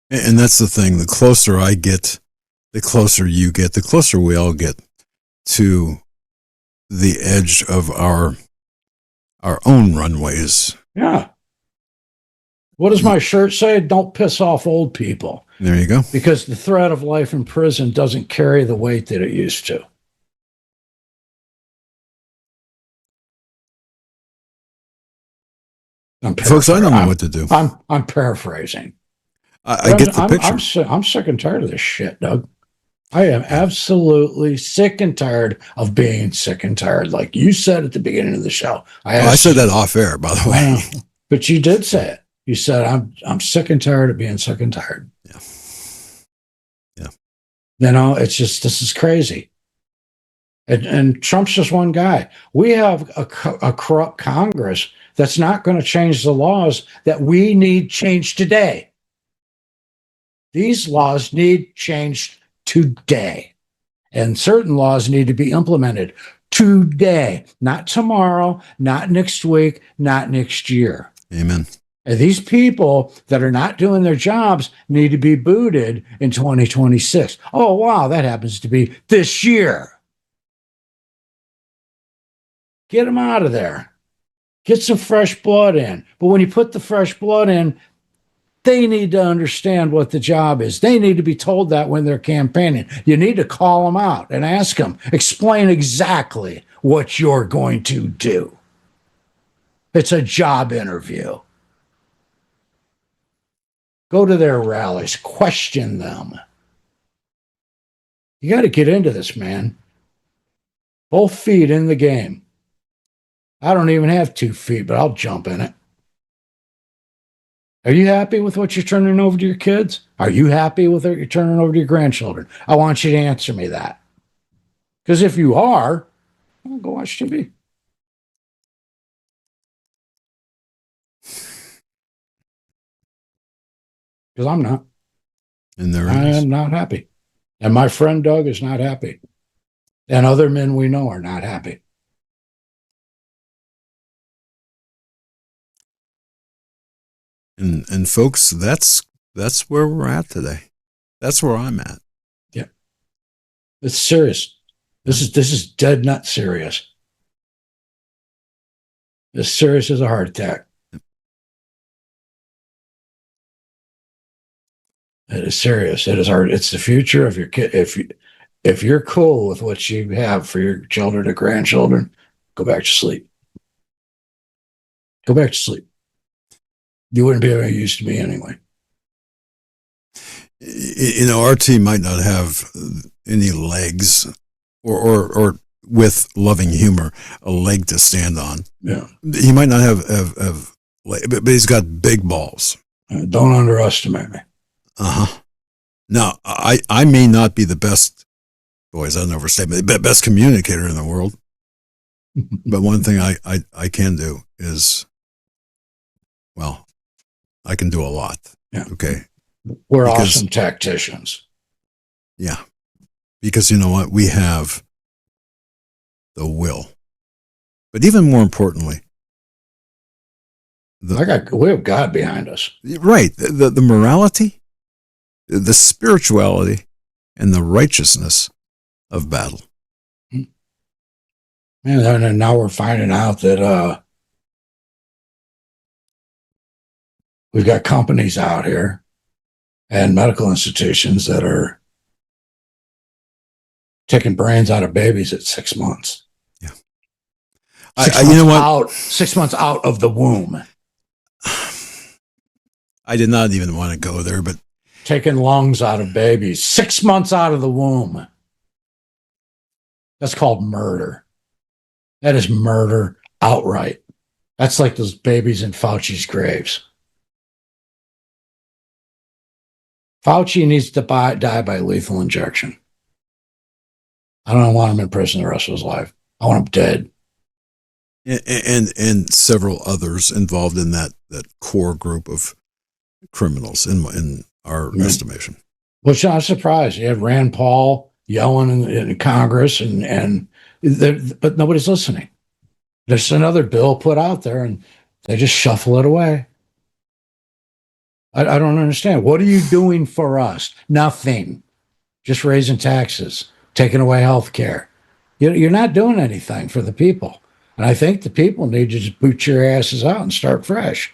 And that's the thing. The closer I get, the closer you get, the closer we all get to the edge of our own runways. Yeah. What does my shirt say? Don't piss off old people. There you go. Because the threat of life in prison doesn't carry the weight that it used to. Folks, I don't know what to do. I'm paraphrasing. I get the picture. I'm sick and tired of this shit, Doug. I am absolutely sick and tired of being sick and tired. Like you said at the beginning of the show. I said that off air, by the way. But you did say it. You said, I'm sick and tired of being sick and tired. Yeah. Yeah. You know, it's just, this is crazy. And Trump's just one guy. We have a corrupt Congress that's not going to change the laws that we need changed today. These laws need changed today. And certain laws need to be implemented today, not tomorrow, not next week, not next year. Amen. And these people that are not doing their jobs need to be booted in 2026. Oh, wow, that happens to be this year. Get them out of there. Get some fresh blood in. But when you put the fresh blood in, they need to understand what the job is. They need to be told that when they're campaigning. You need to call them out and ask them, explain exactly what you're going to do. It's a job interview. Go to their rallies, question them. You got to get into this, man. Both feet in the game. I don't even have 2 feet, but I'll jump in it. Are you happy with what you're turning over to your kids? Are you happy with what you're turning over to your grandchildren? I want you to answer me that. Because if you are, well, go watch TV. Because I'm not. And there I is. am not happy. And my friend Doug is not happy. And other men we know are not happy. And folks, that's where we're at today. That's where I'm at. Yeah. It's serious. This is dead nut serious. As serious as a heart attack. It is serious. It is hard. It's the future of your kid. If you're cool with what you have for your children or grandchildren, go back to sleep. Go back to sleep. You wouldn't be able to used to be anyway. You know, our team might not have any legs, or with loving humor, a leg to stand on. Yeah. He might not have but he's got big balls. Don't underestimate me. Now, I may not be the best, boy, is that an overstatement, best communicator in the world. But one thing I can do is, well, I can do a lot. Yeah. Okay. We're awesome tacticians. Yeah. Because you know what? We have the will. But even more importantly, we have God behind us. Right. The morality, the spirituality, and the righteousness of battle. And now we're finding out that we've got companies out here and medical institutions that are taking brains out of babies at 6 months. Yeah. 6 months, you know what? 6 months out of the womb. I did not even want to go there, but taking lungs out of babies 6 months out of the womb. That's called murder. That is murder outright. That's like those babies in Fauci's graves. Fauci needs to die by lethal injection. I don't want him in prison the rest of his life. I want him dead. And several others involved in that core group of criminals in our estimation. Which I'm surprised. You had Rand Paul yelling in Congress, but nobody's listening. There's another bill put out there, and they just shuffle it away. I don't understand. What are you doing for us? Nothing. Just raising taxes, taking away health care. You're not doing anything for the people. And I think the people need to just boot your asses out and start fresh.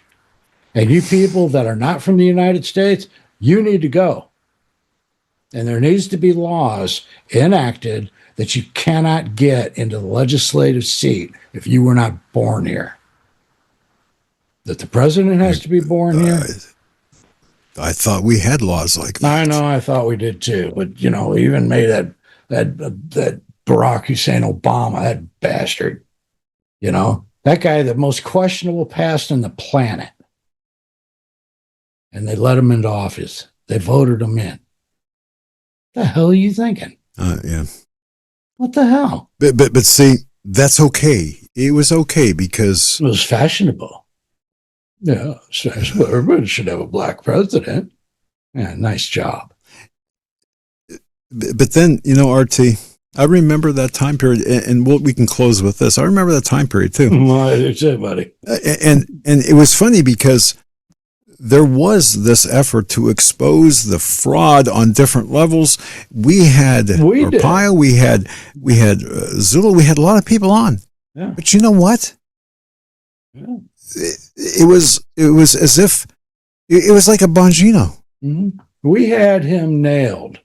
And you people that are not from the United States, you need to go. And there needs to be laws enacted that you cannot get into the legislative seat if you were not born here. That the president has to be born here. I thought we had laws like that. I know, I thought we did too. But, you know, we even made that Barack Hussein Obama, that bastard, you know, that guy, the most questionable past on the planet. And they let him into office. They voted him in. What the hell are you thinking? Yeah. What the hell? But see, that's okay. It was okay because it was fashionable. Yeah, everybody should have a black president. Yeah, nice job. But then, you know, RT, I remember that time period, and we can close with this. I remember that time period too. Well, it's it, buddy. And it was funny because there was this effort to expose the fraud on different levels. We had Arpaio, we had Zulu, we had a lot of people on. Yeah. But you know what? Yeah. It was as if it was like a Bongino. Mm-hmm. We had him nailed.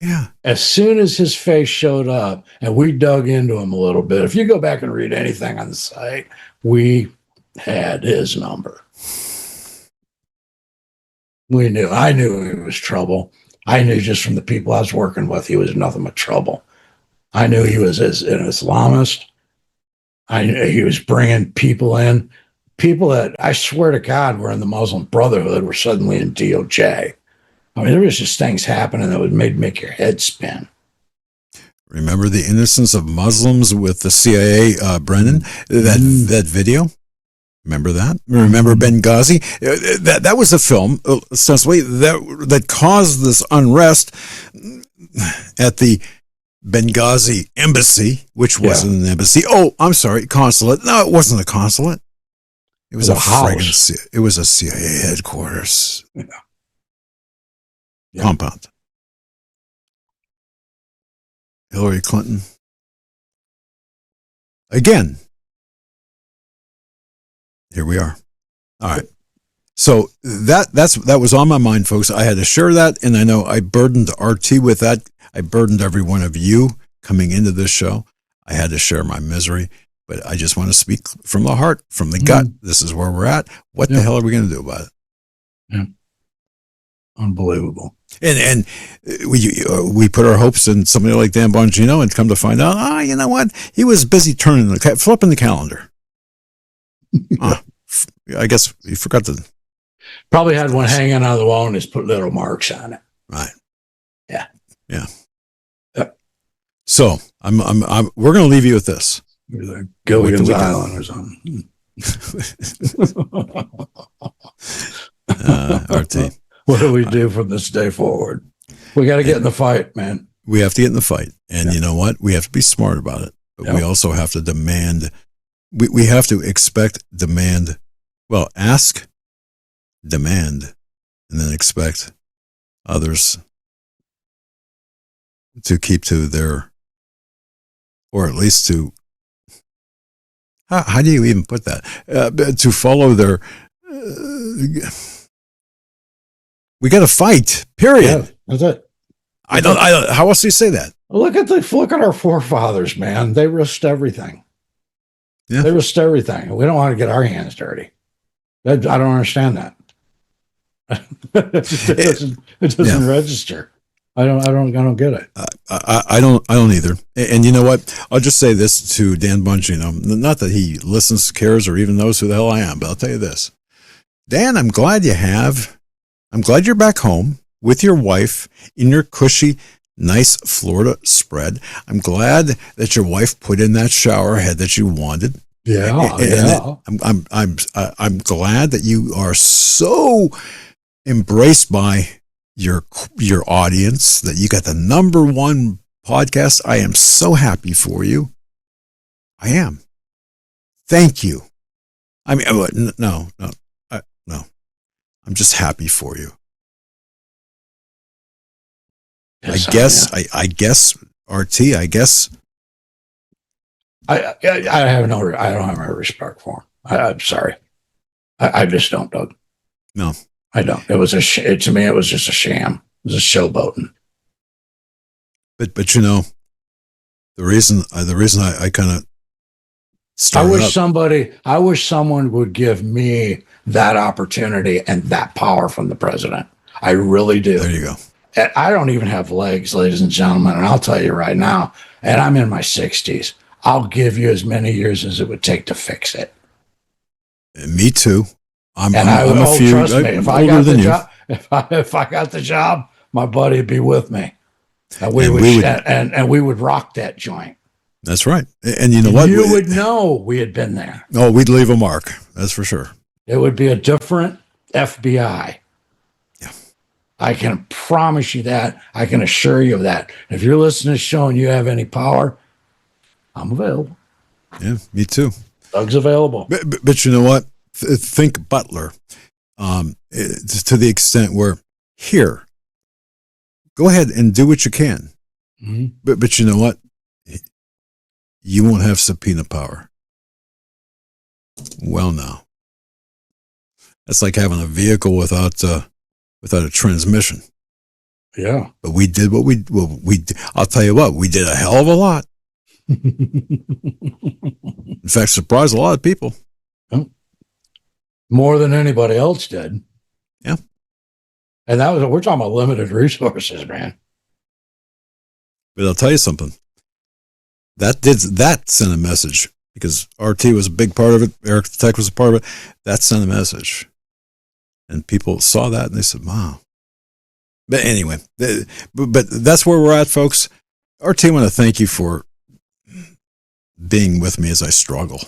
Yeah. As soon as his face showed up, and we dug into him a little bit. If you go back and read anything on the site, we had his number. We knew. I knew he was trouble. I knew just from the people I was working with, he was nothing but trouble. I knew he was an Islamist. I knew he was bringing people that I swear to God were in the Muslim Brotherhood were suddenly in DOJ. I mean, there was just things happening that would make your head spin. Remember the innocence of Muslims with the CIA, Brennan? That video? Remember that? Remember Benghazi? That was a film, essentially, that caused this unrest at the Benghazi embassy, which wasn't an embassy. Oh, I'm sorry, consulate. No, it wasn't a consulate. It was a house. It was a CIA headquarters compound. Hillary Clinton. Again, here we are. All right. So that was on my mind, folks. I had to share that, and I know I burdened RT with that. I burdened every one of you coming into this show. I had to share my misery, but I just want to speak from the heart, from the gut. This is where we're at. What the hell are we going to do about it? Yeah. Unbelievable. And we put our hopes in somebody like Dan Bongino, and come to find out, you know what? He was busy flipping the calendar. I guess he forgot to. Probably had one hanging on the wall and just put little marks on it. Right. Yeah. Yeah. So we're going to leave you with this. Gilligan's Island or something. RT. What do we do from this day forward? We got to get in the fight, man. We have to get in the fight. And you know what? We have to be smart about it. But we also have to demand. We have to expect, demand. Well, ask, demand, and then expect others to keep to their, or at least to, how do you even put that? To follow their, we got to fight, period. Yeah, that's it. I don't, how else do you say that? Look at our forefathers, man. They risked everything. Yeah. They risked everything. We don't want to get our hands dirty. I don't understand that. it doesn't register. I don't get it. I don't either. And you know what? I'll just say this to Dan Bongino. Not that he listens, cares, or even knows who the hell I am, but I'll tell you this. Dan, I'm glad you're back home with your wife in your cushy, nice Florida spread. I'm glad that your wife put in that shower head that you wanted. Yeah. I'm glad that you are so embraced by your audience, that you got the #1 podcast. I am so happy for you. I am. Thank you. I mean, no. I'm just happy for you. Yes, I guess, RT, I guess. I don't have any respect for him. I'm sorry. I just don't, Doug. No. I don't. It was to me, it was just a sham. It was a showboating. But you know, the reason I kind of I wish someone would give me that opportunity and that power from the president. I really do. There you go. And I don't even have legs, ladies and gentlemen. And I'll tell you right now, and I'm in my 60s. I'll give you as many years as it would take to fix it. Me too. I'm a few. Trust me, if I got the job, if I got the job, my buddy would be with me, and we would rock that joint. That's right. And you know what? You would know we had been there. Oh, we'd leave a mark. That's for sure. It would be a different FBI. Yeah. I can promise you that. I can assure you of that. If you're listening to this show and you have any power, I'm available. Yeah, me too. Doug's available. But you know what? Think Butler, to the extent where, here, go ahead and do what you can. Mm-hmm. But you know what? You won't have subpoena power. Well, now. That's like having a vehicle without a transmission. Yeah. But we did what we I'll tell you what, we did a hell of a lot. In fact, surprised a lot of people. More than anybody else did. Yeah. And we're talking about limited resources, man. But I'll tell you something. That sent a message, because RT was a big part of it. Eric the Tech was a part of it. That sent a message. And people saw that and they said, wow. But anyway, but that's where we're at, folks. RT, I want to thank you for being with me as I struggle.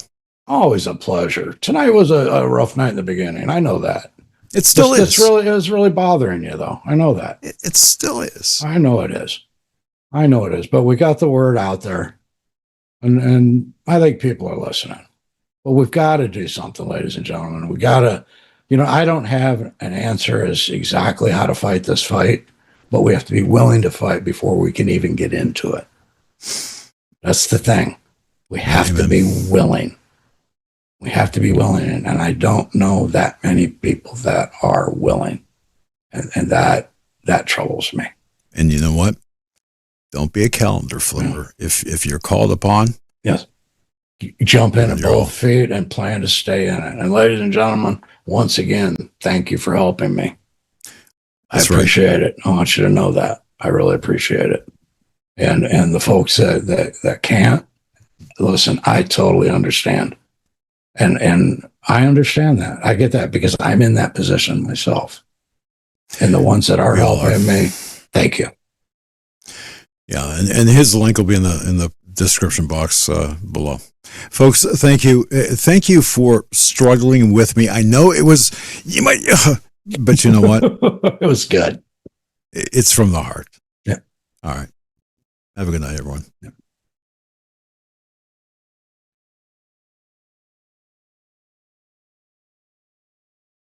Always a pleasure. Tonight was a rough night in the beginning. I know that. It still is. It was really bothering you, though. I know that. It still is. I know it is. But we got the word out there. And I think people are listening. But we've got to do something, ladies and gentlemen. We got to, I don't have an answer as exactly how to fight this fight, but we have to be willing to fight before we can even get into it. That's the thing. We have to be willing. We have to be willing. And I don't know that many people that are willing. And that troubles me. And you know what? Don't be a calendar flipper. Yeah. If you're called upon, yes, jump in at both feet and plan to stay in it. And ladies and gentlemen, once again, thank you for helping me. I appreciate it. I want you to know that. I really appreciate it. And the folks that can't, listen, I totally understand. And I understand that. I get that because I'm in that position myself. And the ones that are helping me, thank you. Yeah, and his link will be in the description box below. Folks, thank you. Thank you for struggling with me. I know it was, but you know what? It was good. It's from the heart. Yeah. All right. Have a good night, everyone. Yeah.